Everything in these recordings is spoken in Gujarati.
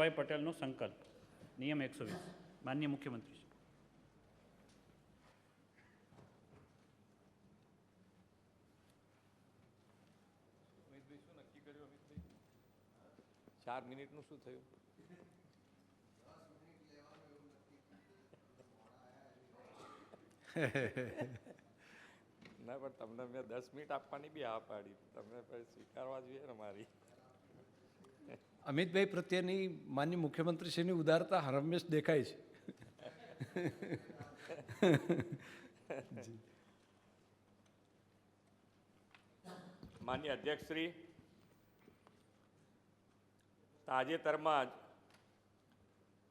ભૂપેન્દ્રભાઈ પટેલનો સંકલ્પ. નિયમ 120. માનનીય મુખ્યમંત્રી. 4 મિનિટનું શું થયું? ના, પણ તમને મેં 10 મિનિટ આપવાની બી હા પાડી, તમને સ્વીકારવા જોઈએ ને મારી. અમિતભાઈ પ્રત્યેની માનનીય મુખ્યમંત્રીશ્રીની ઉદારતા હરમેશ દેખાય છે. માનનીય અધ્યક્ષશ્રી, તાજેતરમાં જ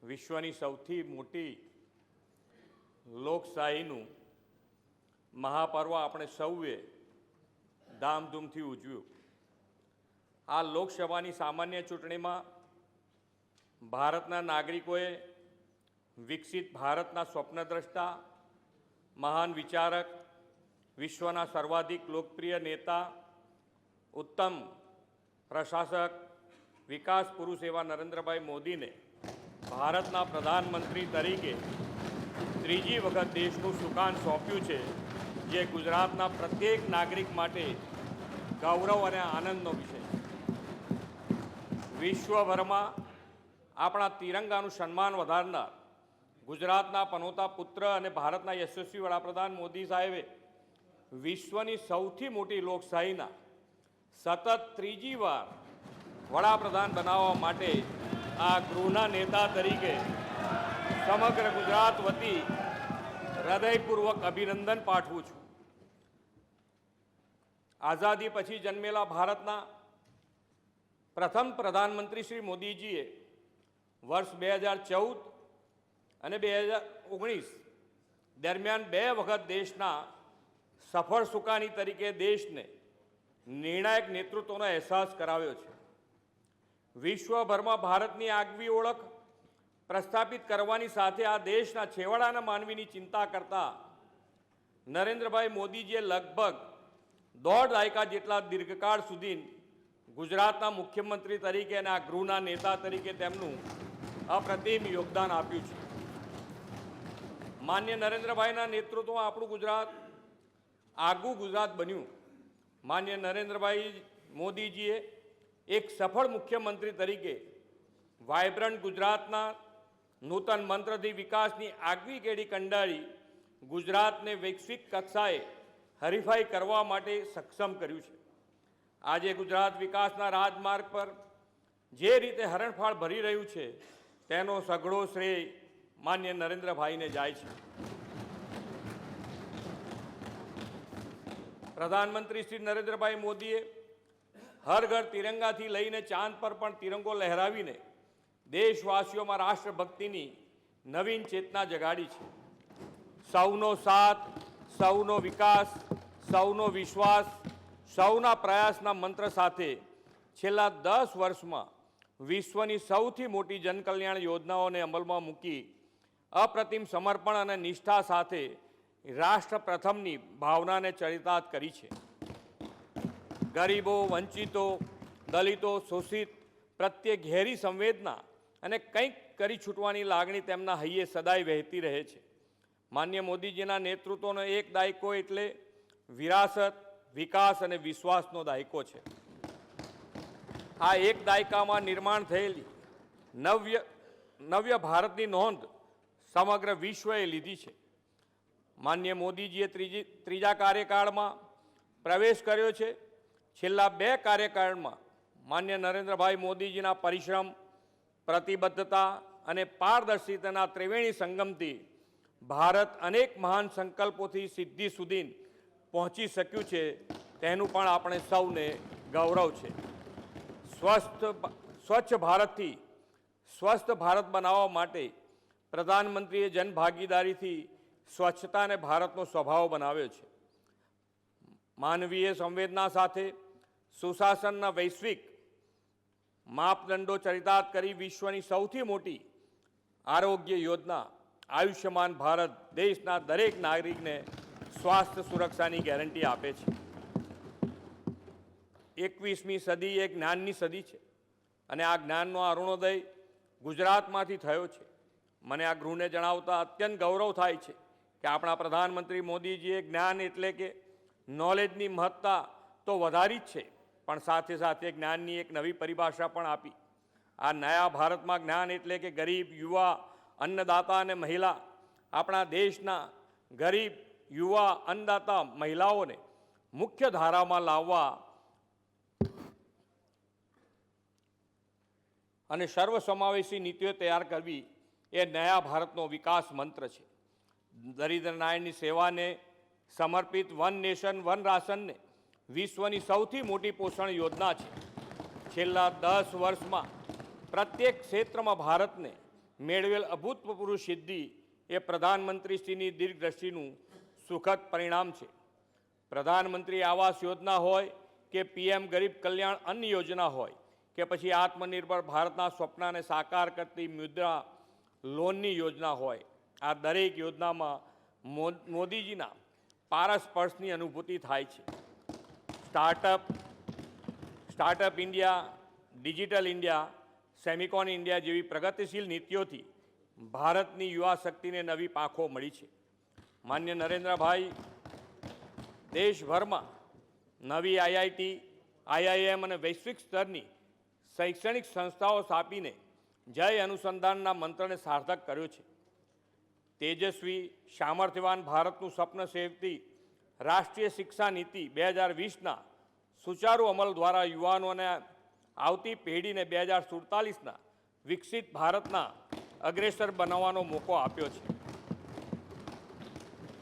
વિશ્વની સૌથી મોટી લોકશાહીનું મહાપર્વ આપણે સૌએ ધામધૂમથી ઉજવ્યું. આ લોકસભાની સામાન્ય ચૂંટણીમાં ભારતના નાગરિકોએ વિકસિત ભારતના સ્વપ્નદ્રષ્ટા, મહાન વિચારક, વિશ્વના સર્વાધિક લોકપ્રિય નેતા, ઉત્તમ પ્રશાસક, વિકાસ પુરુષ એવા નરેન્દ્રભાઈ મોદીને ભારતના પ્રધાનમંત્રી તરીકે ત્રીજી વખત દેશનું સુકાન સોંપ્યું છે, જે ગુજરાતના પ્રત્યેક નાગરિક માટે ગૌરવ અને આનંદનો વિષય છે. વિશ્વભરમાં આપણા તિરંગાનું સન્માન વધારનાર ગુજરાતના પનોતા પુત્ર અને ભારતના યશસ્વી વડાપ્રધાન મોદી સાહેબે વિશ્વની સૌથી મોટી લોકશાહીના સતત ત્રીજી વાર વડાપ્રધાન બનાવવા માટે આ ગૃહના નેતા તરીકે સમગ્ર ગુજરાત વતી હૃદયપૂર્વક અભિનંદન પાઠવું છું. આઝાદી પછી જન્મેલા ભારતના પ્રથમ પ્રધાનમંત્રી શ્રી મોદીજીએ વર્ષ 2014 અને 2019 દરમિયાન 2 વખત દેશના સફળ સુકાની તરીકે દેશને નિર્ણાયક નેતૃત્વનો અહેસાસ કરાવ્યો છે. વિશ્વભરમાં ભારતની આગવી ઓળખ પ્રસ્થાપિત કરવાની સાથે આ દેશના છેવાડાના માનવીની ચિંતા કરતા નરેન્દ્રભાઈ મોદીજીએ લગભગ 1.5 દાયકા જેટલા દીર્ઘકાળ સુધી ગુજરાતના મુખ્યમંત્રી તરીકે અને આ ગૃહના નેતા તરીકે તેમનું અપ્રતિમ યોગદાન આપ્યું છે. માન્ય નરેન્દ્રભાઈના નેતૃત્વમાં આપણું ગુજરાત આગવું ગુજરાત બન્યું. માન્ય નરેન્દ્રભાઈ મોદીજીએ એક સફળ મુખ્યમંત્રી તરીકે વાયબ્રન્ટ ગુજરાતના નૂતન મંત્રથી વિકાસની આગવી કેડી કંડાળી ગુજરાતને વૈશ્વિક કક્ષાએ હરીફાઈ કરવા માટે સક્ષમ કર્યું છે. આજે ગુજરાત વિકાસના રાજમાર્ગ પર જે રીતે હરણફાળ ભરી રહ્યું છે તેનો સઘળો શ્રેય માન્ય નરેન્દ્રભાઈને જાય છે. પ્રધાનમંત્રી શ્રી નરેન્દ્રભાઈ મોદીએ હર ઘર તિરંગાથી લઈને ચાંદ પર પણ તિરંગો લહેરાવીને દેશવાસીઓમાં રાષ્ટ્રભક્તિની નવીન ચેતના જગાડી છે. સૌનો સાથ, સૌનો વિકાસ, સૌનો વિશ્વાસ, સૌના પ્રયાસના મંત્ર સાથે છેલ્લા 10 વર્ષમાં વિશ્વની સૌથી મોટી જનકલ્યાણ યોજનાઓને અમલમાં મૂકી અપ્રતિમ સમર્પણ અને નિષ્ઠા સાથે રાષ્ટ્ર પ્રથમની ભાવનાને ચરિતાર્થ કરી છે. ગરીબો, વંચિતો, દલિતો, શોષિત પ્રત્યે ઘેરી સંવેદના અને કંઈક કરી છૂટવાની લાગણી તેમના હૈયે સદાય વહેતી રહે છે. માન્ય મોદીજીના નેતૃત્વનો એક દાયકો એટલે વિરાસત, વિકાસ અને વિશ્વાસનો દાયકો છે. આ એક દાયકામાં નિર્માણ થયેલી નવ્ય ભારતની નોંધ સમગ્ર વિશ્વએ લીધી છે. માન્ય મોદીજીએ ત્રીજા કાર્યકાળમાં પ્રવેશ કર્યો છે. છેલ્લા 2 કાર્યકાળમાં માન્ય નરેન્દ્રભાઈ મોદીજીના પરિશ્રમ, પ્રતિબદ્ધતા અને પારદર્શિતાના ત્રિવેણી સંગમથી ભારત અનેક મહાન સંકલ્પોથી સિદ્ધિ સુધી પહોંચી શક્યું છે. તેનું પણ આપણે સૌને ગૌરવ છે. સ્વચ્છ ભારતથી સ્વસ્થ ભારત બનાવવા માટે પ્રધાનમંત્રીએ જનભાગીદારીથી સ્વચ્છતાને ભારતનો સ્વભાવ બનાવ્યો છે. માનવીય સંવેદના સાથે સુશાસનના વૈશ્વિક માપદંડો ચરિતાર્થ કરી વિશ્વની સૌથી મોટી આરોગ્ય યોજના આયુષ્યમાન ભારત દેશના દરેક નાગરિકને સ્વાસ્થ્ય સુરક્ષાની ગેરંટી આપે છે. 21મી સદી એ જ્ઞાનની સદી છે અને આ જ્ઞાનનો અરુણોદય ગુજરાતમાંથી થયો છે. મને આ ગૃહને જણાવતા અત્યંત ગૌરવ થાય છે કે આપણા પ્રધાનમંત્રી મોદીજીએ જ્ઞાન એટલે કે નોલેજની મહત્તા તો વધારી જ છે, પણ સાથે સાથે જ્ઞાનની એક નવી પરિભાષા પણ આપી. આ નયા ભારતમાં જ્ઞાન એટલે કે ગરીબ, યુવા, અન્નદાતા અને મહિલા, આપણા દેશના ગરીબ, યુવા, અન્નદાતા, મહિલાઓને મુખ્ય ધારામાં લાવવા અને સર્વસમાવેશી નીતિઓ તૈયાર કરવી એ નયા ભારતનો વિકાસ મંત્ર છે. દરિદ્ર નારાયણની સેવાને સમર્પિત વન નેશન વન રાશનને વિશ્વની સૌથી મોટી પોષણ યોજના છે. છેલ્લા 10 વર્ષમાં પ્રત્યેક ક્ષેત્રમાં ભારતને મેળવેલ અભૂતપૂર્વ સિદ્ધિ એ પ્રધાનમંત્રીશ્રીની દીર્ઘદ્રષ્ટિનું સુખદ પરિણામ છે. પ્રધાનમંત્રી આવાસ યોજના હોય કે પીએમ ગરીબ કલ્યાણ અન્ન યોજના હોય કે પછી આત્મનિર્ભર ભારતના સ્વપ્નને સાકાર કરતી મુદ્રા લોનની યોજના હોય, આ દરેક યોજનામાં મોદીજીના પારસ્પર્શની અનુભૂતિ થાય છે. Startup India, digital India, Semicon India જેવી પ્રગતિશીલ નીતિઓથી ભારતની યુવા શક્તિને નવી પાંખો મળી છે. માન્ય નરેન્દ્રભાઈ દેશભરમાં નવી આઈઆઈટી, આઈઆઈએમ અને વૈશ્વિક સ્તરની શૈક્ષણિક સંસ્થાઓ સ્થાપીને જય અનુસંધાનના મંત્રને સાર્થક કર્યો છે. તેજસ્વી, સામર્થ્યવાન ભારતનું સ્વપ્ન સેવતી રાષ્ટ્રીય શિક્ષા નીતિ 2020ના સુચારુ અમલ દ્વારા યુવાનોને આવતી પેઢીને 2047ના વિકસિત ભારતના અગ્રેસર બનાવવાનો મોકો આપ્યો છે.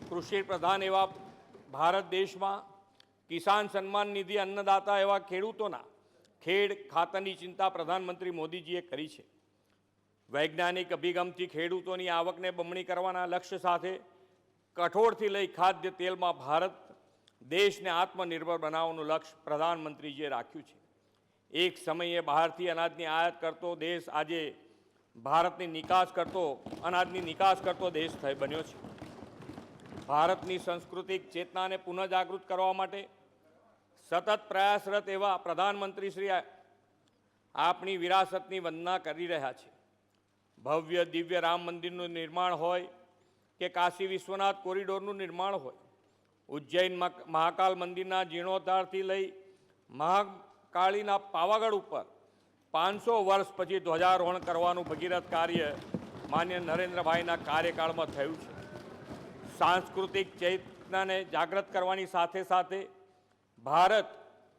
કૃષિ પ્રધાન એવા ભારત દેશમાં કિસાન સન્માન નિધિ, અન્નદાતા એવા ખેડૂતોના ખેડ ખાતરની ચિંતા પ્રધાનમંત્રી મોદીજીએ કરી છે. વૈજ્ઞાનિક અભિગમથી ખેડૂતોની આવકને બમણી કરવાના લક્ષ્ય સાથે કઠોળથી લઈ ખાદ્ય તેલમાં ભારત દેશને આત્મનિર્ભર બનાવવાનું લક્ષ્ય પ્રધાનમંત્રીજીએ રાખ્યું છે. એક સમયે બહારથી અનાજની આયાત કરતો દેશ આજે ભારતની અનાજની નિકાસ કરતો દેશ બન્યો છે. ભારતની સાંસ્કૃતિક ચેતનાને પુનઃજાગૃત કરવા માટે સતત પ્રયાસરત એવા પ્રધાનમંત્રી શ્રી આપણી વિરાસતની વંદના કરી રહ્યા છે. ભવ્ય દિવ્ય રામ મંદિરનું નિર્માણ હોય કે કાશી વિશ્વનાથ કોરિડોરનું નિર્માણ હોય, ઉજ્જૈન મહાકાલ મંદિરના જીર્ણોદ્ધારથી લઈ મહાકાળીના પાવાગઢ ઉપર 500 વર્ષ પછી ધ્વજારોહણ કરવાનું ભગીરથ કાર્ય માન્ય નરેન્દ્રભાઈના કાર્યકાળમાં થયું છે. સાંસ્કૃતિક ચેતનાને જાગૃત કરવાની સાથે સાથે ભારત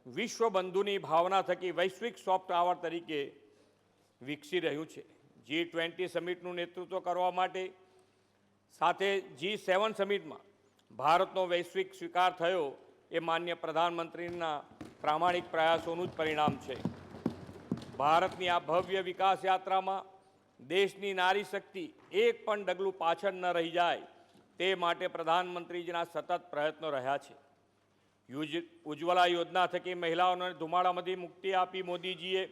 વિશ્વ બંધુની ભાવના થકી વૈશ્વિક સોફ્ટ પાવર તરીકે વિકસી રહ્યું છે. G20 સમિટનું નેતૃત્વ કરવા માટે સાથે G7 સમિટમાં ભારતનો વૈશ્વિક સ્વીકાર થયો એ માન્ય પ્રધાનમંત્રીના પ્રામાણિક પ્રયાસોનું જ પરિણામ છે. ભારતની આ ભવ્ય વિકાસ યાત્રામાં દેશની નારી શક્તિ એક પણ ડગલું પાછળ ન રહી જાય તે માટે પ્રધાનમંત્રીજીના સતત પ્રયત્નો રહ્યા છે. ઉજ્જવલા યોજના થકી મહિલાઓને ધુમાડામાંથી મુક્તિ આપી મોદીજીએ,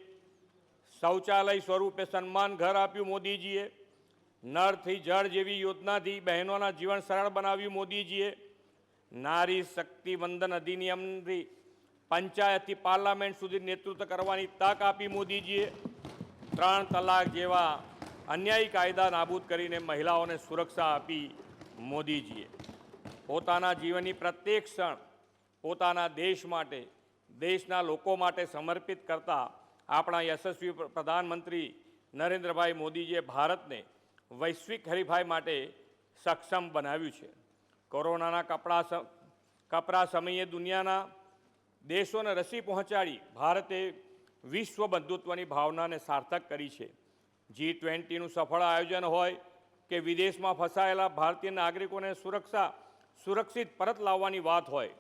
શૌચાલય સ્વરૂપે સન્માન ઘર આપ્યું મોદીજીએ, નળથી જળ જેવી યોજનાથી બહેનોના જીવન સરળ બનાવ્યું મોદીજીએ, નારી શક્તિ વંદન અધિનિયમથી પંચાયતથી પાર્લામેન્ટ સુધી નેતૃત્વ કરવાની તક આપી મોદીજીએ, 3 તલાક જેવા અન્યાયી કાયદા નાબૂદ કરીને મહિલાઓને સુરક્ષા આપી મોદીજીએ. પોતાના જીવનની પ્રત્યેક ક્ષણ પોતાના દેશ માટે, દેશના લોકો માટે સમર્પિત કરતા આપણા યશસ્વી પ્રધાનમંત્રી નરેન્દ્રભાઈ મોદીજીએ ભારતને વૈશ્વિક હરીફાઈ માટે સક્ષમ બનાવ્યું છે. કોરોનાના કપરા સમયે દુનિયાના દેશોને રસી પહોંચાડી ભારતે વિશ્વ બંધુત્વની ભાવનાને સાર્થક કરી છે. G20નું સફળ આયોજન હોય કે વિદેશમાં ફસાયેલા ભારતીય નાગરિકોને સુરક્ષિત પરત લાવવાની વાત હોય,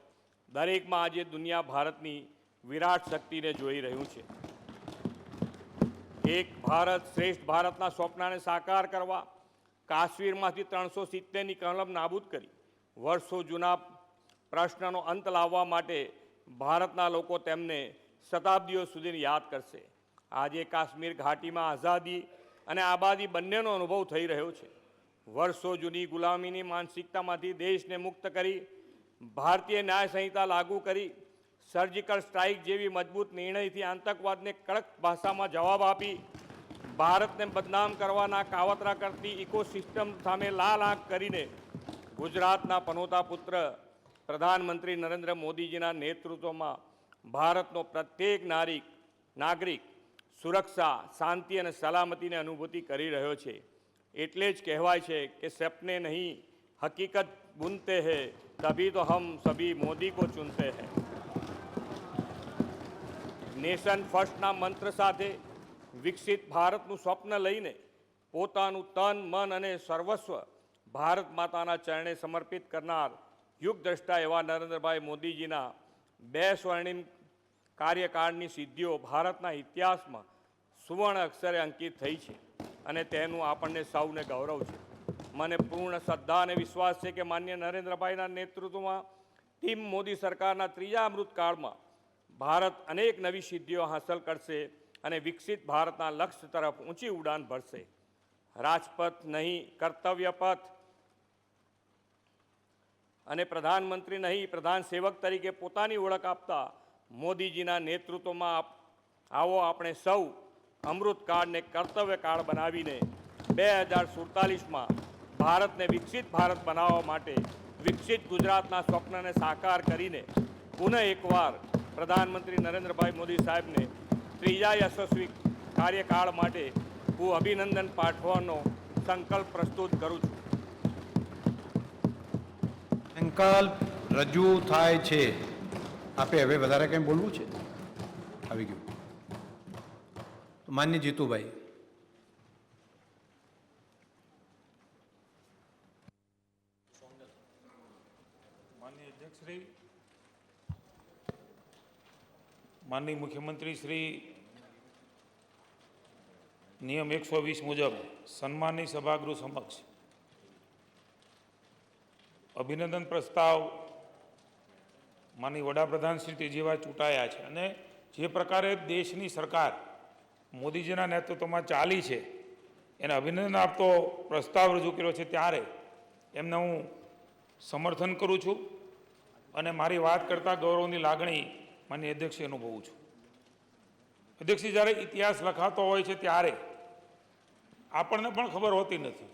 દરેકમાં આજે દુનિયા ભારતની વિરાટ શક્તિને જોઈ રહ્યું છે. એક ભારત શ્રેષ્ઠ ભારતના સ્વપ્નને સાકાર કરવા કાશ્મીરમાંથી 370ની કલમ નાબૂદ કરી વર્ષો જૂના પ્રશ્નનો અંત લાવવા માટે ભારતના લોકો તેમને શતાબ્દીઓ સુધી યાદ કરશે. આજે કાશ્મીર ઘાટીમાં આઝાદી અને આબાદી બંનેનો અનુભવ થઈ રહ્યો છે. વર્ષો જૂની ગુલામીની માનસિકતામાંથી દેશને મુક્ત કરી ભારતીય ન્યાય સંહિતા લાગુ કરી સર્જિકલ સ્ટ્રાઇક જેવી મજબૂત નિર્ણયથી આતંકવાદને કડક ભાષામાં જવાબ આપી ભારતને બદનામ કરવાના કાવતરા કરતી ઇકોસિસ્ટમ સામે લાલ આંખ કરીને ગુજરાતના પનોતા પુત્ર પ્રધાનમંત્રી નરેન્દ્ર મોદીજીના નેતૃત્વમાં ભારતનો પ્રત્યેક નાગરિક સુરક્ષા, શાંતિ અને સલામતીની અનુભૂતિ કરી રહ્યો છે. એટલે જ કહેવાય છે કે સપને નહીં હકીકત બુનતે હૈ, તભી તો હમ સભી મોદી કો ચુનતે હૈ. નેશન ફર્સ્ટના મંત્ર સાથે વિકસિત ભારતનું સ્વપ્ન લઈને પોતાનું તન, મન અને સર્વસ્વ ભારત માતાના ચરણે સમર્પિત કરનાર યુગ દ્રષ્ટા એવા નરેન્દ્રભાઈ મોદીજીના 2 સ્વર્ણિમ કાર્યકાળની સિદ્ધિઓ ભારતના ઇતિહાસમાં સુવર્ણ અક્ષરે અંકિત થઈ છે અને તેનું આપણને સૌને ગૌરવ છે. મને પૂર્ણ શ્રદ્ધા અને વિશ્વાસ છે કે માન્ય નરેન્દ્રભાઈના નેતૃત્વમાં ટીમ મોદી સરકારના 3જા અમૃતકાળમાં ભારત અનેક નવી સિદ્ધિઓ હાંસલ કરશે અને વિકસિત ભારતના લક્ષ્ય તરફ ઊંચી ઉડાન ભરશે. રાજપથ નહીં, કર્તવ્ય પથ અને પ્રધાનમંત્રી નહીં, પ્રધાન સેવક તરીકે પોતાની ઓળખ આપતા મોદીજીના નેતૃત્વમાં આવો આપણે સૌ અમૃતકાળને કર્તવ્યકાળ બનાવીને 2047માં ભારતને વિકસિત ભારત બનાવવા માટે વિકસિત ગુજરાતના સ્વપ્નને સાકાર કરીને પુનઃ એકવાર પ્રધાનમંત્રી નરેન્દ્રભાઈ મોદી સાહેબને 3જા યશસ્વી કાર્યકાળ માટે હું અભિનંદન પાઠવવાનો સંકલ્પ પ્રસ્તુત કરું છું. સંકલ્પ રજૂ થાય છે. આપે હવે વધારે કંઈ બોલવું છે? આવી ગયું. માન્ય જીતુભાઈ. માનનીય અધ્યક્ષશ્રી, માનનીય મુખ્યમંત્રી શ્રી, નિયમ 120 મુજબ સન્માનની સભાગૃહ સમક્ષ અભિનંદન પ્રસ્તાવ માનનીય વડાપ્રધાન શ્રી જેવા ચૂંટાયા છે અને જે પ્રકારે દેશની સરકાર મોદીજીના નેતૃત્વમાં ચાલી છે એને અભિનંદન આપતો પ્રસ્તાવ રજૂ કર્યો છે ત્યારે એમને હું સમર્થન કરું છું અને મારી વાત કરતાં ગૌરવની લાગણી માનનીય અધ્યક્ષે અનુભવું છું. અધ્યક્ષજી, જ્યારે ઇતિહાસ લખાતો હોય છે ત્યારે આપણને પણ ખબર હોતી નથી.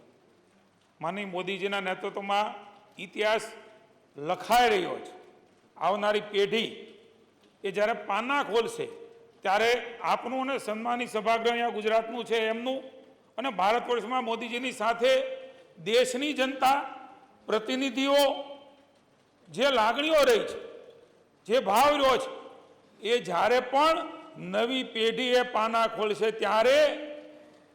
માનનીય મોદીજીના નેતૃત્વમાં ઇતિહાસ લખાઈ રહ્યો છે. આવનારી પેઢી એ જ્યારે પાના ખોલશે ત્યારે આપનું અને સન્માની સભાગૃહ અહીંયા ગુજરાતનું છે એમનું અને ભારત વર્ષમાં મોદીજીની સાથે દેશની જનતા, પ્રતિનિધિઓ જે લાગણીઓ રહી છે, જે ભાવ રહ્યો છે, એ જ્યારે પણ નવી પેઢી એ પાના ખોલશે ત્યારે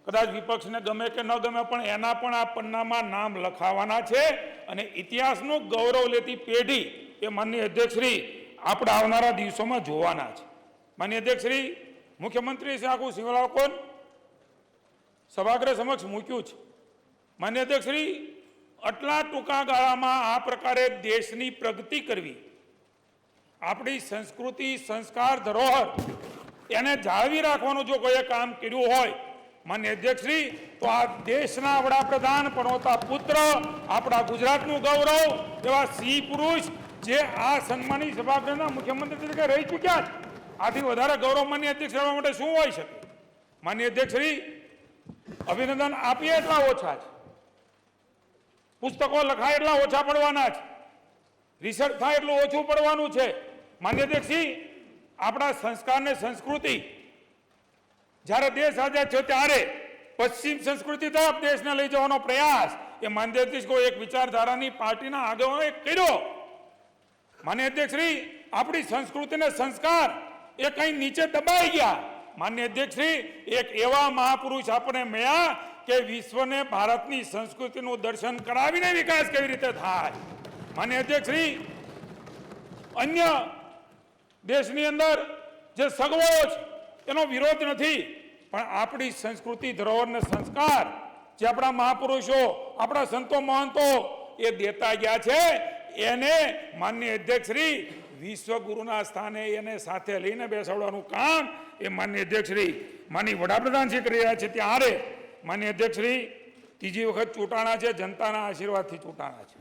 કદાચ વિપક્ષને ગમે કે ન ગમે પણ એના પણ આ પન્નામાં નામ લખાવાના છે અને ઇતિહાસનું ગૌરવ લેતી પેઢી એ માનનીય અધ્યક્ષશ્રી આપણે આવનારા દિવસોમાં જોવાના છે. માનનીય અધ્યક્ષશ્રી, મુખ્યમંત્રી શ્રી આખું સિંગલાકોન સભાગૃહ સમક્ષ મૂક્યું છે. માનનીય અધ્યક્ષશ્રી, આટલા ટૂંકા ગાળામાં આ પ્રકારે દેશની પ્રગતિ કરવી, આપણી સંસ્કૃતિ, સંસ્કાર, ધરોહર એને જાળવી રાખવાનું જો કોઈએ કામ કર્યું હોય માનનીય અધ્યક્ષશ્રી, તો આ દેશના વડાપ્રધાન પનોતા પુત્ર, આપણા ગુજરાતનું ગૌરવ એવા સિંહ પુરુષ જે આ સન્માની સભાગૃહના મુખ્યમંત્રી તરીકે રહી ચૂક્યા છે, આથી વધારે ગૌરવ માનનીય અધ્યક્ષ રહેવા માટે શું હોઈ શકે? માનનીય અધ્યક્ષશ્રી, અભિનંદન આપીએ એટલા ઓછા છે. પુસ્તકો લખાય એટલા ઓછા પડવાના છે. રિસર્ચ થાય એટલું ઓછું પડવાનું છે. માનનીય અધ્યક્ષશ્રી, આપણા સંસ્કાર ને સંસ્કૃતિ જ્યારે દેશ આઝાદ થયો ત્યારે પશ્ચિમ સંસ્કૃતિ તરફ દેશને લઈ જવાનો પ્રયાસ એ માનનીય અધ્યક્ષ એક વિચારધારાની પાર્ટીના આગેવાનોએ કર્યો. માનનીય અધ્યક્ષશ્રી, આપણી સંસ્કૃતિ અને સંસ્કાર એ કઈ નીચે દબાઈ ગયા. માનનીય અધ્યક્ષશ્રી, એક એવા મહાપુરુષ આપણે મળ્યા કે વિશ્વને ભારતની સંસ્કૃતિનું દર્શન કરાવીને વિકાસ કેવી રીતે થાય. માનનીય અધ્યક્ષશ્રી, અન્ય દેશની અંદર જે સગવડો છે એનો વિરોધ નથી, પણ આપણી સંસ્કૃતિ, ધરોહર અને સંસ્કાર જે આપણા મહાપુરુષો, આપણા સંતો મહંતો એ દેતા ગયા છે એને માનનીય અધ્યક્ષશ્રી વિશ્વગુરુના સ્થાને એને સાથે લઈને બેસાડવાનું કામ એ માનનીય અધ્યક્ષશ્રી, માનનીય વડાપ્રધાનશ્રી કરી રહ્યા છે. ત્યારે માનનીય અધ્યક્ષશ્રી 3જી વખત ચૂંટાણા છે, જનતાના આશીર્વાદથી ચૂંટાણા છે.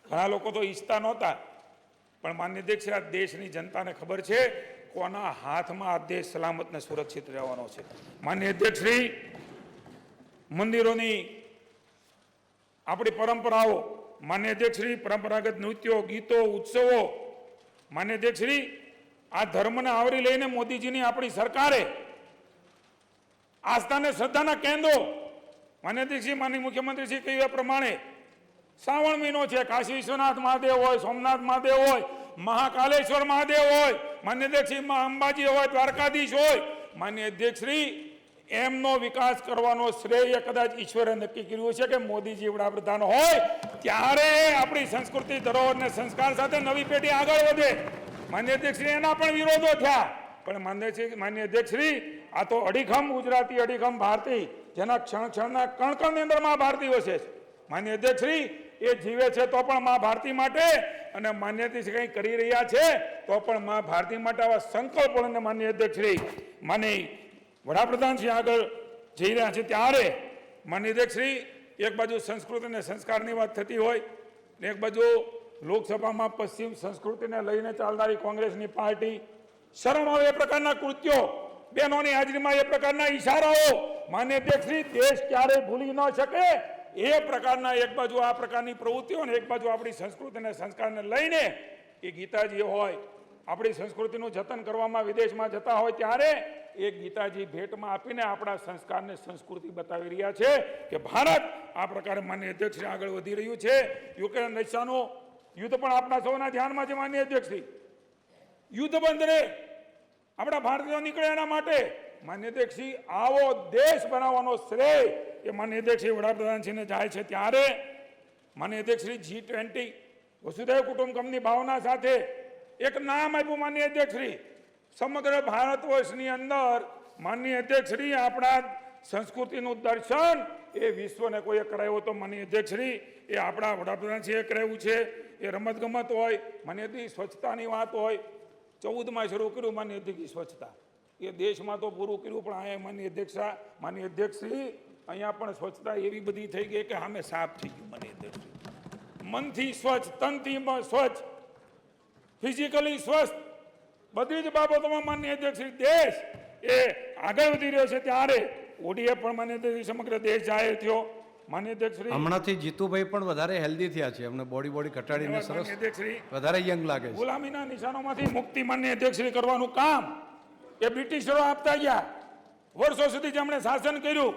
ઘણા લોકો તો ઈચ્છતા નહોતા, પણ માનનીય અધ્યક્ષ, આ દેશની જનતાને ખબર છે કોના હાથમાં આ દેશ સલામત ને સુરક્ષિત રહેવાનો છે. માનનીય અધ્યક્ષશ્રી, મંદિરોની આપણી પરંપરાઓ, માન્ય અધ્યક્ષશ્રી, પરંપરાગત નૃત્યો, ગીતો, ઉત્સવો, માન્ય અધ્યક્ષશ્રી, આ ધર્મને આવરી લઈને મોદીજીની આપણી સરકારે આસ્થાને શ્રદ્ધાના કેન્દ્રો, માન્ય અધ્યક્ષશ્રી, માનનીય મુખ્યમંત્રીશ્રી કહ્યું એ પ્રમાણે શ્રાવણ મહિનો છે, કાશી વિશ્વનાથ મહાદેવ હોય, સોમનાથ મહાદેવ હોય, મહાકાલેશ્વર મહાદેવ હોય, માન્ય અધ્યક્ષશ્રી, મા અંબાજી હોય, દ્વારકાધીશ હોય, માન્ય અધ્યક્ષશ્રી, એમનો વિકાસ કરવાનો શ્રેય કદાચ ઈશ્વરે નક્કી કર્યું છે કે મોદીજી વડાપ્રધાન હોય ત્યારે આપણી સંસ્કૃતિ, ધરોહર અને સંસ્કાર સાથે નવી પેઢી આગળ વધે. માન્ય અધ્યક્ષશ્રી, એના પણ વિરોધો થયા, પણ માન્ય અધ્યક્ષશ્રી, આ તો અડીખમ ગુજરાતી, અડીખમ ભારતી, જેના ક્ષણ ક્ષણના કણકણની અંદર મા ભારતી વસે છે. માન્ય અધ્યક્ષશ્રી, એ જીવે છે તો પણ મા ભારતી માટે, અને માન્ય અધ્યક્ષશ્રી કંઈ કરી રહ્યા છે તો પણ મા ભારતી માટે આવા સંકલ્પોને માન્ય અધ્યક્ષશ્રી, માન્ય વડાપ્રધાન શ્રી આગળ જઈ રહ્યા છે ત્યારે માન્ય અધ્યક્ષશ્રી, એક બાજુ સંસ્કૃતિ અને સંસ્કારની વાત થતી હોય ને એક બાજુ લોકસભામાં પશ્ચિમ સંસ્કૃતિને લઈને ચાલનારી કોંગ્રેસની પાર્ટી, શરમ આવે એ પ્રકારના કૃત્યો, બહેનોની હાજરીમાં એ પ્રકારના ઈશારાઓ, માન્ય અધ્યક્ષશ્રી, દેશ ક્યારેય ભૂલી ન શકે એ પ્રકારના એક બાજુ આ પ્રકારની પ્રવૃત્તિઓ અને એક બાજુ આપણી સંસ્કૃતિ અને સંસ્કારને લઈને એ ગીતાજી હોય, આપણી સંસ્કૃતિનું જતન કરવામાં વિદેશમાં જતા હોય ત્યારે એ ગીતાજી ભેટમાં આપીને આપણા સંસ્કારને સંસ્કૃતિ બતાવી રહ્યા છે કે ભારત આ પ્રકારે માન્ય અધ્યક્ષશ્રી આગળ વધી રહ્યું છે. યુક્રેન રશિયાનું યુદ્ધ પણ આપણા સૌના ધ્યાનમાં છે. માન્ય અધ્યક્ષશ્રી, યુદ્ધ બંધ રહે, આપણા ભારતીયો નીકળે એના માટે માન્ય અધ્યક્ષશ્રી, આવો દેશ બનાવવાનો શ્રેય એ માન્ય અધ્યક્ષશ્રી વડાપ્રધાનશ્રીને જાય છે ત્યારે માન્ય અધ્યક્ષશ્રી, G20 વસુધૈવ કુટુંબકમની ભાવના સાથે એક નામ આપ્યું. માન્ય અધ્યક્ષશ્રી, સમગ્ર ભારત વર્ષની અંદર માન્ય અધ્યક્ષશ્રી, આપણા સંસ્કૃતિનું દર્શન એ વિશ્વને કોઈએ કરાવ્યો તો માન્ય અધ્યક્ષશ્રી એ આપણા વડાપ્રધાનશ્રીએ કરાવ્યું છે. એ રમતગમત હોય, માન્ય અધ્યક્ષ સ્વચ્છતાની વાત હોય, 14માં શરૂ કર્યું માન્ય અધ્યક્ષ સ્વચ્છતા, એ દેશમાં તો પૂરું કર્યું, પણ અહીંયા માન્ય અધ્યક્ષશ્રી, અહીંયા પણ સ્વચ્છતા એવી બધી થઈ ગઈ કે સામે સાફ થઈ ગયું. માન્ય અધ્યક્ષશ્રી, મનથી સ્વચ્છ, તનથી સ્વચ્છ, ફિઝિકલી સ્વસ્થ, બધી જ બાબતોમાં માન્ય અધ્યક્ષશ્રી દેશ એ આગળ વધી રહ્યો છે ત્યારે ઓડીએફ પણ માન્ય અધ્યક્ષશ્રી સમગ્ર દેશ જાહેર થયો. માન્ય અધ્યક્ષશ્રી, હમણાંથી જીતુભાઈ પણ વધારે હેલ્ધી થયા છે, અમને બોડી ઘટાડીને સરસ વધારે યંગ લાગે છે. ગુલામીના નિશાનોમાંથી મુક્તિ માન્ય અધ્યક્ષશ્રી કરવાનું કામ એ બ્રિટિશરો આપતા ગયા. વર્ષો સુધી જેમણે શાસન કર્યું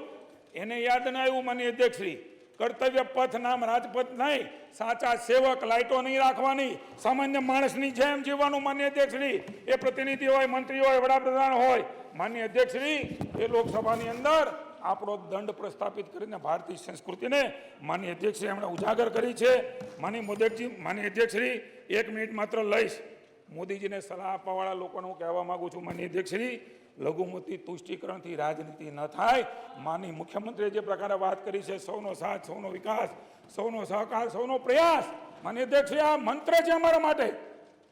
એને યાદ ન આવ્યું. માન્ય અધ્યક્ષશ્રી, કર્તવ્ય પથ નામ રાજપથ નહીં, સાચા સેવક, લાઇટો નહીં રાખવાની, સામાન્ય માણસની જેમ જીવવાનું. માન્ય અધ્યક્ષશ્રી, એ પ્રતિનિધિ હોય, મંત્રી હોય, વડાપ્રધાન હોય, માન્ય અધ્યક્ષશ્રી, એ લોકસભાની અંદર આપણો દંડ પ્રસ્થાપિત કરીને ભારતીય સંસ્કૃતિને માન્ય અધ્યક્ષશ્રી એમણે ઉજાગર કરી છે. માન્ય અધ્યક્ષશ્રી, 1 મિનિટ માત્ર લઈશ. મોદીજીને સલાહ આપવાવાળા લોકોને હું કહેવા માંગુ છું, માન્ય અધ્યક્ષશ્રી, લઘુમતી તુષ્ટિકરણથી રાજનીતિ ન થાય. માનનીય મુખ્યમંત્રીએ જે પ્રકારે વાત કરી છે, સૌનો સાથ, સૌનો વિકાસ, સૌનો સહકાર, સૌનો પ્રયાસ, માન્ય અધ્યક્ષશ્રી, આ મંત્ર છે અમારા માટે.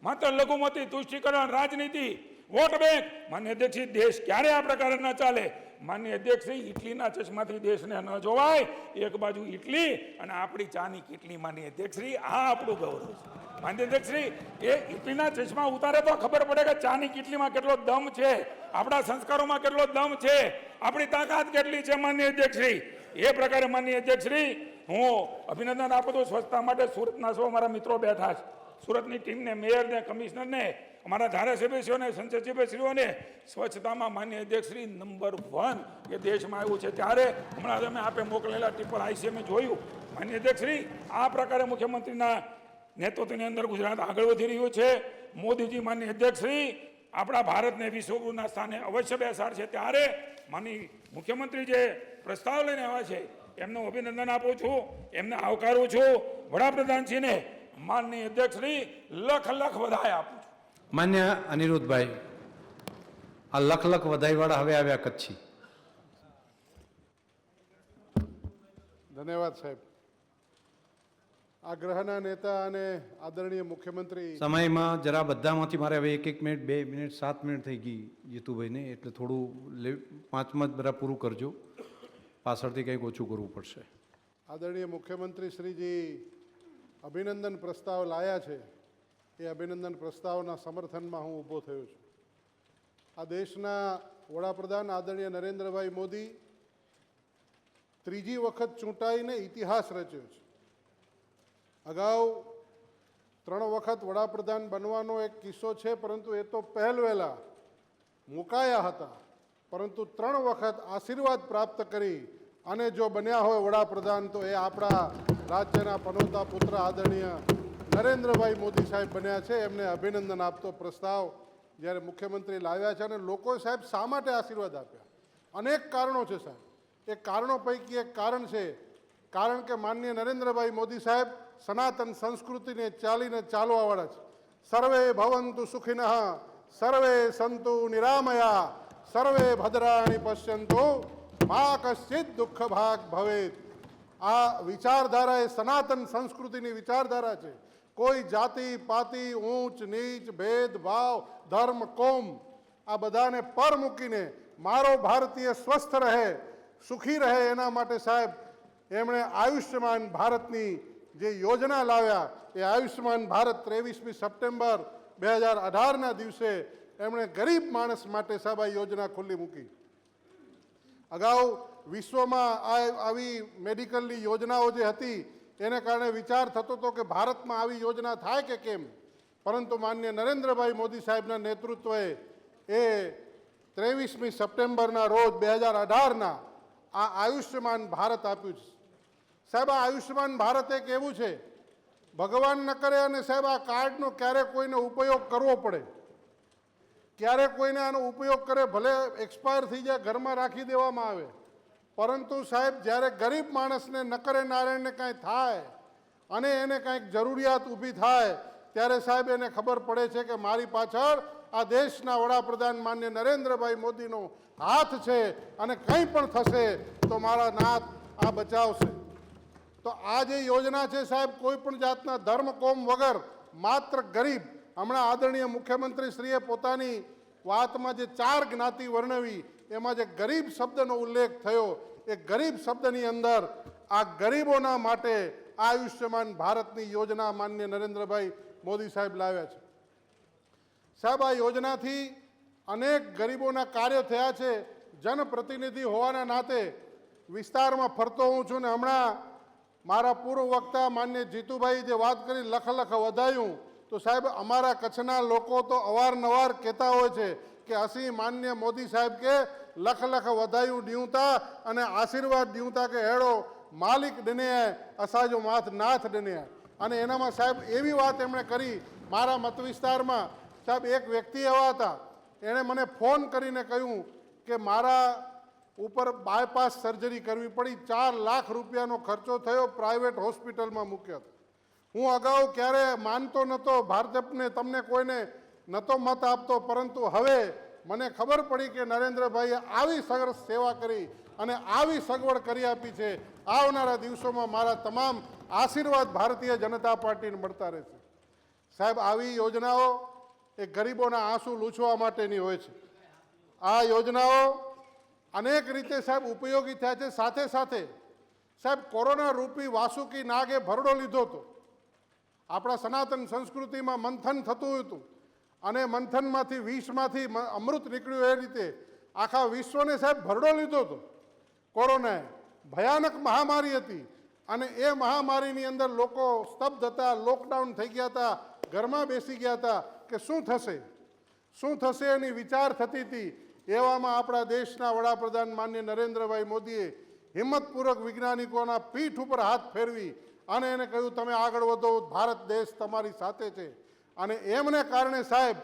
માત્ર લઘુમતી તુષ્ટિકરણ, રાજનીતિ, વોટ બેંક, માન્ય અધ્યક્ષશ્રી, દેશ ક્યારે આ પ્રકારે ન ચાલે. માન્ય અધ્યક્ષશ્રી, ઇટલીના ચશ્માથી દેશને ન જોવાય. એક બાજુ ઇટલી અને આપણી ચાની કેટલી. માન્ય અધ્યક્ષશ્રી, આ આપણું ગૌરવ છે. માન્ય અધ્યક્ષશ્રી, એ ઇટલીના ચશ્મા ઉતારે તો ખબર પડે કે ચાની કેટલીમાં કેટલો દમ છે, આપણા સંસ્કારોમાં કેટલો દમ છે, આપણી તાકાત કેટલી છે. માન્ય અધ્યક્ષશ્રી, એ પ્રકારે માન્ય અધ્યક્ષશ્રી, હું અભિનંદન આપું છું સ્વચ્છતા માટે. સુરતના સૌ અમારા મિત્રો બેઠા છે, સુરતની ટીમને, મેયરને, કમિશનરને, અમારા ધારાસભ્યશ્રીઓને, સંસદ સભ્યશ્રીઓને સ્વચ્છતામાં માન્ય અધ્યક્ષશ્રી નંબર 1 એ દેશમાં આવ્યું છે. ત્યારે હમણાં તમે આપે મોકલેલા ટિપ્પર ICMએ જોયું. માન્ય અધ્યક્ષશ્રી, આ પ્રકારે મુખ્યમંત્રીના નેતૃત્વની અંદર ગુજરાત આગળ વધી રહ્યું છે. મોદીજી માન્ય અધ્યક્ષશ્રી આપણા ભારતને વિશ્વગુરુના સ્થાને અવશ્ય બેસાડશે. ત્યારે માનનીય મુખ્યમંત્રી જે પ્રસ્તાવ લઈને આવ્યા છે એમનું અભિનંદન આપું છું, એમને આવકારું છું. વડાપ્રધાનશ્રીને માનનીય અધ્યક્ષશ્રી લખ વધાઈ આપું છું. માન્ય અનિરુદ્ધભાઈ, આ લખ વધાઈવાળા હવે આવ્યા કચ્છી. ધન્યવાદ સાહેબ. આ ગ્રહના નેતા અને આદરણીય મુખ્યમંત્રી, સમયમાં જરા બધામાંથી મારે હવે 1 મિનિટ, 2 મિનિટ, 7 મિનિટ થઈ ગઈ જીતુભાઈને, એટલે થોડું 5માં જ બધા પૂરું કરજો, પાછળથી કંઈક ઓછું કરવું પડશે. આદરણીય મુખ્યમંત્રી શ્રીજી અભિનંદન પ્રસ્તાવ લાયા છે. એ અભિનંદન પ્રસ્તાવના સમર્થનમાં હું ઊભો થયો છું. આ દેશના વડાપ્રધાન આદરણીય નરેન્દ્રભાઈ મોદી ત્રીજી વખત ચૂંટાઈને ઇતિહાસ રચ્યો છે. અગાઉ 3 વખત વડાપ્રધાન બનવાનો એક કિસ્સો છે, પરંતુ એ તો પહેલવેલા મુકાયા હતા. પરંતુ 3 વખત આશીર્વાદ પ્રાપ્ત કરી અને જો બન્યા હોય વડાપ્રધાન તો એ આપણા રાજ્યના પનોતા પુત્ર આદરણીય નરેન્દ્રભાઈ મોદી સાહેબ બન્યા છે. એમને અભિનંદન આપતો પ્રસ્તાવ જ્યારે મુખ્યમંત્રી લાવ્યા છે. અને લોકોએ સાહેબ શા માટે આશીર્વાદ આપ્યા? અનેક કારણો છે સાહેબ. એ કારણો પૈકી એક કારણ છે, કારણ કે માનનીય નરેન્દ્રભાઈ મોદી સાહેબ સનાતન સંસ્કૃતિને ચાલીને ચાલવાવાળા છે. સર્વે ભવંતુ સુખિનઃ, સર્વે સંતુ નિરામયા, સર્વે ભદ્રાણી પશ્યંતુ, મા કશ્ચિત દુઃખ ભાગ ભવેત. આ વિચારધારા એ સનાતન સંસ્કૃતિની વિચારધારા છે. કોઈ જાતિ પાતિ, ઊંચ નીચ, ભેદભાવ, ધર્મ, કોમ આ બધાને પર મૂકીને મારો ભારતીય સ્વસ્થ રહે, સુખી રહે એના માટે સાહેબ એમણે આયુષ્યમાન ભારતની જે યોજના લાવ્યા એ આયુષ્યમાન ભારત 23મી સપ્ટેમ્બર 2018ના દિવસે એમણે ગરીબ માણસ માટે સાહેબ આ યોજના ખુલ્લી મૂકી. અગાઉ વિશ્વમાં આવી મેડિકલની યોજનાઓ જે હતી એને કારણે વિચાર થતો હતો કે ભારતમાં આવી યોજના થાય કે કેમ, પરંતુ માનનીય નરેન્દ્રભાઈ મોદી સાહેબના નેતૃત્વએ એ 23મી સપ્ટેમ્બરના રોજ 2018ના આ આયુષ્યમાન ભારત આપ્યું છે. સાહેબ આ આયુષ્યમાન ભારત એક એવું છે, ભગવાન ન કરે અને સાહેબ આ કાર્ડનો ક્યારેક કોઈને ઉપયોગ કરવો પડે, ક્યારેક કોઈને આનો ઉપયોગ કરે, ભલે એક્સપાયર થઈ જાય, ઘરમાં રાખી દેવામાં આવે, પરંતુ સાહેબ જ્યારે ગરીબ માણસને નકરે નારાયણને કાંઈ થાય અને એને કાંઈક જરૂરિયાત ઊભી થાય ત્યારે સાહેબ એને ખબર પડે છે કે મારી પાછળ આ દેશના વડાપ્રધાન માન્ય નરેન્દ્રભાઈ મોદીનો હાથ છે અને કંઈ પણ થશે તો મારા નાથ આ બચાવશે. તો આ જે યોજના છે સાહેબ કોઈ પણ જાતના ધર્મ કોમ વગર માત્ર ગરીબ, હમણાં આદરણીય મુખ્યમંત્રી શ્રીએ પોતાની વાતમાં જે 4 જ્ઞાતિ વર્ણવી એમાં જે ગરીબ શબ્દનો ઉલ્લેખ થયો એ ગરીબ શબ્દની અંદર આ ગરીબોના માટે આયુષ્યમાન ભારતની યોજના માન્ય નરેન્દ્રભાઈ મોદી સાહેબ લાવ્યા છે. સાહેબ આ યોજનાથી અનેક ગરીબોના કાર્યો થયા છે. જનપ્રતિનિધિ હોવાના નાતે વિસ્તારમાં ફરતો હું છું ને હમણાં મારા પૂર્વ વક્તા માન્ય જીતુભાઈ જે વાત કરી લખ વધાયું, તો સાહેબ અમારા કચ્છના લોકો તો અવારનવાર કહેતા હોય છે કે અસી માન્ય મોદી સાહેબ કે લખ વધાયું ડીવતા અને આશીર્વાદ ડીવતા કે હેડો માલિક ડને અસાજો માથ નાથ ડને. અને એનામાં સાહેબ એવી વાત એમણે કરી, મારા મત વિસ્તારમાં સાહેબ એક વ્યક્તિ એવા હતા, એણે મને ફોન કરીને કહ્યું કે મારા ઉપર બાયપાસ સર્જરી કરવી પડી, 4 લાખ રૂપિયાનો ખર્ચો થયો, પ્રાઇવેટ હોસ્પિટલમાં મૂક્યો. હું અગાઉ ક્યારે માનતો નહોતો, ભાજપને તમને કોઈને નહોતો મત આપતો, પરંતુ હવે મને ખબર પડી કે નરેન્દ્રભાઈએ આવી સરસ સેવા કરી અને આવી સગવડ કરી આપી છે. આવનારા દિવસોમાં મારા તમામ આશીર્વાદ ભારતીય જનતા પાર્ટીને મળતા રહેશે. સાહેબ આવી યોજનાઓ એ ગરીબોના આંસુ લૂછવા માટેની હોય છે. આ યોજનાઓ અનેક રીતે સાહેબ ઉપયોગી થયા છે. સાથે સાથે સાહેબ કોરોના રૂપી વાસુકી નાગે ભરડો લીધો હતો. આપણા સનાતન સંસ્કૃતિમાં મંથન થતું હતું અને મંથનમાંથી વિષમાંથી અમૃત નીકળ્યું. એ રીતે આખા વિશ્વને સાહેબ ભરડો લીધો હતો કોરોનાએ. ભયાનક મહામારી હતી અને એ મહામારીની અંદર લોકો સ્તબ્ધ હતા, લોકડાઉન થઈ ગયા હતા, ઘરમાં બેસી ગયા હતા કે શું થશે એની વિચાર થતી હતી. એવામાં આપણા દેશના વડાપ્રધાન માન્ય નરેન્દ્રભાઈ મોદીએ હિંમતપૂર્વક વૈજ્ઞાનિકોના પીઠ ઉપર હાથ ફેરવી અને એને કહ્યું તમે આગળ વધો, ભારત દેશ તમારી સાથે છે. અને એમને કારણે સાહેબ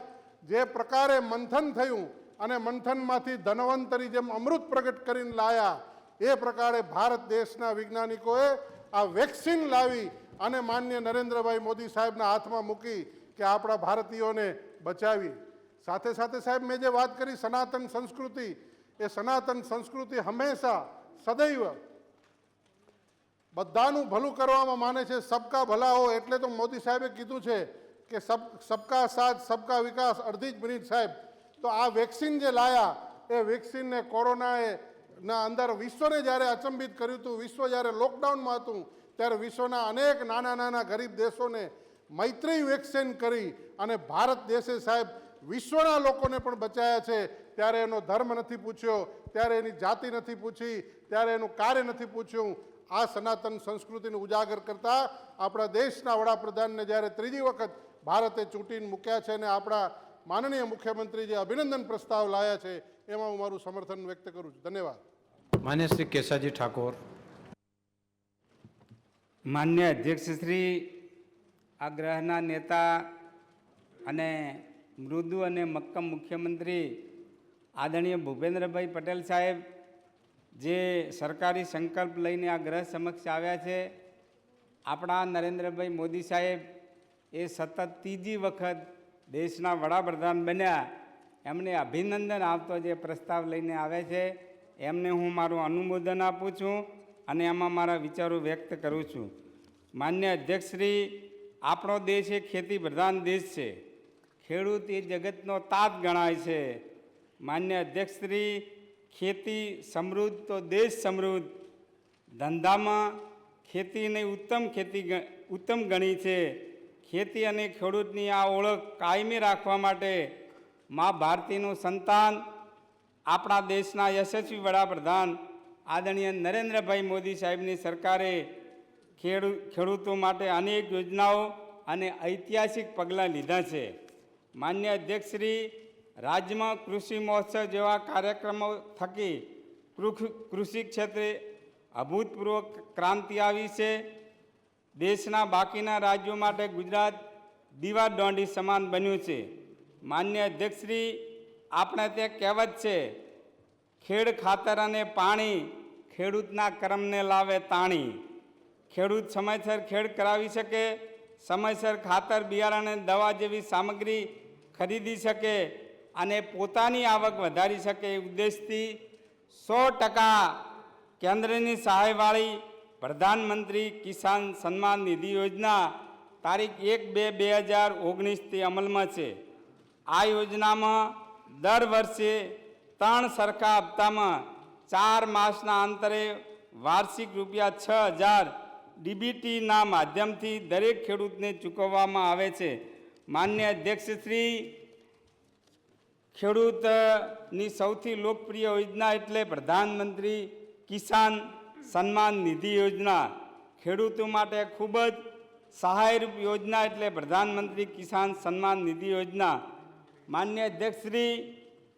જે પ્રકારે મંથન થયું અને મંથનમાંથી ધનવંતરી જેમ અમૃત પ્રગટ કરીને લાયા એ પ્રકારે ભારત દેશના વૈજ્ઞાનિકોએ આ વેક્સિન લાવી અને માન્ય નરેન્દ્રભાઈ મોદી સાહેબના હાથમાં મૂકી કે આપણા ભારતીયોને બચાવી. સાથે સાથે સાહેબ મેં જે વાત કરી સનાતન સંસ્કૃતિ, એ સનાતન સંસ્કૃતિ હંમેશા સદૈવ બધાનું ભલું કરવામાં માને છે. સબકા ભલા હો, એટલે તો મોદી સાહેબે કીધું છે કે સબકા સાથ સબકા વિકાસ. અડધી જ મિનિટ સાહેબ, તો આ વેક્સિન જે લાયા એ વેક્સિનને કોરોનાએ ના અંદર વિશ્વને જ્યારે અચંબિત કર્યું હતું, વિશ્વ જ્યારે લોકડાઉનમાં હતું ત્યારે વિશ્વના અનેક નાના ગરીબ દેશોને મૈત્રી વેક્સિન કરી અને ભારત દેશે સાહેબ વિશ્વના લોકોને પણ બચાયા છે. ત્યારે એનો ધર્મ નથી પૂછ્યો, ત્યારે એની જાતિ નથી પૂછી, ત્યારે એનું કાર્ય નથી પૂછ્યું. આ સનાતન સંસ્કૃતિને ઉજાગર કરતા આપણા દેશના વડાપ્રધાનને જ્યારે ત્રીજી વખત ભારતે ચૂંટીને મૂક્યા છે અને આપણા માનનીય મુખ્યમંત્રી જે અભિનંદન પ્રસ્તાવ લાયા છે એમાં હું મારું સમર્થન વ્યક્ત કરું છું. ધન્યવાદ. માન્ય શ્રી કેસાજી ઠાકોર. માન્ય અધ્યક્ષ શ્રી, આ ગ્રહના નેતા અને મૃદુ અને મક્કમ મુખ્યમંત્રી આદરણીય ભૂપેન્દ્રભાઈ પટેલ સાહેબ જે સરકારી સંકલ્પ લઈને આ ગ્રહ સમક્ષ આવ્યા છે, આપણા નરેન્દ્રભાઈ મોદી સાહેબ એ સતત ત્રીજી વખત દેશના વડાપ્રધાન બન્યા, એમને અભિનંદન આપતો જે પ્રસ્તાવ લઈને આવે છે એમને હું મારું અનુમોદન આપું છું અને એમાં મારા વિચારો વ્યક્ત કરું છું. માન્ય અધ્યક્ષશ્રી, આપણો દેશ એ ખેતી પ્રધાન દેશ છે. ખેડૂત એ જગતનો તાત ગણાય છે. માન્ય અધ્યક્ષશ્રી, ખેતી સમૃદ્ધ તો દેશ સમૃદ્ધ. ધંધામાં ખેતીને ઉત્તમ ગણી છે. ખેતી અને ખેડૂતની આ ઓળખ કાયમી રાખવા માટે મા ભારતીનું સંતાન આપણા દેશના યશસ્વી વડાપ્રધાન આદરણીય નરેન્દ્રભાઈ મોદી સાહેબની સરકારે ખેડૂતો માટે અનેક યોજનાઓ અને ઐતિહાસિક પગલાં લીધા છે. માન્ય અધ્યક્ષશ્રી, રાજ્યમાં કૃષિ મહોત્સવ જેવા કાર્યક્રમો થકી કૃષિ ક્ષેત્રે અભૂતપૂર્વ ક્રાંતિ આવી છે. દેશના બાકીના રાજ્યો માટે ગુજરાત દીવા દોંડી સમાન બન્યું છે. માન્ય અધ્યક્ષશ્રી, આપણે તે કહેવત છે, ખેડ ખાતર અને પાણી ખેડૂતના કર્મને લાવે તાણી. ખેડૂત સમયસર ખેડ કરાવી શકે, સમયસર ખાતર બિયારણ અને દવા જેવી સામગ્રી ખરીદી શકે અને પોતાની આવક વધારી શકે એ ઉદ્દેશથી 100% કેન્દ્રની સહાયવાળી પ્રધાનમંત્રી કિસાન સન્માન નિધિ યોજના તારીખ 1/2/2019થી અમલમાં છે. આ યોજનામાં દર વર્ષે 3 સરખા હપ્તામાં 4 માસના અંતરે વાર્ષિક ₹6,000 ડીબીટીના માધ્યમથી દરેક ખેડૂતને ચૂકવવામાં આવે છે. માન્ય અધ્યક્ષશ્રી, ખેડૂતની સૌથી લોકપ્રિય યોજના એટલે પ્રધાનમંત્રી કિસાન સન્માન નિધિ યોજના. ખેડૂતો માટે ખૂબ જ સહાયરૂપ યોજના એટલે પ્રધાનમંત્રી કિસાન સન્માન નિધિ યોજના. માન્ય અધ્યક્ષશ્રી,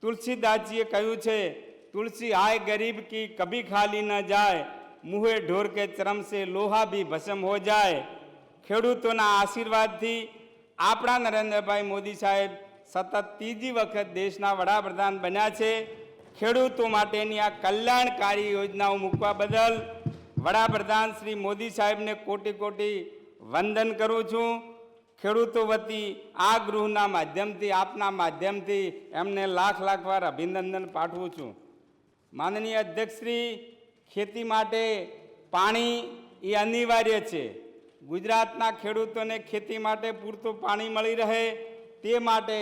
તુલસીદાસજીએ કહ્યું છે, તુલસી આય ગરીબ કી કભી ખાલી ન જાય, મુહે ઢોર કે ચરમ સે લોહા ભી ભસ્મ હો જાય. ખેડૂતોના આશીર્વાદથી આપણા નરેન્દ્રભાઈ મોદી સાહેબ સતત ત્રીજી વખત દેશના વડાપ્રધાન બન્યા છે. ખેડૂતો માટેની આ કલ્યાણકારી યોજનાઓ મૂકવા બદલ વડાપ્રધાન શ્રી મોદી સાહેબને કોટી કોટી વંદન કરું છું. ખેડૂતો વતી આ ગૃહના માધ્યમથી, આપના માધ્યમથી એમને લાખ વાર અભિનંદન પાઠવું છું. માનનીય અધ્યક્ષશ્રી, ખેતી માટે પાણી એ અનિવાર્ય છે. ગુજરાતના ખેડૂતોને ખેતી માટે પૂરતું પાણી મળી રહે તે માટે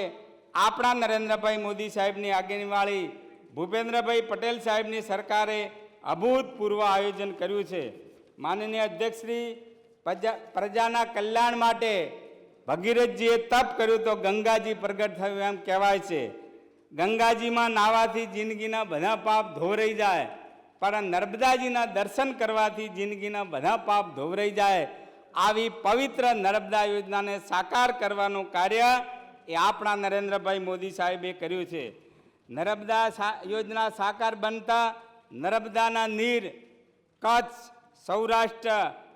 આપણા નરેન્દ્રભાઈ મોદી સાહેબની આગેવાનીવાળી ભૂપેન્દ્રભાઈ પટેલ સાહેબની સરકારે અભૂતપૂર્વ આયોજન કર્યું છે. માનનીય અધ્યક્ષશ્રી, પ્રજાના કલ્યાણ માટે ભગીરથજીએ તપ કર્યું તો ગંગાજી પ્રગટ થયું એમ કહેવાય છે. ગંગાજીમાં નાહવાથી જિંદગીના બધા પાપ ધોવરાઈ જાય, પણ નર્મદાજીના દર્શન કરવાથી જિંદગીના બધા પાપ ધોવરાઈ જાય. આવી પવિત્ર નર્મદા યોજનાને સાકાર કરવાનું કાર્ય એ આપણા નરેન્દ્રભાઈ મોદી સાહેબે કર્યું છે. નર્મદા યોજના સાકાર બનતા નર્મદાના નીર કચ્છ, સૌરાષ્ટ્ર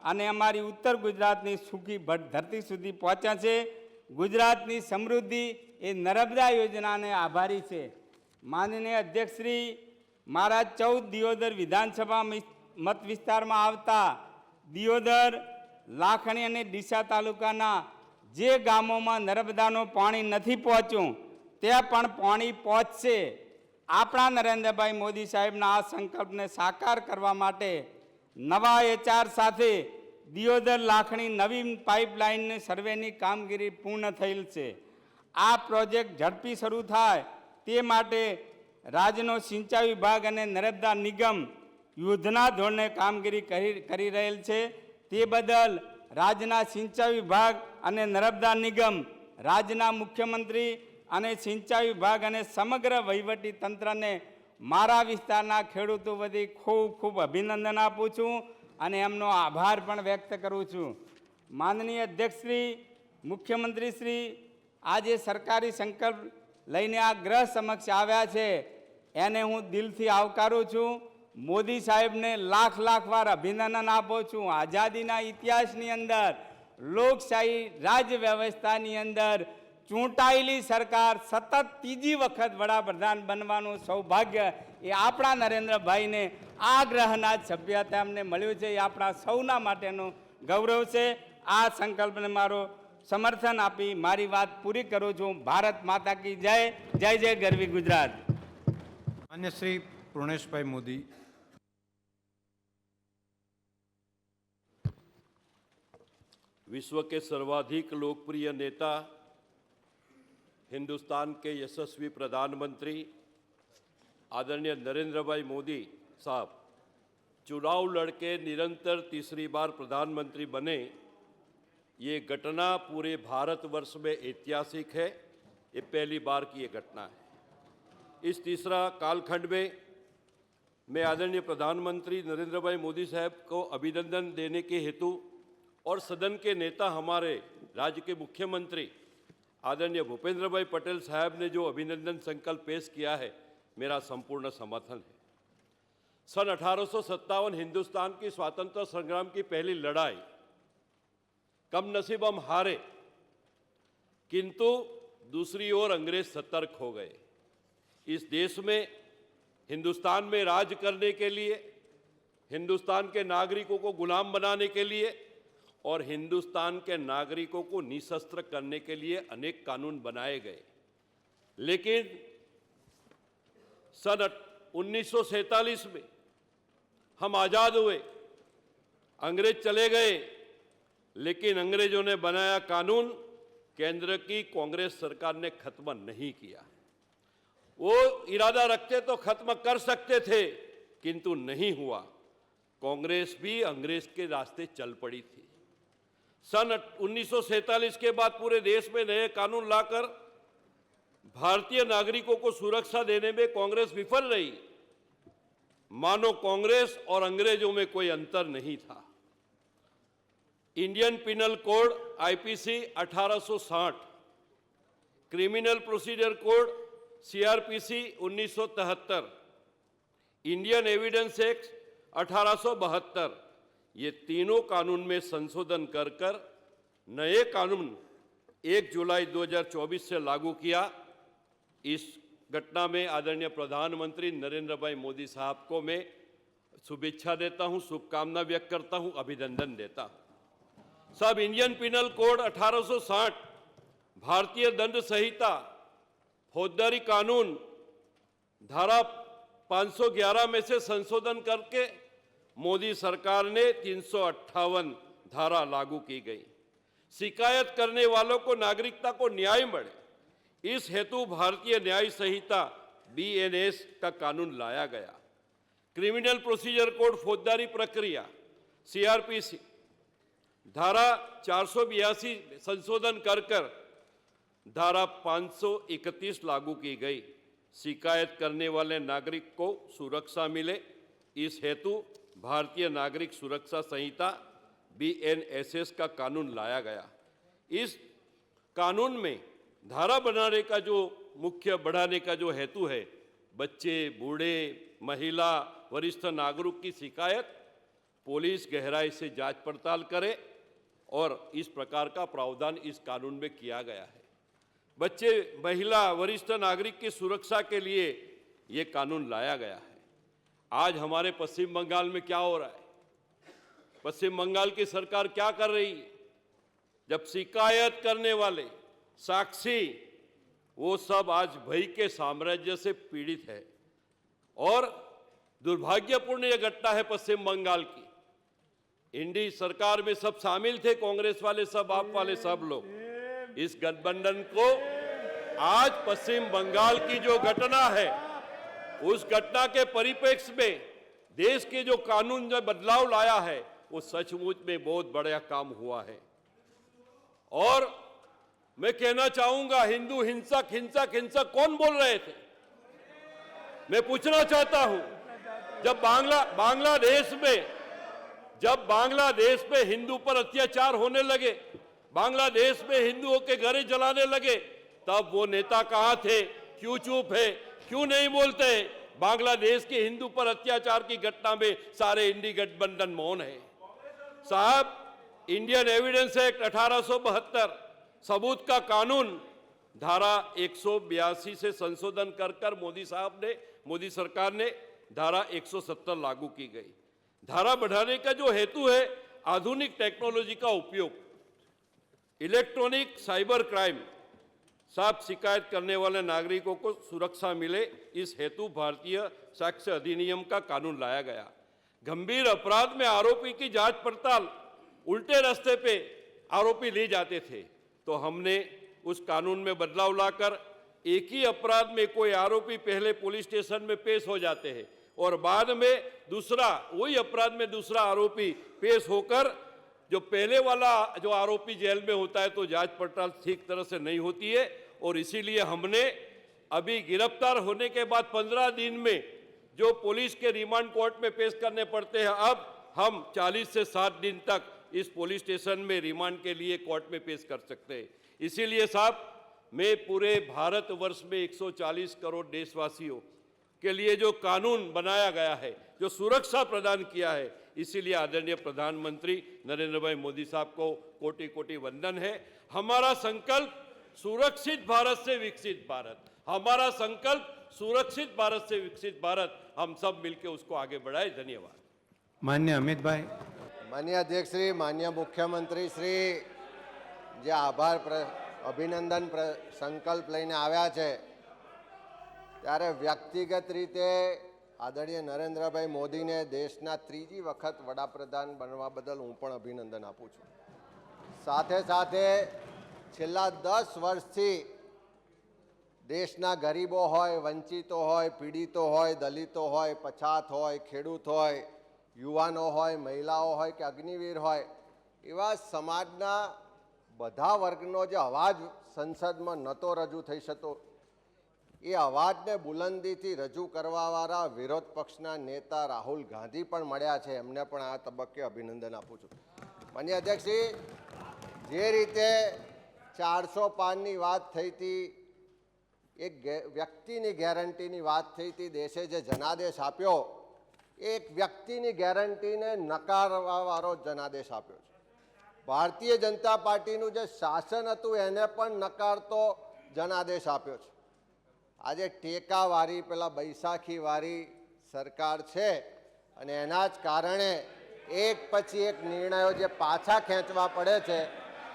અને અમારી ઉત્તર ગુજરાતની સૂકી ધરતી સુધી પહોંચ્યા છે. ગુજરાતની સમૃદ્ધિ એ નર્મદા યોજનાને આભારી છે. માનનીય અધ્યક્ષશ્રી, મારા 14 દિયોદર વિધાનસભા મત વિસ્તારમાં આવતા દિયોદર, લાખણી અને ડીસા તાલુકાના જે ગામોમાં નર્મદાનું પાણી નથી પહોંચ્યું ત્યાં પણ પાણી પહોંચશે. આપણા નરેન્દ્રભાઈ મોદી સાહેબના આ સંકલ્પને સાકાર કરવા માટે નવા HR સાથે દિયોદર લાખણી નવી પાઇપલાઇનની સર્વેની કામગીરી પૂર્ણ થયેલ છે. આ પ્રોજેક્ટ ઝડપી શરૂ થાય તે માટે રાજ્યનો સિંચાઈ વિભાગ અને નર્મદા નિગમ યુદ્ધના ધોરણે કામગીરી કરી રહેલ છે. તે બદલ રાજ્યના સિંચાઈ વિભાગ અને નર્મદા નિગમ, રાજ્યના મુખ્યમંત્રી અને સિંચાઈ વિભાગ અને સમગ્ર વહીવટી તંત્રને મારા વિસ્તારના ખેડૂતો વતી ખૂબ ખૂબ અભિનંદન આપું છું અને એમનો આભાર પણ વ્યક્ત કરું છું. માનનીય અધ્યક્ષશ્રી, મુખ્યમંત્રીશ્રી આજે સરકારી સંકલ્પ લઈને આ ગ્રહ સમક્ષ આવ્યા છે એને હું દિલથી આવકારું છું. મોદી સાહેબને લાખ લાખ વાર અભિનંદન આપું છું. આઝાદીના ઇતિહાસની અંદર લોકશાહી રાજ્ય વ્યવસ્થાની અંદર ચૂંટાયેલી સરકાર સતત ત્રીજી વખત વડાપ્રધાન બનવાનું સૌભાગ્ય એ આપણા નરેન્દ્રભાઈને આ ગ્રહના જ સભ્ય તેમને મળ્યું છે. એ આપણા સૌના માટેનું ગૌરવ છે. આ સંકલ્પને મારો સમર્થન આપી મારી વાત પૂરી કરું છું. ભારત માતા કી જય. જય જય ગરવી ગુજરાત. માન્ય શ્રી પૂર્ણેશભાઈ મોદી. विश्व के सर्वाधिक लोकप्रिय नेता, हिंदुस्तान के यशस्वी प्रधानमंत्री आदरणीय नरेंद्र भाई मोदी साहब चुनाव लड़के निरंतर तीसरी बार प्रधानमंत्री बने, ये घटना पूरे भारतवर्ष में ऐतिहासिक है. ये पहली बार की ये घटना है. इस तीसरा कालखंड में मैं आदरणीय प्रधानमंत्री नरेंद्र भाई मोदी साहब को अभिनंदन देने के हेतु और सदन के नेता हमारे राज्य के मुख्यमंत्री आदरणीय भूपेंद्र भाई पटेल साहब ने जो अभिनंदन संकल्प पेश किया है, मेरा संपूर्ण समर्थन है. सन 1857 हिंदुस्तान की स्वातंत्र संग्राम की पहली लड़ाई, कम नसीब हम हारे, किंतु दूसरी ओर अंग्रेज सतर्क हो गए. इस देश में हिंदुस्तान में राज करने के लिए, हिंदुस्तान के नागरिकों को गुलाम बनाने के लिए और हिंदुस्तान के नागरिकों को निशस्त्र करने के लिए अनेक कानून बनाए गए. लेकिन सन 1947 में हम आज़ाद हुए, अंग्रेज चले गए, लेकिन अंग्रेजों ने बनाया कानून केंद्र की कांग्रेस सरकार ने खत्म नहीं किया. वो इरादा रखते तो खत्म कर सकते थे, किंतु नहीं हुआ. कांग्रेस भी अंग्रेज के रास्ते चल पड़ी थी. सन 1947 के बाद पूरे देश में नए कानून लाकर भारतीय नागरिकों को सुरक्षा देने में कांग्रेस विफल रही. मानो कांग्रेस और अंग्रेजों में कोई अंतर नहीं था. Indian penal code IPC 1860, criminal procedure code CrPC 1973, Indian evidence act 1872, ये तीनों कानून में संशोधन कर नए कानून 1 जुलाई 2024 से लागू किया. इस घटना में आदरणीय प्रधानमंत्री नरेंद्र भाई मोदी साहब को मैं शुभेच्छा देता हूं, शुभकामना व्यक्त करता हूं, अभिनंदन देता हूं. सब इंडियन पिनल कोड 1860, भारतीय दंड संहिता, फौजदारी कानून धारा 511 में से संशोधन करके मोदी सरकार ने 358 धारा लागू की गई. शिकायत करने वालों को नागरिकता को न्याय मिले, इस हेतु भारतीय न्याय संहिता BNS का कानून लाया गया. क्रिमिनल प्रोसीजर कोड फौजदारी प्रक्रिया CRPC धारा 482 संशोधन कर धारा 531 लागू की गई. शिकायत करने वाले नागरिक को सुरक्षा मिले, इस हेतु भारतीय नागरिक सुरक्षा संहिता BNSS का कानून लाया गया. इस कानून में धारा बनाने का जो मुख्य बढ़ाने का जो हेतु है, बच्चे, बूढ़े, महिला, वरिष्ठ नागरिक की शिकायत पुलिस गहराई से जांच पड़ताल करे और इस प्रकार का प्रावधान इस कानून में किया गया है. बच्चे, महिला, वरिष्ठ नागरिक की सुरक्षा के लिए ये कानून लाया गया है. आज हमारे पश्चिम बंगाल में क्या हो रहा है? पश्चिम बंगाल की सरकार क्या कर रही है? जब शिकायत करने वाले साक्षी वो सब आज भय के साम्राज्य से पीड़ित है. और दुर्भाग्यपूर्ण यह घटना है पश्चिम बंगाल की. इंडी सरकार में सब शामिल थे, कांग्रेस वाले सब, आप वाले सब लोग. इस गठबंधन को आज पश्चिम बंगाल की जो घटना है, उस घटना के परिप्रेक्ष्य में देश के जो कानून जो बदलाव लाया है, वो सचमुच में बहुत बड़ा काम हुआ है. और मैं कहना चाहूंगा, हिंदू हिंसक हिंसक हिंसक कौन बोल रहे थे? मैं पूछना चाहता हूं, जब बांग्लादेश में हिंदू पर अत्याचार होने लगे, बांग्लादेश में हिंदुओं के घर जलाने लगे, तब वो नेता कहां थे? क्यों चुप है? क्यों नहीं बोलते? बांग्लादेश के हिंदू पर अत्याचार की घटना में सारे इंडी गठबंधन मौन है। साहब, इंडियन एविडेंस एक्ट 1872 सबूत का कानून धारा 182 से संशोधन कर मोदी सरकार ने धारा 170 लागू की गई। धारा बढ़ाने का जो हेतु है आधुनिक टेक्नोलॉजी का उपयोग, इलेक्ट्रॉनिक साइबर क्राइम, साफ शिकायत करने वाले नागरिकों को सुरक्षा मिले, इस हेतु भारतीय साक्ष्य अधिनियम का कानून लाया गया। गंभीर अपराध में आरोपी की जांच पड़ताल उल्टे रास्ते पे आरोपी ले जाते थे, तो हमने उस कानून में बदलाव लाकर एक ही अपराध में कोई आरोपी पहले पुलिस स्टेशन में पेश हो जाते हैं और बाद में वही अपराध में दूसरा आरोपी पेश होकर, जो पहले वाला जो आरोपी जेल में होता है तो जांच पड़ताल ठीक तरह से नहीं होती है। और इसीलिए हमने अभी गिरफ्तार होने के बाद 15 दिन में जो पुलिस के रिमांड कोर्ट में पेश करने पड़ते हैं, अब हम 40 से 60 दिन तक इस पुलिस स्टेशन में रिमांड के लिए कोर्ट में पेश कर सकते हैं। इसीलिए साहब, मैं पूरे भारतवर्ष में 140 करोड़ देशवासियों के लिए जो कानून बनाया गया है, जो सुरक्षा प्रदान किया है, इसीलिए आदरणीय प्रधानमंत्री नरेंद्र भाई मोदी साहब को कोटि कोटि वंदन है। हमारा संकल्प सुरक्षित भारत से विकसित भारत, हमारा संकल्प सुरक्षित भारत से विकसित भारत, हम सब मिलकर उसको आगे बढ़ाए। धन्यवाद। मान्य अमित भाई। मान्य अध्यक्ष श्री, मान्य मुख्यमंत्री श्री जे आभार अभिनंदन संकल्प लईने आव्या छे, त्यारे व्यक्तिगत रीते आदरणीय नरेंद्रभाई मोदीने देशना त्रीजी वखत वडाप्रधान बनवा बदल हूँ पण अभिनंदन आपું છું। साथे साथे छेल्ला 10 वर्षथी देशना गरीबो होय, वंचितो होय, पीड़ितो होय, दलितो होय, पछात होय, खेडूत होय, युवानो होय, महिलाओं होय के अग्निवीर होय, एवा समाजना बधा वर्गनो जे अवाज संसद में नतो रजू थई शकतो, એ અવાજને બુલંદીથી રજૂ કરવાવાળા વિરોધ પક્ષના નેતા રાહુલ ગાંધી પણ મળ્યા છે, એમને પણ આ તબક્કે અભિનંદન આપું છું। માનનીય અધ્યક્ષજી, જે રીતે 400 પાનની વાત થઈ હતી, એક વ્યક્તિની ગેરંટીની વાત થઈ હતી, દેશે જે જનાદેશ આપ્યો, એક વ્યક્તિની ગેરંટીને નકારવાવાળો જનાદેશ આપ્યો છે। ભારતીય જનતા પાર્ટીનું જે શાસન હતું એને પણ નકારતો જનાદેશ આપ્યો છે। આજે ટેકાવાળી પેલા बैसाखीवाળી सरकार છે અને એના જ કારણે એક પછી એક નિર્ણયો જે પાછા ખેંચવા પડે છે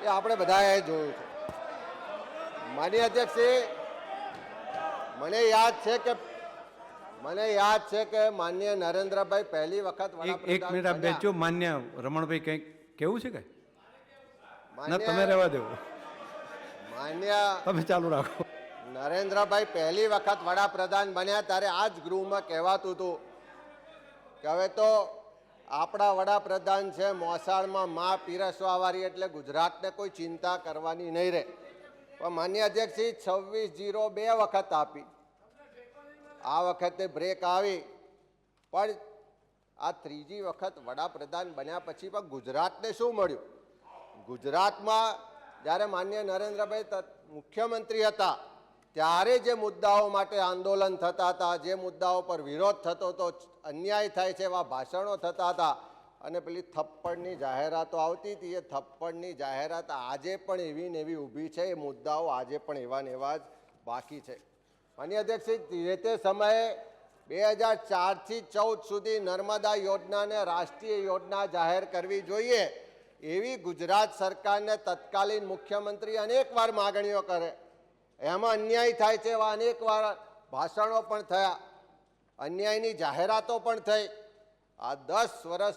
એ આપણે બધાએ જોયું છે। માનનીય અધ્યક્ષ, મને યાદ છે કે માનનીય નરેન્દ્રભાઈ પહેલી વખત એક મિનિટ આપ બેસજો। માન્ય રમણભાઈ કંઈક કેવું છે કે ના? તમે માન્ય રહેવા દેવો, તમે ચાલુ રાખો। નરેન્દ્રભાઈ પહેલી વખત વડાપ્રધાન બન્યા ત્યારે આ જ ગૃહમાં કહેવાતું હતું કે હવે તો આપણા વડાપ્રધાન છે મોસાળમાં માં પીરસવાવાળી, એટલે ગુજરાતને કોઈ चिंता કરવાની નહીં રહે। પણ માન્ય અધ્યક્ષજી, 26-02 વખત આપી, આ વખતે બ્રેક આવી, પણ આ ત્રીજી વખત વડાપ્રધાન બન્યા પછી પણ ગુજરાતને શું મળ્યું? ગુજરાતમાં જ્યારે માન્ય નરેન્દ્રભાઈ મુખ્યમંત્રી હતા ત્યારે જે મુદ્દાઓ માટે આંદોલન થતા હતા, જે મુદ્દાઓ પર વિરોધ થતો હતો, અન્યાય થાય છે એવા ભાષણો થતા હતા, અને પેલી થપ્પડની જાહેરાતો આવતી હતી, એ થપ્પડની જાહેરાત આજે પણ એવી ને એવી ઊભી છે, એ મુદ્દાઓ આજે પણ એવા ને એવા જ બાકી છે। માનનીય અધ્યક્ષ, તે સમયે 2004થી 14 સુધી નર્મદા યોજનાને રાષ્ટ્રીય યોજના જાહેર કરવી જોઈએ એવી ગુજરાત સરકારને તત્કાલીન મુખ્યમંત્રી અનેકવાર માગણીઓ કરે, એમાં અન્યાય થાય છે એવા અનેકવાર ભાષણો પણ થયા, અન્યાયની જાહેરાતો પણ થઈ। આ 10 વર્ષ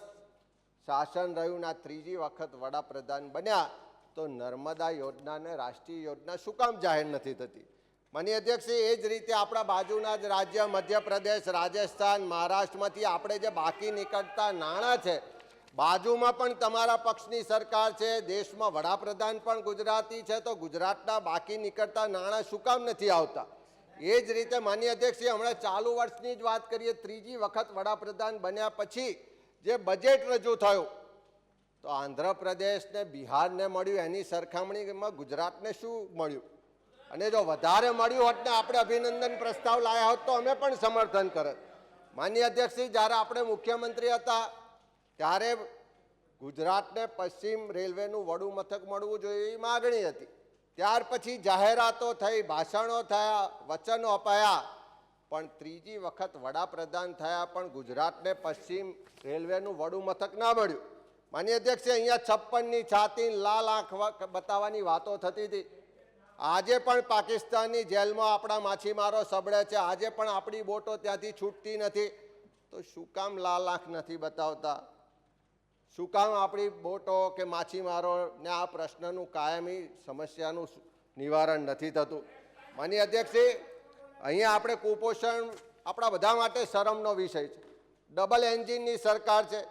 શાસન રહ્યું, ના ત્રીજી વખત વડાપ્રધાન બન્યા, તો નર્મદા યોજનાને રાષ્ટ્રીય યોજના શું કામ જાહેર નથી થતી? માનનીય અધ્યક્ષ, એ જ રીતે આપણા બાજુના જ રાજ્ય મધ્યપ્રદેશ, રાજસ્થાન, મહારાષ્ટ્રમાંથી આપણે જે બાકી નીકળતા નાણાં છે, બાજુમાં પણ તમારા પક્ષની સરકાર છે, દેશમાં વડાપ્રધાન પણ ગુજરાતી છે, તો ગુજરાતના બાકી નીકળતા નાણાં શું કામ નથી આવતા? એ જ રીતે માનનીય અધ્યક્ષજી હમણાં ચાલુ વર્ષની જ વાત કરીએ, ત્રીજી વખત વડાપ્રધાન બન્યા પછી જે બજેટ રજૂ થયું તો આંધ્રપ્રદેશને બિહારને મળ્યું એની સરખામણીમાં ગુજરાતને શું મળ્યું? અને જો વધારે મળ્યું હોત ને આપણે અભિનંદન પ્રસ્તાવ લાયા હોત તો અમે પણ સમર્થન કરત. માનનીય અધ્યક્ષજી, જ્યારે આપણે મુખ્યમંત્રી હતા ત્યારે ગુજરાતને પશ્ચિમ રેલવેનું વડું મથક મળવું જોઈએ એવી માગણી હતી. ત્યાર પછી જાહેરાતો થઈ, ભાષણો થયા, વચનો અપાયા, પણ ત્રીજી વખત વડાપ્રધાન થયા પણ ગુજરાતને પશ્ચિમ રેલવેનું વડું મથક ના મળ્યું. માનનીય અધ્યક્ષ, અહીંયા 56ની છાતી લાલ આંખ બતાવવાની વાતો થતી હતી. આજે પણ પાકિસ્તાનની જેલમાં આપણા માછીમારો સબળે છે, આજે પણ આપણી બોટો ત્યાંથી છૂટતી નથી. તો શું કામ લાલ આંખ નથી બતાવતા? શું કામ આપણી બોટો કે માછીમારોને આ પ્રશ્નનું કાયમી સમસ્યાનું નિવારણ નથી થતું? માનનીય અધ્યક્ષજી, અહીંયા આપણે કુપોષણ આપણા બધા માટે શરમનો વિષય છે. ડબલ એન્જિનની સરકાર છે,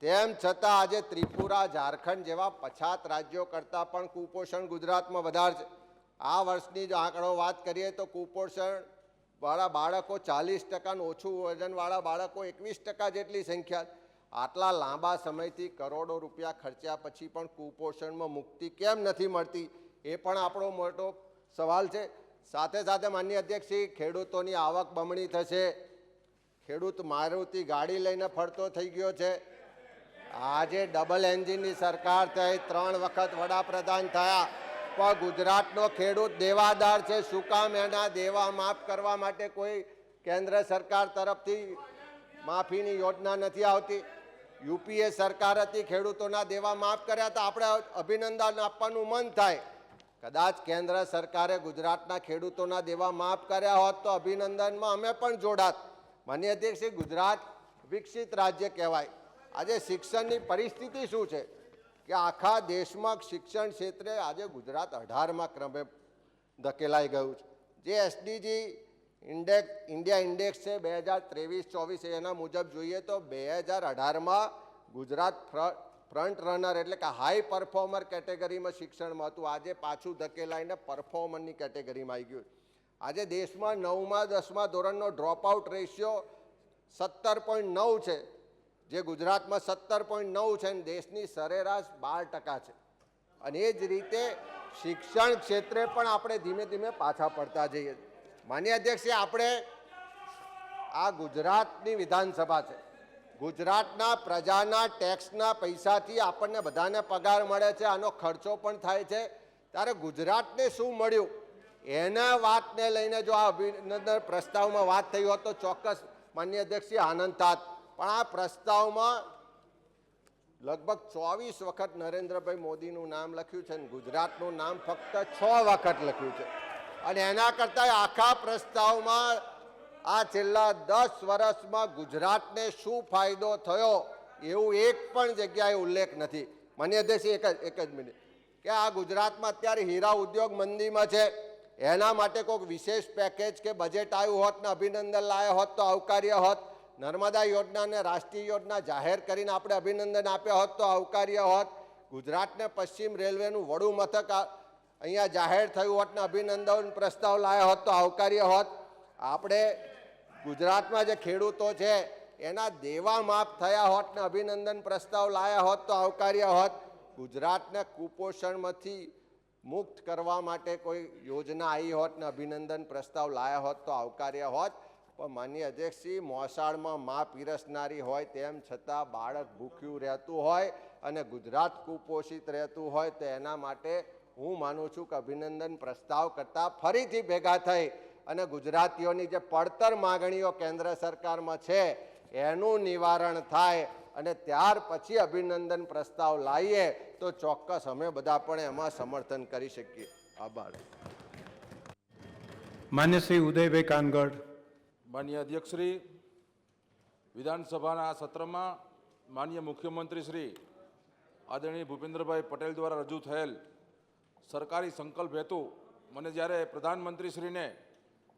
તેમ છતાં આજે ત્રિપુરા, ઝારખંડ જેવા પછાત રાજ્યો કરતાં પણ કુપોષણ ગુજરાતમાં વધારે છે. આ વર્ષની જો આંકડો વાત કરીએ તો કુપોષણવાળા બાળકો 40% ઓછું વજનવાળા બાળકો 21% જેટલી સંખ્યા. આટલા લાંબા સમયથી કરોડો રૂપિયા ખર્ચ્યા પછી પણ કુપોષણમાં મુક્તિ કેમ નથી મળતી એ પણ આપણો મોટો સવાલ છે. સાથે સાથે માનનીય અધ્યક્ષજી, ખેડૂતોની આવક બમણી થશે. ખેડૂત મારુતિ ગાડી લઈને ફરતો થઈ ગયો છે. આજે ડબલ એન્જિનની સરકાર થઈ, 3 વખત વડાપ્રધાન થયા, પણ ગુજરાતનો ખેડૂત દેવાદાર છે. શું કામ એના દેવા માફ કરવા માટે કોઈ કેન્દ્ર સરકાર તરફથી માફીની યોજના નથી આવતી? યુપીએ સરકાર હતી, ખેડૂતોના દેવા માફ કર્યા હતા, આપણે અભિનંદન આપવાનું મન થાય. કદાચ કેન્દ્ર સરકારે ગુજરાતના ખેડૂતોના દેવા માફ કર્યા હોત તો અભિનંદનમાં અમે પણ જોડાત. માનનીય અધ્યક્ષ, ગુજરાત વિકસિત રાજ્ય કહેવાય. આજે શિક્ષણની પરિસ્થિતિ શું છે કે આખા દેશમાં શિક્ષણ ક્ષેત્રે આજે ગુજરાત 18મા ક્રમે ધકેલાઈ ગયું છે. જે એસડીજી ઇન્ડેક્સ, ઇન્ડિયા ઇન્ડેક્સ છે 2023-24, એના મુજબ જોઈએ તો 2018માં ગુજરાત ફ્રન્ટ રનર એટલે કે હાઈ પરફોર્મર કેટેગરીમાં શિક્ષણમાં હતું. આજે પાછું ધકેલાઈને પરફોર્મરની કેટેગરીમાં આવી ગયું. આજે દેશમાં 9મા 10મા ધોરણનો ડ્રોપઆઉટ રેશિયો 17.9 છે, જે ગુજરાતમાં 17.9 છે, અને દેશની સરેરાશ 12% છે. અને એ જ રીતે શિક્ષણ ક્ષેત્રે પણ આપણે ધીમે ધીમે પાછા પડતા જઈએ. માનનીય અધ્યક્ષ, આપણે આ ગુજરાતની વિધાનસભા છે. ગુજરાતના પ્રજાના ટેક્સના પૈસાથી આપણને બધાને પગાર મળે છે, આનો ખર્ચો પણ થાય છે. ત્યારે ગુજરાતને શું મળ્યું એના વાતને લઈને જો આ અભિનંદન પ્રસ્તાવમાં વાત થઈ હોત તો ચોક્કસ માનનીય અધ્યક્ષજી આનંદ થાત. પણ આ પ્રસ્તાવમાં લગભગ 24 વખત નરેન્દ્રભાઈ મોદીનું નામ લખ્યું છે અને ગુજરાતનું નામ ફક્ત 6 વખત લખ્યું છે. અને એના કરતાં આખા પ્રસ્તાવમાં આ છેલ્લા 10 વર્ષમાં ગુજરાતને શું ફાયદો થયો એવું એક પણ જગ્યાએ ઉલ્લેખ નથી. માનનીય અધ્યક્ષ, એક જ મિનિટ, કે આ ગુજરાતમાં અત્યારે હીરા ઉદ્યોગ મંદીમાં છે, એના માટે કોઈક વિશેષ પેકેજ કે બજેટ આવ્યું હોત ને અભિનંદન લાયા હોત તો આવકાર્ય હોત. નર્મદા યોજનાને રાષ્ટ્રીય યોજના જાહેર કરીને આપણે અભિનંદન આપ્યા હોત તો આવકાર્ય હોત. ગુજરાતને પશ્ચિમ રેલવેનું વડું મથક અહીંયા જાહેર થયું હોત ને અભિનંદન પ્રસ્તાવ લાયા હોત તો આવકાર્ય હોત. આપણે ગુજરાતમાં જે ખેડૂતો છે એના દેવા માફ થયા હોત ને અભિનંદન પ્રસ્તાવ લાયા હોત તો આવકાર્ય હોત. ગુજરાતને કુપોષણમાંથી મુક્ત કરવા માટે કોઈ યોજના આવી હોત ને અભિનંદન પ્રસ્તાવ લાયા હોત તો આવકાર્ય હોત. પણ માનનીય અધ્યક્ષજી, મોસાળમાં મા પીરસનારી હોય તેમ છતાં બાળક ભૂખ્યું રહેતું હોય અને ગુજરાત કુપોષિત રહેતું હોય તો એના માટે હું માનું છું કે અભિનંદન પ્રસ્તાવ કરતાં ફરીથી ભેગા થઈ અને ગુજરાતીઓની જે પડતર માગણીઓ કેન્દ્ર સરકારમાં છે એનું નિવારણ થાય અને ત્યાર પછી અભિનંદન પ્રસ્તાવ લાવીએ તો ચોક્કસ અમે બધા પણ એમાં સમર્થન કરી શકીએ. આભાર. માન્ય શ્રી ઉદયભાઈ કાનગડ. માનનીય અધ્યક્ષશ્રી, વિધાનસભાના આ સત્રમાં માનનીય મુખ્યમંત્રી શ્રી આદરણીય ભૂપેન્દ્રભાઈ પટેલ દ્વારા રજૂ થયેલ સરકારી સંકલ્પ હેતુ મને જ્યારે પ્રધાનમંત્રીશ્રીને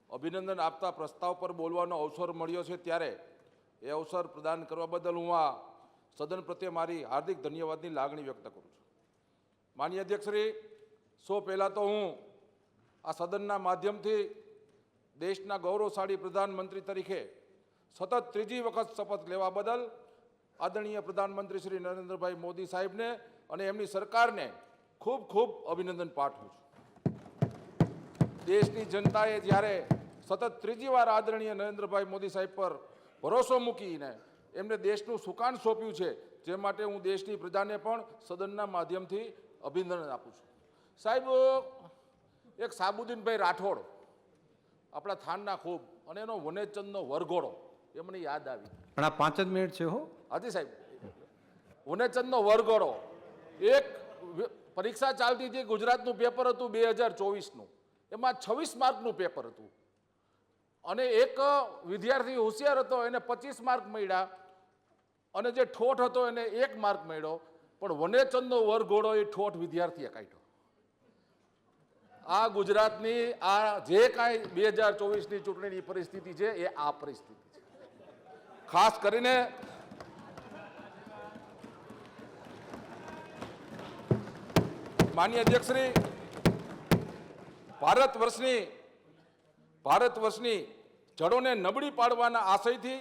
અભિનંદન આપતા પ્રસ્તાવ પર બોલવાનો અવસર મળ્યો છે ત્યારે એ અવસર પ્રદાન કરવા બદલ હું આ સદન પ્રત્યે મારી હાર્દિક ધન્યવાદની લાગણી વ્યક્ત કરું છું. માનનીય અધ્યક્ષશ્રી, પહેલાં તો હું આ સદનના માધ્યમથી દેશના ગૌરવશાળી પ્રધાનમંત્રી તરીકે સતત ત્રીજી વખત શપથ લેવા બદલ આદરણીય પ્રધાનમંત્રી શ્રી નરેન્દ્રભાઈ મોદી સાહેબને અને એમની સરકારને ખૂબ ખૂબ અભિનંદન પાઠવું છું. દેશની જનતાએ જ્યારે સતત ત્રીજી વાર આદરણીય નરેન્દ્રભાઈ મોદી સાહેબ પર ભરોસો મૂકીને એમને દેશનું સુકાન સોંપ્યું છે, જે માટે હું દેશની પ્રજાને પણ સદનના માધ્યમથી અભિનંદન આપું છું. સાહેબ, એક સાબુદ્દીનભાઈ રાઠોડ આપણા થાનના ખૂબ અને એનો વનેચંદનો વરઘોડો એ મને યાદ આવી. પણ આ 5 જ મિનિટ છે હો. હાજી સાહેબ, વનેચંદનો વરઘોડો એક પરીક્ષા ચાલતી હતી, ગુજરાતનું પેપર હતું 2024નું, એમાં 26 માર્કનું પેપર હતું અને એક વિદ્યાર્થી હોશિયાર હતો એને 25 માર્ક મળ્યા અને જે ઠોઠ હતો એને 1 માર્ક મળ્યો, પણ વનેચંદનો વરઘોડો એ ઠોઠ વિદ્યાર્થીએ કાઢ્યો. આ ગુજરાતની આ જે કાંઈ 2024ની ચૂંટણીની પરિસ્થિતિ છે એ આ પરિસ્થિતિ છે. ખાસ કરીને માનનીય અધ્યક્ષશ્રી, ભારત વર્ષની જડોને નબળી પાડવાના આશયથી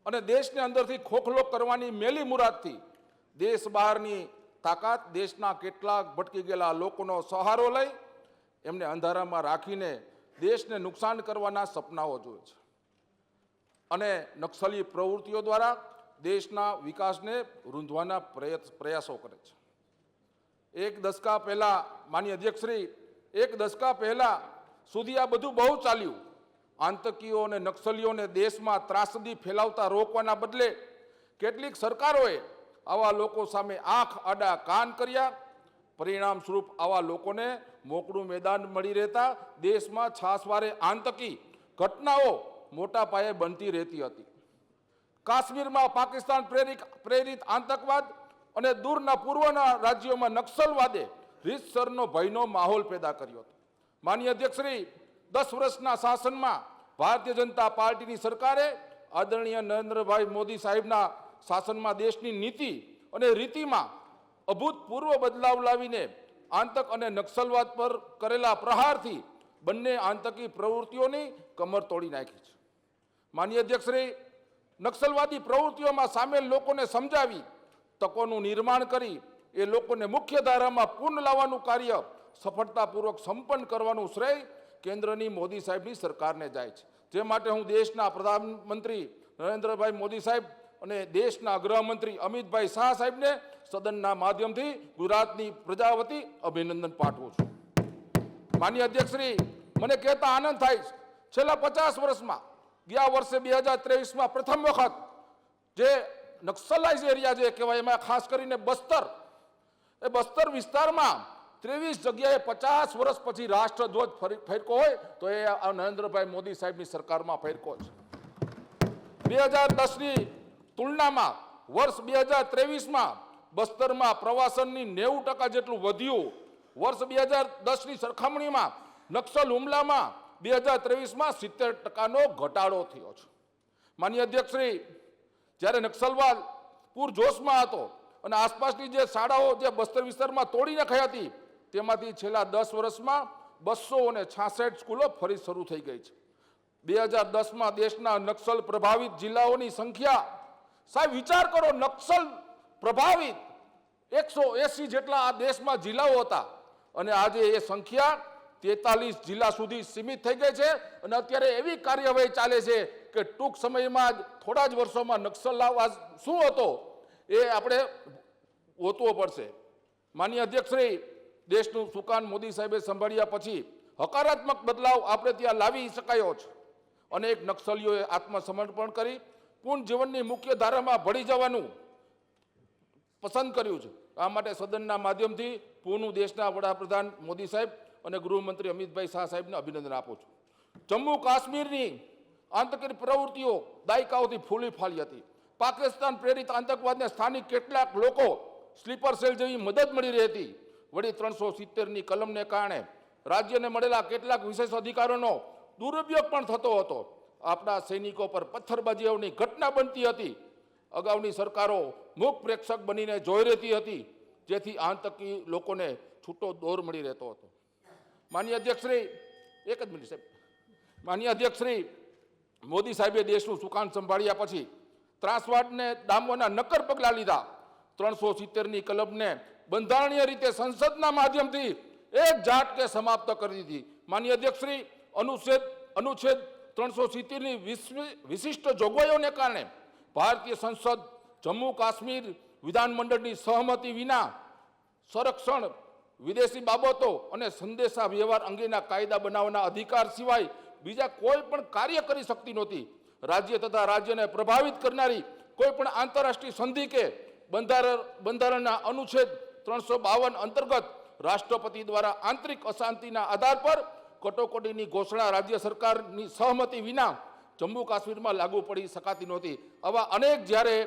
અને દેશને અંદરથી ખોખલો કરવાની મેલી મુરાદથી દેશ બહારની તાકાત, દેશના કેટલાક ભટકી ગયેલા લોકોનો સહારો લઈ એમને અંધારામાં રાખીને દેશને નુકસાન કરવાના સપનાઓ જુએ છે અને નક્સલી પ્રવૃત્તિઓ દ્વારા દેશના વિકાસને રૂંધવાના પ્રયાસો કરે છે. એક દશકા પહેલા, માનનીય અધ્યક્ષશ્રી, એક દશકા પહેલા સુધી આ બધું બહુ ચાલ્યું. આતંકીઓ અને નક્સલીઓને દેશમાં ત્રાસદી ફેલાવતા રોકવાના બદલે કેટલીક સરકારોએ આવા લોકો સામે આંખ આડા કાન કર્યા. પરિણામ સ્વરૂપ આવા લોકોને મોકળું મેદાન મળી રહેતા દેશમાં છાસવારે આતંકી ઘટનાઓ મોટા પાયે બનતી રહેતી હતી. કાશ્મીરમાં પાકિસ્તાન પ્રેરિત આતંકવાદ અને દૂરના પૂર્વના રાજ્યોમાં નક્સલવાદે રીતસરનો ભયનો માહોલ પેદા કર્યો હતો. માનનીય અધ્યક્ષશ્રી, 10 વર્ષના શાસનમાં ભારતીય જનતા પાર્ટીની સરકારે આદરણીય નરેન્દ્રભાઈ મોદી સાહેબના શાસનમાં દેશની નીતિ અને રીતિમાં અભૂતપૂર્વ બદલાવ લાવીને આતંક અને નક્સલવાદ પર કરેલા પ્રહારથી બંને આતંકી પ્રવૃત્તિઓની કમર તોડી નાખી છે. માનનીય અધ્યક્ષશ્રી, નક્સલવાદી પ્રવૃત્તિઓમાં સામેલ લોકોને સમજાવી તકોનું નિર્માણ કરી એ લોકોને મુખ્ય ધારામાં પૂર્ણ લાવવાનું કાર્ય સફળતાપૂર્વક સંપન્ન કરવાનું શ્રેય કેન્દ્રની મોદી સાહેબની સરકારને જાય છે. જે માટે હું દેશના પ્રધાનમંત્રી નરેન્દ્રભાઈ મોદી સાહેબ અને દેશના ગૃહમંત્રી અમિતભાઈ શાહ સાહેબને સદનના માધ્યમથી ગુજરાતની પ્રજા વતી અભિનંદન પાઠવું છું. માનનીય અધ્યક્ષશ્રી, મને કહેતા આનંદ થાય છે, છેલ્લા 50 વર્ષમાં, ગયા વર્ષે 2023માં પ્રથમ વખત જે નક્સલાઇઝ એરિયા જે કહેવાય એમાં ખાસ કરીને બસ્તર વિસ્તારમાં 23 જગ્યાએ 50 વર્ષ પછી રાષ્ટ્રધ્વજ ફરકો હોય તો એ આ નરેન્દ્રભાઈ મોદી સાહેબની સરકારમાં ફરકો છે. 2010ની તુલનામાં વર્ષ 2023માં બસ્તરમાં પ્રવાસનની 90% જેટલું વધ્યું. વર્ષ 2010ની સરખામણીમાં નક્સલ હુમલામાં 2023માં 70%નો ઘટાડો થયો છે. માનનીય અધ્યક્ષશ્રી, જ્યારે નક્સલવાદ પૂરજોશમાં હતો અને આસપાસની જે શાળાઓ જે બસ્તર વિસ્તારમાં તોડી નખાઈ હતી તેમાંથી છેલ્લા 10 વર્ષમાં 266 સ્કૂલો ફરી શરૂ થઈ ગઈ છે. 2010માં દેશના નક્સલ પ્રભાવિત જિલ્લાઓની સંખ્યા, સાહેબ વિચાર કરો, નક્સલ પ્રભાવિત 180 જેટલા આ દેશમાં જિલ્લાઓ હતા અને આજે એ સંખ્યા 43 જિલ્લા સુધી સીમિત થઈ ગઈ છે અને અત્યારે એવી કાર્યવાહી ચાલે છે કે ટૂંક સમયમાં જ, થોડા જ વર્ષોમાં નક્સલવાદ શું હતો એ આપણે ગોતવો પડશે. માનનીય અધ્યક્ષશ્રી, દેશનું સુકાન મોદી સાહેબે સંભાળ્યા પછી હકારાત્મક બદલાવ આપણે ત્યાં લાવી શકાયો છે. અનેક નક્સલીઓએ આત્મસમર્પણ કરી પૂર્ણ જીવનની મુખ્ય ધારામાં ભળી જવાનું પસંદ કર્યું છે. આ માટે સદનના માધ્યમથી પૂર્ણ દેશના વડાપ્રધાન મોદી સાહેબ અને ગૃહમંત્રી અમિતભાઈ શાહ સાહેબને અભિનંદન આપું છું. જમ્મુ કાશ્મીરની આતંકી પ્રવૃત્તિઓ દાયકાઓથી ફૂલી ફાલી હતી. પાકિસ્તાન પ્રેરિત આતંકવાદને સ્થાનિક કેટલાક લોકો સ્લીપર સેલ જેવી મદદ મળી રહી હતી. વળી 370ની કલમને કારણે રાજ્યને મળેલા કેટલાક વિશેષ અધિકારોનો દુરુપયોગ પણ થતો હતો. આપણા સૈનિકો પર પથ્થરબાજીઓની ઘટના બનતી હતી. અગાઉની સરકારો મૂક પ્રેક્ષક બનીને જોઈ રહેતી હતી, જેથી આતંકી લોકોને છૂટો દોર મળી રહેતો હતો. માનનીય અધ્યક્ષશ્રી, એક જ મિનિટ સાહેબ, માનનીય અધ્યક્ષ શ્રી મોદી સાહેબે દેશનું સુકાન સંભાળ્યા પછી ત્રાસવાદને ડામવાના નક્કર પગલાં લીધા. 370ની કલમને બંધારણીય રીતે સંસદના માધ્યમથી એક ઝાટકે સમાપ્ત કરી દીધી. માનનીય અધ્યક્ષ શ્રી અનુચ્છેદ 370ની વિશિષ્ટ જોગવાઈઓને કારણે ભારતીય સંસદ જમ્મુ કાશ્મીર વિધાનમંડળની સહમતિ વિના સંરક્ષણ, વિદેશી બાબતો અને સંદેશા વ્યવહાર અંગેના કાયદા બનાવવાના અધિકાર સિવાય બીજા કોઈ પણ કાર્ય કરી શકતી નહોતી. રાજ્ય તથા રાજ્યને પ્રભાવિત કરનારી કોઈ પણ આંતરરાષ્ટ્રીય સંધિ કે બંધારણના અનુચ્છેદ 352 અંતર્ગત રાષ્ટ્રપતિ દ્વારા આંતરિક અશાંતિના આધાર પર કટોકટીની ઘોષણા રાજ્ય સરકારની સહમતિ વિના જમ્મુ કાશ્મીરમાં લાગુ પડી શકાતી નહોતી. આવા અનેક જ્યારે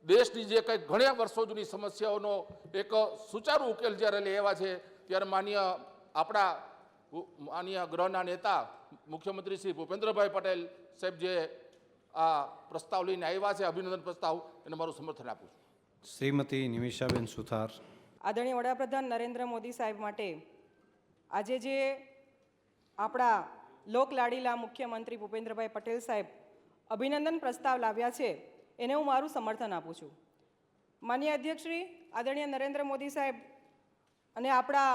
દેશની જે કંઈક ઘણા વર્ષો જૂની સમસ્યાઓનો એક સુચારુ ઉકેલ જ્યારે લેવા છે ત્યારે માનનીય ગૃહના નેતા મુખ્યમંત્રી શ્રી ભૂપેન્દ્રભાઈ પટેલ સાહેબ જે આ પ્રસ્તાવ લઈને આવ્યા છે, અભિનંદન પ્રસ્તાવ, એને મારું સમર્થન આપું છું. શ્રીમતી નિમિષાબેન સુથાર. આદરણીય વડાપ્રધાન નરેન્દ્ર મોદી સાહેબ માટે આજે જે આપણા લોકલાડીલા મુખ્યમંત્રી ભૂપેન્દ્રભાઈ પટેલ સાહેબ અભિનંદન પ્રસ્તાવ લાવ્યા છે એને હું મારું સમર્થન આપું છું. માનનીય અધ્યક્ષશ્રી આદરણીય નરેન્દ્ર મોદી સાહેબ અને આપણા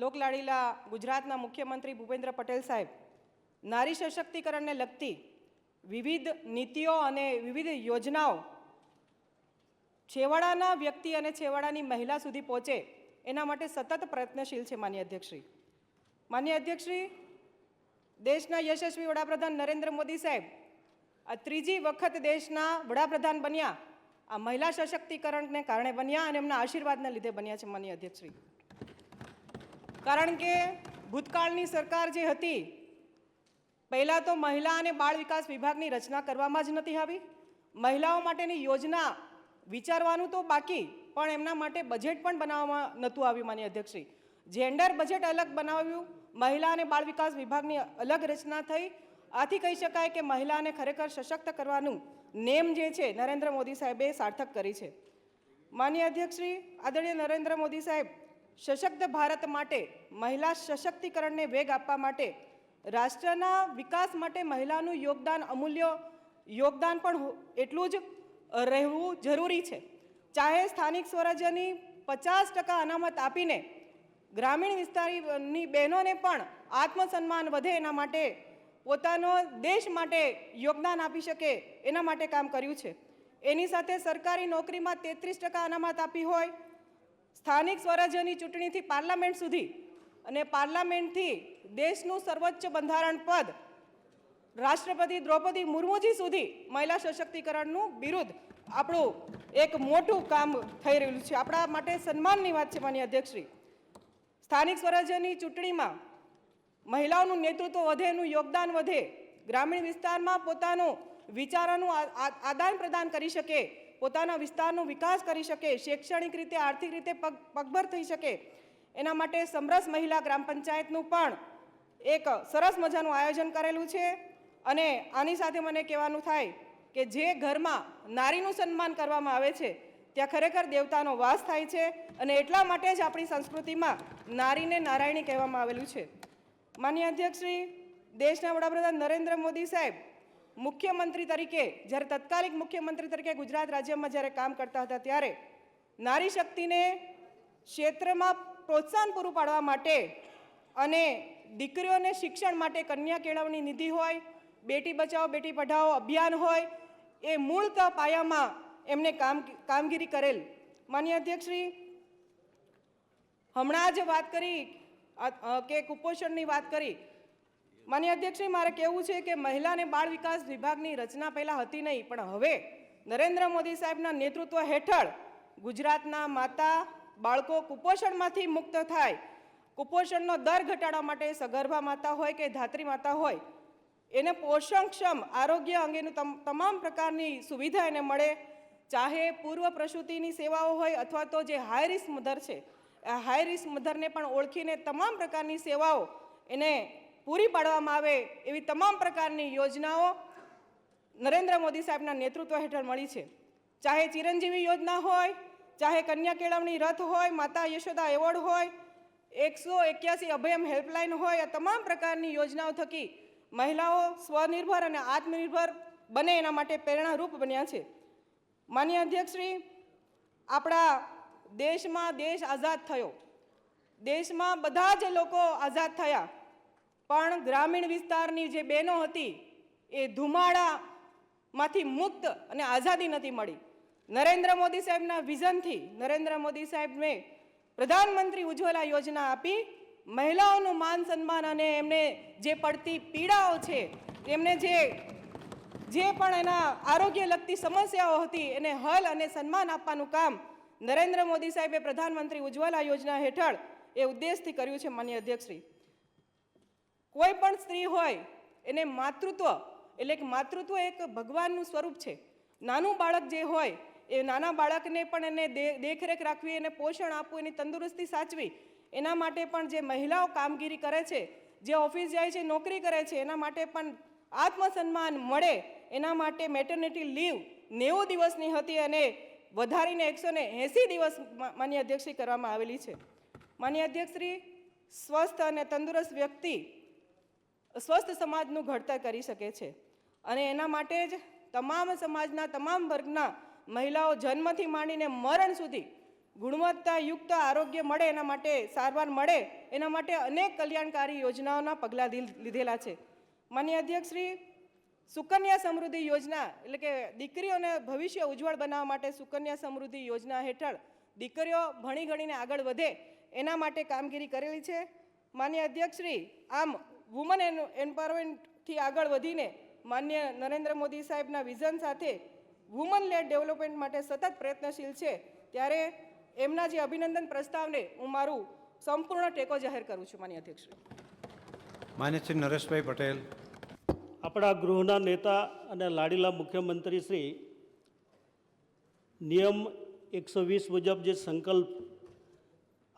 લોકલાડીલા ગુજરાતના મુખ્યમંત્રી ભૂપેન્દ્ર પટેલ સાહેબ નારી સશક્તિકરણને લગતી વિવિધ નીતિઓ અને વિવિધ યોજનાઓ છેવાડાના વ્યક્તિ અને છેવાડાની મહિલા સુધી પહોંચે એના માટે સતત પ્રયત્નશીલ છે. માનનીય અધ્યક્ષશ્રી દેશના યશસ્વી વડાપ્રધાન નરેન્દ્ર મોદી સાહેબ આ ત્રીજી વખત દેશના વડાપ્રધાન બન્યા આ મહિલા સશક્તિકરણને કારણે બન્યા અને એમના આશીર્વાદના લીધે બન્યા છે. માનનીય અધ્યક્ષશ્રી, કારણ કે ભૂતકાળની સરકાર જે હતી પહેલાં તો મહિલા અને બાળ વિકાસ વિભાગની રચના કરવામાં જ નથી આવી. મહિલાઓ માટેની યોજના વિચારવાનું તો બાકી, પણ એમના માટે બજેટ પણ બનાવવામાં નહોતું આવ્યું. માનનીય અધ્યક્ષશ્રી, જેન્ડર બજેટ અલગ બનાવ્યું, મહિલા અને બાળ વિકાસ વિભાગની અલગ રચના થઈ. આથી કહી શકાય કે મહિલાને ખરેખર સશક્ત કરવાનું નેમ જે છે નરેન્દ્ર મોદી સાહેબે સાર્થક કરી છે. માનનીય અધ્યક્ષશ્રી આદરણીય નરેન્દ્ર મોદી સાહેબ સશક્ત ભારત માટે, મહિલા સશક્તિકરણને વેગ આપવા માટે, રાષ્ટ્રના વિકાસ માટે મહિલાનું યોગદાન, અમૂલ્ય યોગદાન પણ એટલું જ રહેવું જરૂરી છે. ચાહે સ્થાનિક સ્વરાજ્યની 50% અનામત આપીને ગ્રામીણ વિસ્તારની બહેનોને પણ આત્મસન્માન વધે એના માટે, પોતાનો દેશ માટે યોગદાન આપી શકે એના માટે કામ કર્યું છે. એની સાથે સરકારી નોકરીમાં 33% અનામત આપી હોય, સ્થાનિક સ્વરાજ્યની ચૂંટણીથી પાર્લામેન્ટ સુધી અને પાર્લામેન્ટથી દેશનું સર્વોચ્ચ બંધારણ પદ રાષ્ટ્રપતિ દ્રૌપદી મુર્મુજી સુધી મહિલા સશક્તિકરણનું બિરુદ આપણું એક મોટું કામ થઈ રહ્યું છે. આપણા માટે સન્માનની વાત છે. માનનીય અધ્યક્ષશ્રી, સ્થાનિક સ્વરાજ્યની ચૂંટણીમાં મહિલાઓનું નેતૃત્વ વધે, એનું યોગદાન વધે, ગ્રામીણ વિસ્તારમાં પોતાનું વિચારોનું આદાન પ્રદાન કરી શકે, પોતાના વિસ્તારનો વિકાસ કરી શકે, શૈક્ષણિક રીતે, આર્થિક રીતે પગભર થઈ શકે, એના માટે સમરસ મહિલા ગ્રામ પંચાયતનું પણ એક સરસ મજાનું આયોજન કરેલું છે. અને આની સાથે મને કહેવાનું થાય કે જે ઘરમાં નારીનું સન્માન કરવામાં આવે છે ત્યાં ખરેખર દેવતાનો વાસ થાય છે. અને એટલા માટે જ આપણી સંસ્કૃતિમાં નારીને નારાયણી કહેવામાં આવેલું છે. માનનીય અધ્યક્ષશ્રી, દેશના વડાપ્રધાન નરેન્દ્ર મોદી સાહેબ મુખ્યમંત્રી તરીકે, જ્યારે તત્કાલિક મુખ્યમંત્રી તરીકે ગુજરાત રાજ્યમાં જ્યારે કામ કરતા હતા ત્યારે નારી શક્તિને ક્ષેત્રમાં પ્રોત્સાહન પૂરું પાડવા માટે અને દીકરીઓને શિક્ષણ માટે કન્યા કેળવણી નિધિ હોય, બેટી બચાવો બેટી પઢાઓ અભિયાન હોય, એ મૂળ પાયામાં એમને કામગીરી કરેલ. માનનીય અધ્યક્ષશ્રી, હમણાં જ વાત કરી કે કુપોષણની વાત કરી. માનનીય અધ્યક્ષશ્રી, મારે કહેવું છે કે મહિલા અને બાળ વિકાસ વિભાગની રચના પહેલાં હતી નહીં, પણ હવે નરેન્દ્ર મોદી સાહેબના નેતૃત્વ હેઠળ ગુજરાતના માતા બાળકો કુપોષણમાંથી મુક્ત થાય, કુપોષણનો દર ઘટાડવા માટે સગર્ભા માતા હોય કે ધાત્રી માતા હોય એને પોષણક્ષમ આરોગ્ય અંગેનું તમામ પ્રકારની સુવિધા એને મળે. ચાહે પૂર્વ પ્રસૂતિની સેવાઓ હોય અથવા તો જે હાઈ રિસ્ક મધર છે, હાઈ રિસ્ક મધરને પણ ઓળખીને તમામ પ્રકારની સેવાઓ એને પૂરી પાડવામાં આવે એવી તમામ પ્રકારની યોજનાઓ નરેન્દ્ર મોદી સાહેબના નેતૃત્વ હેઠળ મળી છે. ચાહે ચિરંજીવી યોજના હોય, ચાહે કન્યા કેળવણી રથ હોય, માતા યશોદા એવોર્ડ હોય, 181 અભયમ હેલ્પલાઇન હોય, આ તમામ પ્રકારની યોજનાઓ થકી મહિલાઓ સ્વનિર્ભર અને આત્મનિર્ભર બને એના માટે પ્રેરણારૂપ બન્યા છે. માનનીય અધ્યક્ષશ્રી, આપણા દેશમાં દેશ આઝાદ થયો, દેશમાં બધા જ લોકો આઝાદ થયા, પણ ગ્રામીણ વિસ્તારની જે બહેનો હતી એ ધુમાડામાંથી મુક્ત અને આઝાદી નથી મળી. નરેન્દ્ર મોદી સાહેબના વિઝનથી નરેન્દ્ર મોદી સાહેબને પ્રધાનમંત્રી ઉજ્જવલા યોજના આપી મહિલાઓનું માન સન્માન અને એમને જે પડતી પીડાઓ છે, એમને જે પણ એના આરોગ્ય લગતી સમસ્યાઓ હતી એને હલ અને સન્માન આપવાનું કામ નરેન્દ્ર મોદી સાહેબે પ્રધાનમંત્રી ઉજ્જવલા યોજના હેઠળ એ ઉદ્દેશથી કર્યું છે. માનનીય અધ્યક્ષશ્રી, કોઈ પણ સ્ત્રી હોય એને માતૃત્વ એટલે કે માતૃત્વ એક ભગવાનનું સ્વરૂપ છે. નાનું બાળક જે હોય એ નાના બાળકને પણ એને દેખરેખ રાખવી, એને પોષણ આપવું, એની તંદુરસ્તી સાચવી, એના માટે પણ જે મહિલાઓ કામગીરી કરે છે, જે ઓફિસ જાય છે, નોકરી કરે છે, એના માટે પણ આત્મસન્માન મળે એના માટે મેટર્નિટી લીવ 90 દિવસની હતી અને વધારીને 180 દિવસ માનનીય અધ્યક્ષશ્રી કરવામાં આવેલી છે. માનનીય અધ્યક્ષશ્રી, સ્વસ્થ અને તંદુરસ્ત વ્યક્તિ સ્વસ્થ સમાજનું ઘડતર કરી શકે છે અને એના માટે જ તમામ સમાજના તમામ વર્ગના મહિલાઓ જન્મથી માંડીને મરણ સુધી ગુણવત્તાયુક્ત આરોગ્ય મળે, એના માટે સારવાર મળે, એના માટે અનેક કલ્યાણકારી યોજનાઓના પગલાં લીધેલા છે. માનનીય અધ્યક્ષશ્રી, સુકન્યા સમૃદ્ધિ યોજના એટલે કે દીકરીઓને ભવિષ્ય ઉજ્જવળ બનાવવા માટે સુકન્યા સમૃદ્ધિ યોજના હેઠળ દીકરીઓ ભણી ગણીને આગળ વધે એના માટે કામગીરી કરેલી છે. માનનીય અધ્યક્ષશ્રી, આમ વુમન એમ્પાવરમેન્ટથી આગળ વધીને માનનીય નરેન્દ્ર મોદી સાહેબના વિઝન સાથે વુમન લેડ ડેવલપમેન્ટ માટે સતત પ્રયત્નશીલ છે. ત્યારે એમના જે અભિનંદન પ્રસ્તાવને હું મારું સંપૂર્ણ ટેકો જાહેર કરું છું. માનનીય અધ્યક્ષશ્રી. માન્ય શ્રી નરેશભાઈ પટેલ. આપણા ગૃહના નેતા અને લાડીલા મુખ્યમંત્રી શ્રી નિયમ 120 મુજબ જે સંકલ્પ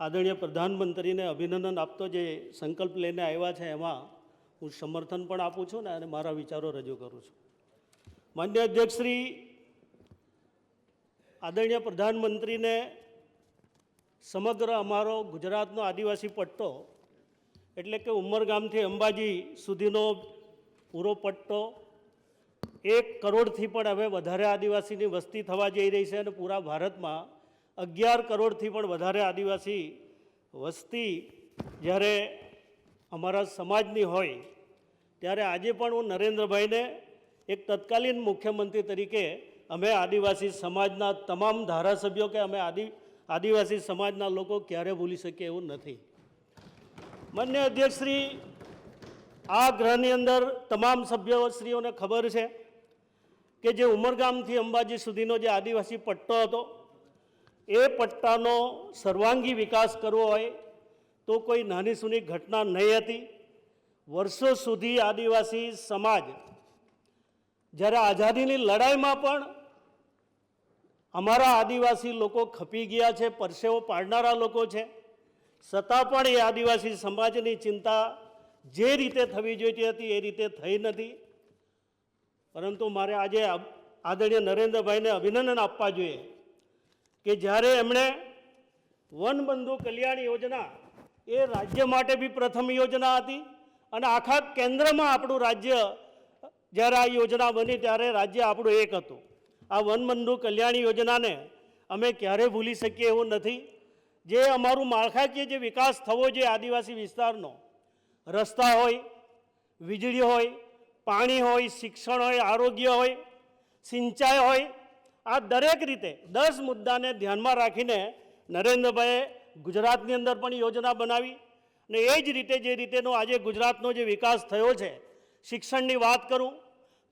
આદરણીય પ્રધાનમંત્રીને અભિનંદન આપતો જે સંકલ્પ લઈને આવ્યા છે એમાં હું સમર્થન પણ આપું છું ને અને મારા વિચારો રજૂ કરું છું. માન્ય અધ્યક્ષશ્રી, આદરણીય પ્રધાનમંત્રીને સમગ્ર અમારો ગુજરાતનો આદિવાસી પટ્ટો એટલે કે ઉમરગામથી અંબાજી સુધીનો પૂરો પટ્ટો 1 કરોડથી પણ હવે વધારે આદિવાસીની વસ્તી થવા જઈ રહી છે અને પૂરા ભારતમાં 11 કરોડથી પણ વધારે આદિવાસી વસ્તી જ્યારે અમારા સમાજની હોય ત્યારે આજે પણ હું નરેન્દ્રભાઈને એક તત્કાલીન મુખ્યમંત્રી તરીકે અમે આદિવાસી સમાજના તમામ ધારાસભ્યો કે અમે આદિવાસી સમાજના લોકો ક્યારે ભૂલી શકીએ એવું નથી. માન્ય અધ્યક્ષશ્રી, આ ગૃહની અંદર તમામ સભ્યશ્રીઓને ખબર છે કે જે ઉમરગામથી અંબાજી સુધીનો જે આદિવાસી પટ્ટો હતો એ પટ્ટાનો સર્વાંગી વિકાસ કરવો હોય તો કોઈ નાની સૂની ઘટના નહીં હતી. વર્ષો સુધી આદિવાસી સમાજ જ્યારે આઝાદીની લડાઈમાં પણ અમારા આદિવાસી લોકો ખપી ગયા છે, પરસેવો પાડનારા લોકો છે, છતાં પણ એ આદિવાસી સમાજની ચિંતા જે રીતે થવી જોઈતી હતી એ રીતે થઈ નથી. પરંતુ મારે આજે આદરણીય નરેન્દ્રભાઈને અભિનંદન આપવા જોઈએ કે જ્યારે એમણે વનબંધુ કલ્યાણ યોજના એ રાજ્ય માટે બી પ્રથમ યોજના હતી અને આખા કેન્દ્રમાં આપણું રાજ્ય જ્યારે આ યોજના બની ત્યારે રાજ્ય આપણું એક હતું. આ વનબંધુ કલ્યાણ યોજનાને અમે ક્યારે ભૂલી શકીએ એવું નથી. જે અમારું માળખાકીય જે વિકાસ થવો જોઈએ આદિવાસી વિસ્તારનો, રસ્તા હોય, વીજળી હોય, પાણી હોય, શિક્ષણ હોય, આરોગ્ય હોય, સિંચાઈ હોય, આ દરેક રીતે 10 મુદ્દાને ધ્યાનમાં રાખીને નરેન્દ્રભાઈએ ગુજરાતની અંદર પણ યોજના બનાવી અને એ જ રીતે જે રીતેનો આજે ગુજરાતનો જે વિકાસ થયો છે, શિક્ષણની વાત કરું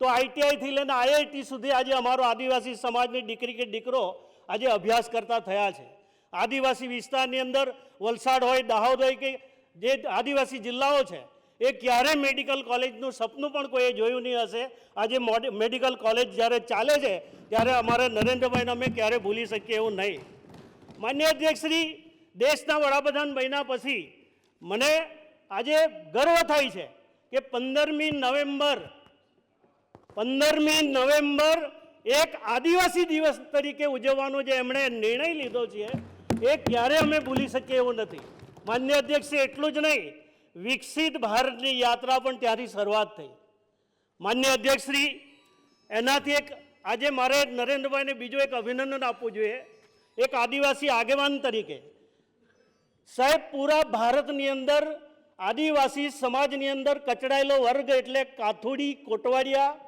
તો આઈટીઆઈથી લઈને આઈઆઈટી સુધી આજે અમારો આદિવાસી સમાજની દીકરી કે દીકરો આજે અભ્યાસ કરતા થયા છે. આદિવાસી વિસ્તારની અંદર વલસાડ હોય, દાહોદ હોય કે જે આદિવાસી જિલ્લાઓ છે એ ક્યારે મેડિકલ કોલેજનું સપનું પણ કોઈએ જોયું નહીં હશે. આજે મેડિકલ કોલેજ જ્યારે ચાલે છે ત્યારે અમારે નરેન્દ્રભાઈને અમે ક્યારે ભૂલી શકીએ એવું નહીં. માન્ય અધ્યક્ષશ્રી, દેશના વડાપ્રધાન બન્યા પછી મને આજે ગર્વ થાય છે કે 15મી નવેમ્બર એક આદિવાસી દિવસ તરીકે ઉજવવાનો જે એમણે નિર્ણય લીધો છે એ ક્યારે અમે ભૂલી શકીએ એવું નથી. માન્ય અધ્યક્ષ, એટલું જ નહીં, વિકસિત ભારતની યાત્રા પણ ત્યાંથી શરૂઆત થઈ. માન્ય અધ્યક્ષશ્રી, એનાથી એક આજે મારે નરેન્દ્રભાઈને બીજું એક અભિનંદન આપવું જોઈએ. એક આદિવાસી આગેવાન તરીકે સાહેબ, પૂરા ભારતની અંદર આદિવાસી સમાજની અંદર કચડાયેલો વર્ગ એટલે કાથોડી, કોટવાડિયા,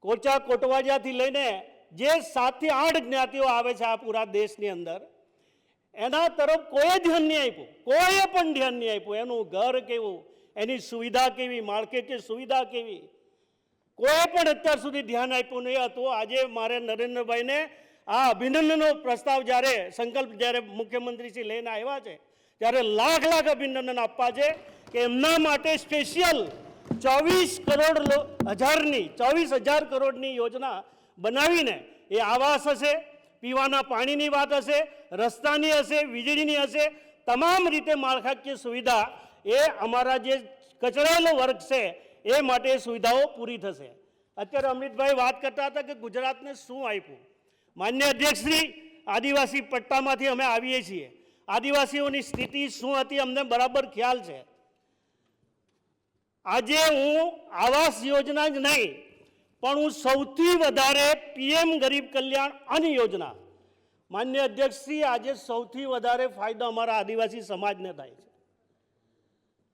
કોચા કોટવાડિયાથી લઈને જે 7 થી 8 જ્ઞાતિઓ આવે છે આ પૂરા દેશની અંદર, એના તરફ કોઈએ ધ્યાન નહીં આપ્યું. કોઈએ પણ ધ્યાન નહીં આપ્યું. એનું ઘર કેવું, એની સુવિધા કેવી, માળખાકીય સુવિધા કેવી, કોઈ પણ અત્યાર સુધી ધ્યાન આપ્યું નહીં હતું. આજે મારે નરેન્દ્રભાઈને આ અભિનંદનનો પ્રસ્તાવ જ્યારે સંકલ્પ જ્યારે મુખ્યમંત્રીશ્રી લઈને આવ્યા છે ત્યારે લાખ લાખ અભિનંદન આપવા છે કે એમના માટે સ્પેશિયલ 24,000 કરોડની યોજના બનાવીને એ આવાસ હશે, પીવાના પાણીની વાત હશે, રસ્તાની હશે, વીજળીની હશે, તમામ રીતે માળખાકીય સુવિધા એ અમારા જે કચડાયેલો વર્ગ છે એ માટે સુવિધાઓ પૂરી થશે. અત્યારે અમૃતભાઈ વાત કરતા હતા કે ગુજરાતને શું આપ્યું. માન્ય અધ્યક્ષશ્રી, આદિવાસી પટ્ટામાંથી અમે આવીએ છીએ. આદિવાસીઓની સ્થિતિ શું હતી અમને બરાબર ખ્યાલ છે. આજે હું આવાસ યોજના જ નહીં, પણ હું સૌથી વધારે PM ગરીબ કલ્યાણ અન્ન યોજના, માન્ય અધ્યક્ષશ્રી, આજે સૌથી વધારે ફાયદો અમારા આદિવાસી સમાજને થાય છે.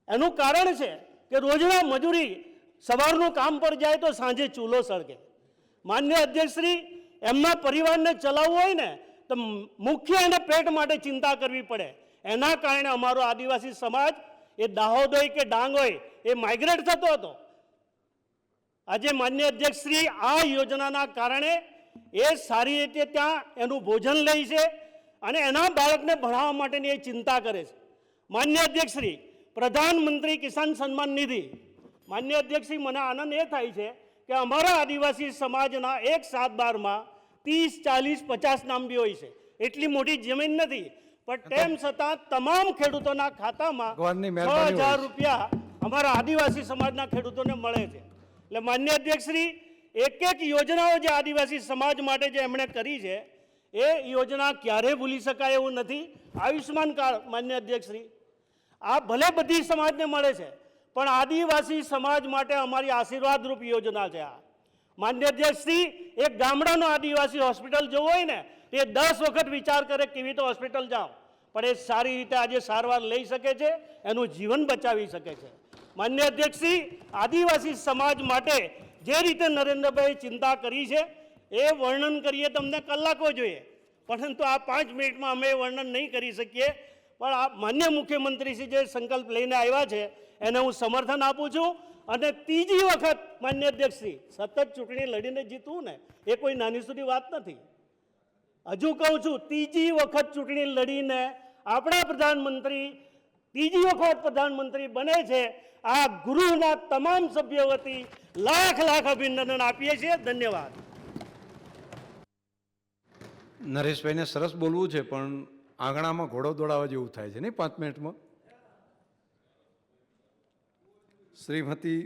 એનું કારણ છે કે રોજના મજૂરી, સવારનું કામ પર જાય તો સાંજે ચૂલો સળગે. માન્ય અધ્યક્ષશ્રી, એમના પરિવારને ચલાવવું હોય ને તો મુખ્ય એને પેટ માટે ચિંતા કરવી પડે. એના કારણે અમારો આદિવાસી સમાજ એ દાહોદ હોય કે ડાંગ હોય એ માઇગ્રેટ થતો હતો. આજે માન્ય અધ્યક્ષશ્રી, આ યોજનાના કારણે એ સારી રીતે ત્યાં એનું ભોજન લે છે અને એના બાળકને ભણાવવા માટેની એ ચિંતા કરે છે. માન્ય અધ્યક્ષશ્રી, પ્રધાનમંત્રી કિસાન સન્માન નિધિ, માન્ય અધ્યક્ષશ્રી, મને આનંદ એ થાય છે કે અમારા આદિવાસી સમાજના 1/7/12માં 30, 40, 50 નામ બી હોય છે. એટલી મોટી જમીન નથી, પણ તેમ છતાં તમામ ખેડૂતોના ખાતામાં ભગવાનની મહેરબાની 6,000 રૂપિયા અમારા આદિવાસી સમાજના ખેડૂતોને મળે છે. એટલે માન્ય અધ્યક્ષશ્રી, એક યોજનાઓ જે આદિવાસી સમાજ માટે જે એમણે કરી છે એ યોજના ક્યારેય ભૂલી શકાય એવું નથી. આયુષ્માન કાર્ડ, માન્ય અધ્યક્ષશ્રી, આ ભલે બધી સમાજને મળે છે પણ આદિવાસી સમાજ માટે અમારી આશીર્વાદરૂપ યોજના છે આ. માન્ય અધ્યક્ષશ્રી, એક ગામડાનો આદિવાસી હોસ્પિટલ જવું હોય ને એ 10 વખત વિચાર કરે કેવી તો હોસ્પિટલ જાઓ, પણ એ સારી રીતે આજે સારવાર લઈ શકે છે, એનું જીવન બચાવી શકે છે. માન્ય અધ્યક્ષશ્રી, આદિવાસી સમાજ માટે જે રીતે નરેન્દ્રભાઈ ચિંતા કરી છે એ વર્ણન કરીએ તમને કલાકો જોઈએ, પરંતુ આ 5 મિનિટમાં અમે વર્ણન નહીં કરી શકીએ. પણ આ માન્ય મુખ્યમંત્રીશ્રી જે સંકલ્પ લઈને આવ્યા છે એને હું સમર્થન આપું છું. અને ત્રીજી વખત માન્ય અધ્યક્ષશ્રી, સતત ચૂંટણી લડીને જીતવું ને એ કોઈ નાની સુધી વાત નથી. હજુ કહું છું, ત્રીજી વખત ચૂંટણી લડીને આપણા પ્રધાનમંત્રી ત્રીજી વખત પ્રધાનમંત્રી બને છે. આ ગૃહના તમામ સભ્યો વતી લાખ લાખ અભિનંદન આપીએ છીએ. ધન્યવાદ. નરેશભાઈને સરસ બોલવું છે પણ આંગણામાં ઘોડો દોડાવવા જેવું થાય છે નહીં 5 મિનિટમાં. શ્રીમતી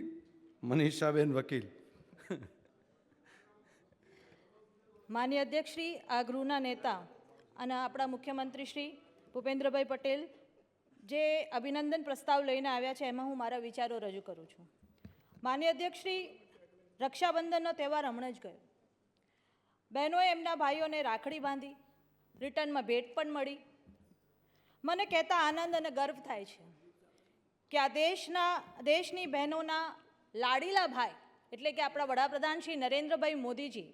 મનીષાબેન વકીલ. માન્ય અધ્યક્ષશ્રી, આ ગૃહના નેતા અને આપણા મુખ્યમંત્રી શ્રી ભૂપેન્દ્રભાઈ પટેલ જે અભિનંદન પ્રસ્તાવ લઈને આવ્યા છે એમાં હું મારા વિચારો રજૂ કરું છું. માન્ય અધ્યક્ષશ્રી, રક્ષાબંધનનો તહેવાર હમણાં જ ગયો. બહેનોએ એમના ભાઈઓને રાખડી બાંધી, રિટર્નમાં ભેટ પણ મળી. મને કહેતા આનંદ અને ગર્વ થાય છે કે આ દેશની બહેનોના લાડીલા ભાઈ એટલે કે આપણા વડાપ્રધાન શ્રી નરેન્દ્રભાઈ મોદીજી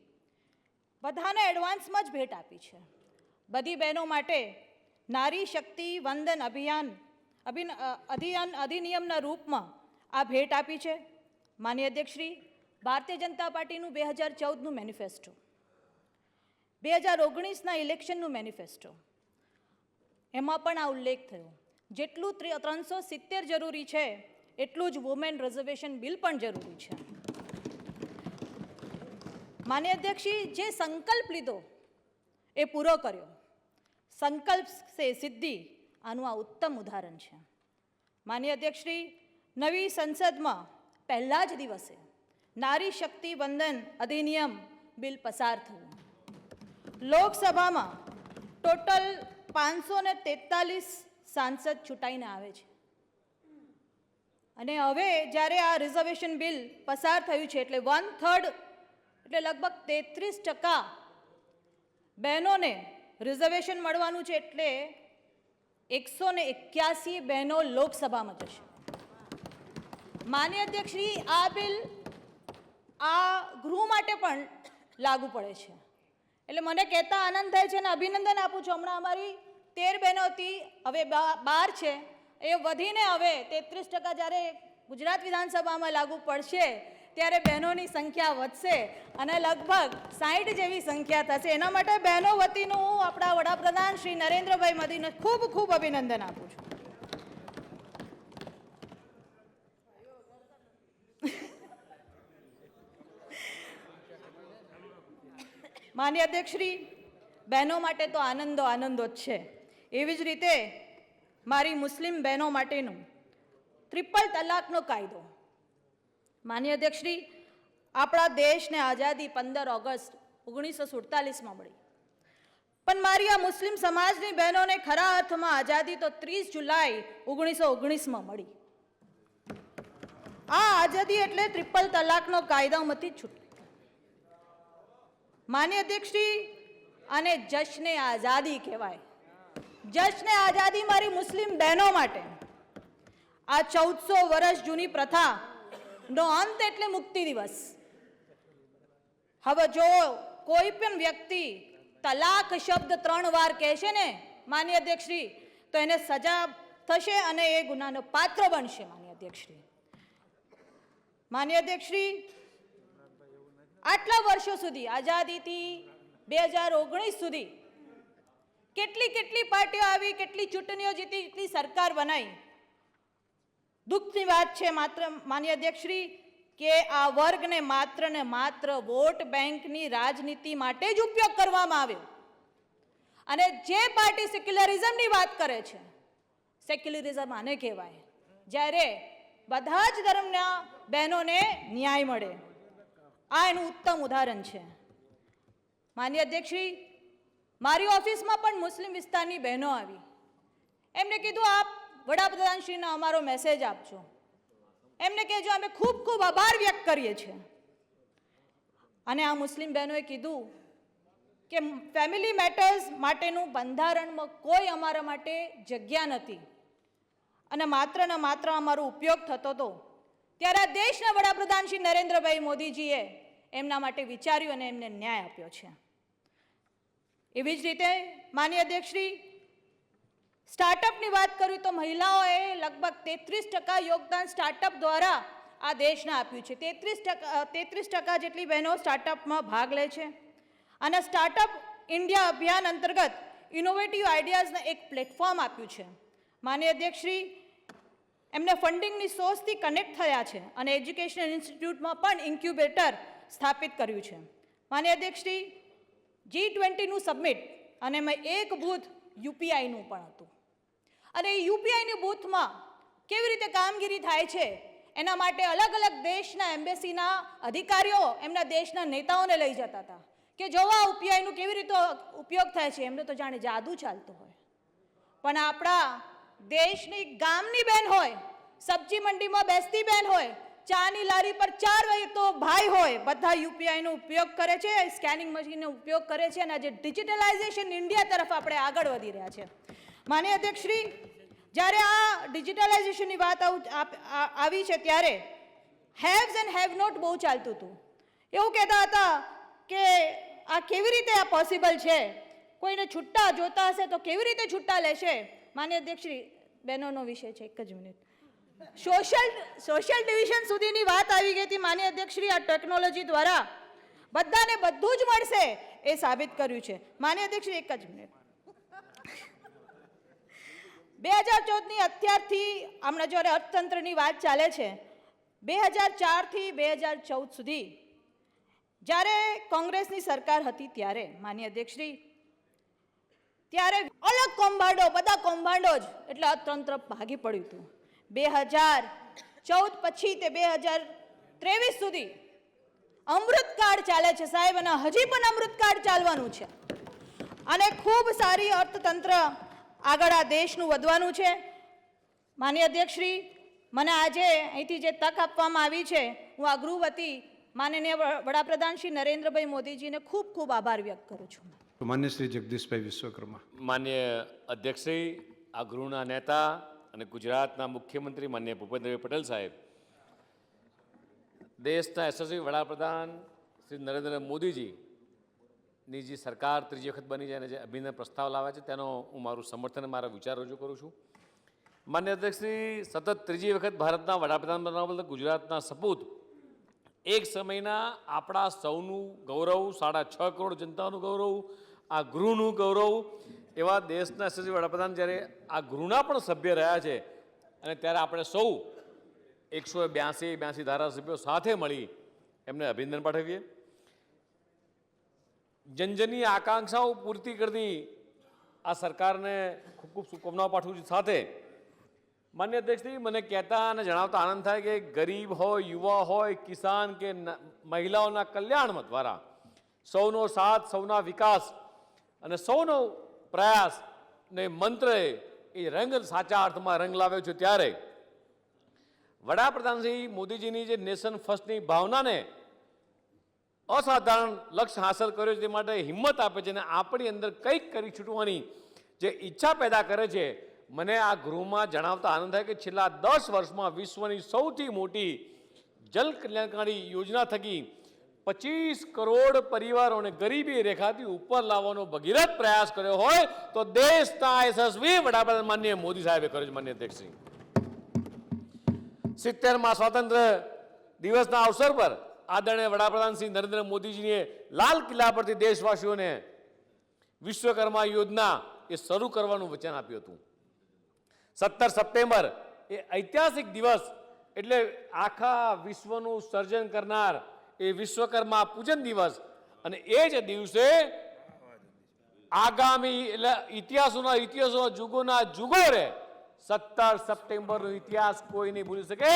બધાને એડવાન્સમાં જ ભેટ આપી છે. બધી બહેનો માટે નારી શક્તિ વંદન અધિનિયમના રૂપમાં આ ભેટ આપી છે. માનનીય અધ્યક્ષશ્રી, ભારતીય જનતા પાર્ટીનું 2014નું મેનિફેસ્ટો, 2019ના ઇલેક્શનનું મેનિફેસ્ટો, એમાં પણ આ ઉલ્લેખ થયો. જેટલું 370 જરૂરી છે એટલું જ વુમેન રિઝર્વેશન બિલ પણ જરૂરી છે. માનનીય અધ્યક્ષજી, જે સંકલ્પ લીધો એ પૂરો કર્યો. સંકલ્પ સે સિદ્ધિ, આનું આ ઉત્તમ ઉદાહરણ છે. માનનીય અધ્યક્ષશ્રી, નવી સંસદમાં પહેલા જ દિવસે નારી શક્તિ વંદન અધિનિયમ બિલ પસાર થયું. લોકસભામાં ટોટલ 543 સાંસદ ચૂંટાઈને આવે છે. અને હવે જ્યારે આ રિઝર્વેશન બિલ પસાર થયું છે એટલે 1/3 એટલે લગભગ 33% બહેનોને રિઝર્વેશન મળવાનું છે, એટલે 181 બહેનો લોકસભામાં જશે. માન્ય અધ્યક્ષશ્રી, આ બિલ આ ગૃહ માટે પણ લાગુ પડે છે, એટલે મને કહેતા આનંદ થાય છે અને અભિનંદન આપું છું. હમણાં અમારી 13 બહેનોથી હવે 12 છે, એ વધીને હવે 33% જ્યારે ગુજરાત વિધાનસભામાં લાગુ પડશે ત્યારે બહેનોની સંખ્યા વધશે અને લગભગ 60 જેવી સંખ્યા થશે. એના માટે બહેનો વતીનું હું આપણા વડાપ્રધાન શ્રી નરેન્દ્રભાઈ મોદીને ખૂબ ખૂબ અભિનંદન આપું છું. માન્ય અધ્યક્ષશ્રી, બહેનો માટે તો આનંદો જ છે. એવી જ રીતે મારી મુસ્લિમ બહેનો માટેનું ટ્રિપલ તલાકનો કાયદો. માન્ય અધ્યક્ષશ્રી, આપણા દેશને આઝાદી 15 ઓગસ્ટ 1947માં મળી, પણ મારી આ મુસ્લિમ સમાજની બહેનોને ખરા અર્થમાં આઝાદી તો 30 જુલાઈ 1919માં મળી. આ આઝાદી એટલે ટ્રિપલ તલાકનો કાયદામાંથી છૂટ. માન્ય અધ્યક્ષશ્રી, આને જશ્ને આઝાદી કહેવાય. જશ્ને આઝાદી મારી મુસ્લિમ બહેનો માટે. આ 1400 વર્ષ જૂની પ્રથાનો અંત એટલે મુક્તિ દિવસ. હવે જો કોઈ પણ વ્યક્તિ તલાક શબ્દ 3 વાર કહેશે ને માન્ય અધ્યક્ષશ્રી, તો એને સજા થશે અને એ ગુનાનો પાત્ર બનશે. માન્ય અધ્યક્ષશ્રી, આટલા વર્ષો સુધી આઝાદીથી 2019 સુધી કેટલી પાર્ટીઓ આવી, કેટલી ચૂંટણીઓ જીતી, કેટલી સરકાર બનાવી. દુઃખની વાત છે માન્ય અધ્યક્ષશ્રી કે આ વર્ગને માત્ર ને માત્ર વોટ બેંકની રાજનીતિ માટે જ ઉપયોગ કરવામાં આવ્યો. અને જે પાર્ટી સેક્યુલરિઝમની વાત કરે છે, સેક્યુલરિઝમ આને કહેવાય જ્યારે બધા જ ધર્મના બહેનોને ન્યાય મળે. આ એનું ઉત્તમ ઉદાહરણ છે. માન્ય અધ્યક્ષશ્રી, મારી ઓફિસમાં પણ મુસ્લિમ વિસ્તારની બહેનો આવી. એમને કીધું, આપ વડાપ્રધાનશ્રીને અમારો મેસેજ આપજો. એમને કહેજો અમે ખૂબ ખૂબ આભાર વ્યક્ત કરીએ છીએ. અને આ મુસ્લિમ બહેનોએ કીધું કે ફેમિલી મેટર્સ માટેનું બંધારણમાં કોઈ અમારા માટે જગ્યા નથી અને માત્ર ને માત્ર અમારો ઉપયોગ થતો હતો. ત્યારે આ દેશના વડાપ્રધાન શ્રી નરેન્દ્રભાઈ મોદીજીએ એમના માટે વિચાર્યું અને એમને ન્યાય આપ્યો છે. એવી જ રીતે માન્ય અધ્યક્ષશ્રી, સ્ટાર્ટઅપની વાત કરું તો મહિલાઓએ લગભગ 33% યોગદાન સ્ટાર્ટઅપ દ્વારા આ દેશને આપ્યું છે. 33% જેટલી બહેનો સ્ટાર્ટઅપમાં ભાગ લે છે. અને સ્ટાર્ટઅપ ઇન્ડિયા અભિયાન અંતર્ગત ઇનોવેટિવ આઈડિયાઝને એક પ્લેટફોર્મ આપ્યું છે. માન્ય અધ્યક્ષશ્રી, એમને ફંડિંગની સોર્સથી કનેક્ટ થયા છે અને એજ્યુકેશનલ ઇન્સ્ટિટ્યૂટમાં પણ ઇન્ક્યુબેટર સ્થાપિત કર્યું છે. માન્ય અધ્યક્ષશ્રી, G20નું સબમિટ અને એમાં એક બૂથ યુપીઆઈનું પણ હતું. અને એ યુપીઆઈની બૂથમાં કેવી રીતે કામગીરી થાય છે એના માટે અલગ અલગ દેશના એમ્બેસીના અધિકારીઓ એમના દેશના નેતાઓને લઈ જતા હતા કે જોવા યુપીઆઈનું કેવી રીતે ઉપયોગ થાય છે. એમને તો જાણે જાદુ ચાલતો હોય. પણ આપણા દેશની ગામની બહેન હોય, સબ્જી મંડીમાં બેસતી બહેન હોય, ચાની લારી પર 4 વયતો ભાઈ હોય, બધા યુપીઆઈનો ઉપયોગ કરે છે, સ્કેનિંગ મશીનનો ઉપયોગ કરે છે અને આજે ડિજિટલાઇઝેશન ઇન્ડિયા તરફ આપણે આગળ વધી રહ્યા છે. માન્ય અધ્યક્ષશ્રી, જ્યારે આ ડિજિટલાઇઝેશનની વાત આવી છે ત્યારે હેવ્સ એન્ડ હેવ નોટ બહુ ચાલતું હતું. એવું કહેતા હતા કે આ કેવી રીતે આ પોસિબલ છે, કોઈને છૂટા જોતા હશે તો કેવી રીતે છૂટા લેશે. માન્ય અધ્યક્ષશ્રી, બહેનોનો વિષય છે, એક જ મિનિટ. સોશિયલ ડિવિઝન સુધીની વાત આવી ગઈ હતી. માન્ય અધ્યક્ષશ્રી, આ ટેકનોલોજી દ્વારા બધાને બધું જ મળશે એ સાબિત કર્યું છે. માન્ય અધ્યક્ષશ્રી, એક જ મિનિટ. 2014ની અત્યારથી હમણાં જ્યારે અર્થતંત્રની વાત ચાલે છે, 2004થી 2014 સુધી જ્યારે કોંગ્રેસની સરકાર હતી ત્યારે માન્ય અધ્યક્ષશ્રી, ત્યારે અલગ કૌભાંડો, બધા કૌભાંડો જ એટલે અર્થતંત્ર ભાગી પડ્યું હતું. 2014 પછી તે 2023 સુધી અમૃતકાળ ચાલે છે સાહેબ, અને હજી પણ અમૃતકાળ ચાલવાનું છે અને ખૂબ સારી અર્થતંત્ર આગળ આ દેશનું વધવાનું છે. માન્ય અધ્યક્ષશ્રી, મને આજે અહીંથી જે તક આપવામાં આવી છે, હું આ ગૃહ વતી માનનીય વડાપ્રધાન શ્રી નરેન્દ્રભાઈ મોદીજીને ખૂબ ખૂબ આભાર વ્યક્ત કરું છું. માન્ય શ્રી જગદીશભાઈ વિશ્વકર્મા. માન્ય અધ્યક્ષશ્રી, આ ગૃહના નેતા અને ગુજરાતના મુખ્યમંત્રી માન્ય ભૂપેન્દ્રભાઈ પટેલ સાહેબ, દેશના યશસ્વી વડાપ્રધાન શ્રી નરેન્દ્ર મોદીજીની જે સરકાર ત્રીજી વખત બની છે અને જે અભિનંદન પ્રસ્તાવ લાવ્યા છે તેનો હું મારું સમર્થન, મારા વિચાર રજૂ કરું છું. માન્ય અધ્યક્ષશ્રી, સતત ત્રીજી વખત ભારતના વડાપ્રધાન બનવા બદલ ગુજરાતના સપૂત, એક સમયના આપણા સૌનું ગૌરવ, 6.5 કરોડ જનતાનું ગૌરવ, આ ગૃહનું ગૌરવ, એવા દેશના યશસ્વી વડાપ્રધાન જ્યારે આ ગૃહના પણ સભ્ય રહ્યા છે અને ત્યારે આપણે સૌ 182 ધારાસભ્યો સાથે મળી એમને અભિનંદન પાઠવીએ. જનજનની આકાંક્ષાઓ પૂર્તિ કરતી આ સરકારને ખૂબ ખૂબ શુભકામનાઓ પાઠવું છું. સાથે માન્ય અધ્યક્ષજી, મને કહેતા અને જણાવતા આનંદ થાય કે ગરીબ હોય, યુવા હોય, કિસાન કે મહિલાઓના કલ્યાણ દ્વારા સૌનો સાથ, સૌના વિકાસ અને સૌનો પ્રયાસ ને મંત્રએ એ રંગ સાચા અર્થમાં રંગ લાવ્યો છે. ત્યારે વડાપ્રધાન શ્રી મોદીજીની જે નેશન ફર્સ્ટની ભાવનાને અસાધારણ લક્ષ્ય હાંસલ કર્યો છે, તે માટે હિંમત આપે છે અને આપણી અંદર કંઈક કરી છૂટવાની જે ઈચ્છા પેદા કરે છે. મને આ ગૃહમાં જણાવતા આનંદ થાય કે છેલ્લા 10 વર્ષમાં વિશ્વની સૌથી મોટી જલ કલ્યાણકારી યોજના થકી 25 કરોડ પરિવારોને ગરીબી રેખાથી ઉપર લાવવાનો ભગીરથ પ્રયાસ કર્યો હોય તો દેશના યશસ્વી વડાપ્રધાન માનનીય મોદી સાહેબે કર્યો છે. માન્ય અધ્યક્ષશ્રી, 70મા સ્વાતંત્ર્ય દિવસના અવસર પર આદરણીય વડાપ્રધાન શ્રી નરેન્દ્ર મોદીજીએ લાલ કિલ્લા પરથી દેશવાસીઓને વિશ્વકર્મા યોજના એ શરૂ કરવાનું વચન આપ્યું હતું. 17 સપ્ટેમ્બર એ ઐતિહાસિક દિવસ, એટલે આખા વિશ્વનું સર્જન કરનાર એ વિશ્વકર્મા પૂજન દિવસ, અને એ જ દિવસે આગામી એટલે ઇતિહાસોના જુગોના જુગો રે 17 સપ્ટેમ્બરનો ઇતિહાસ કોઈ નહીં ભૂલી શકે.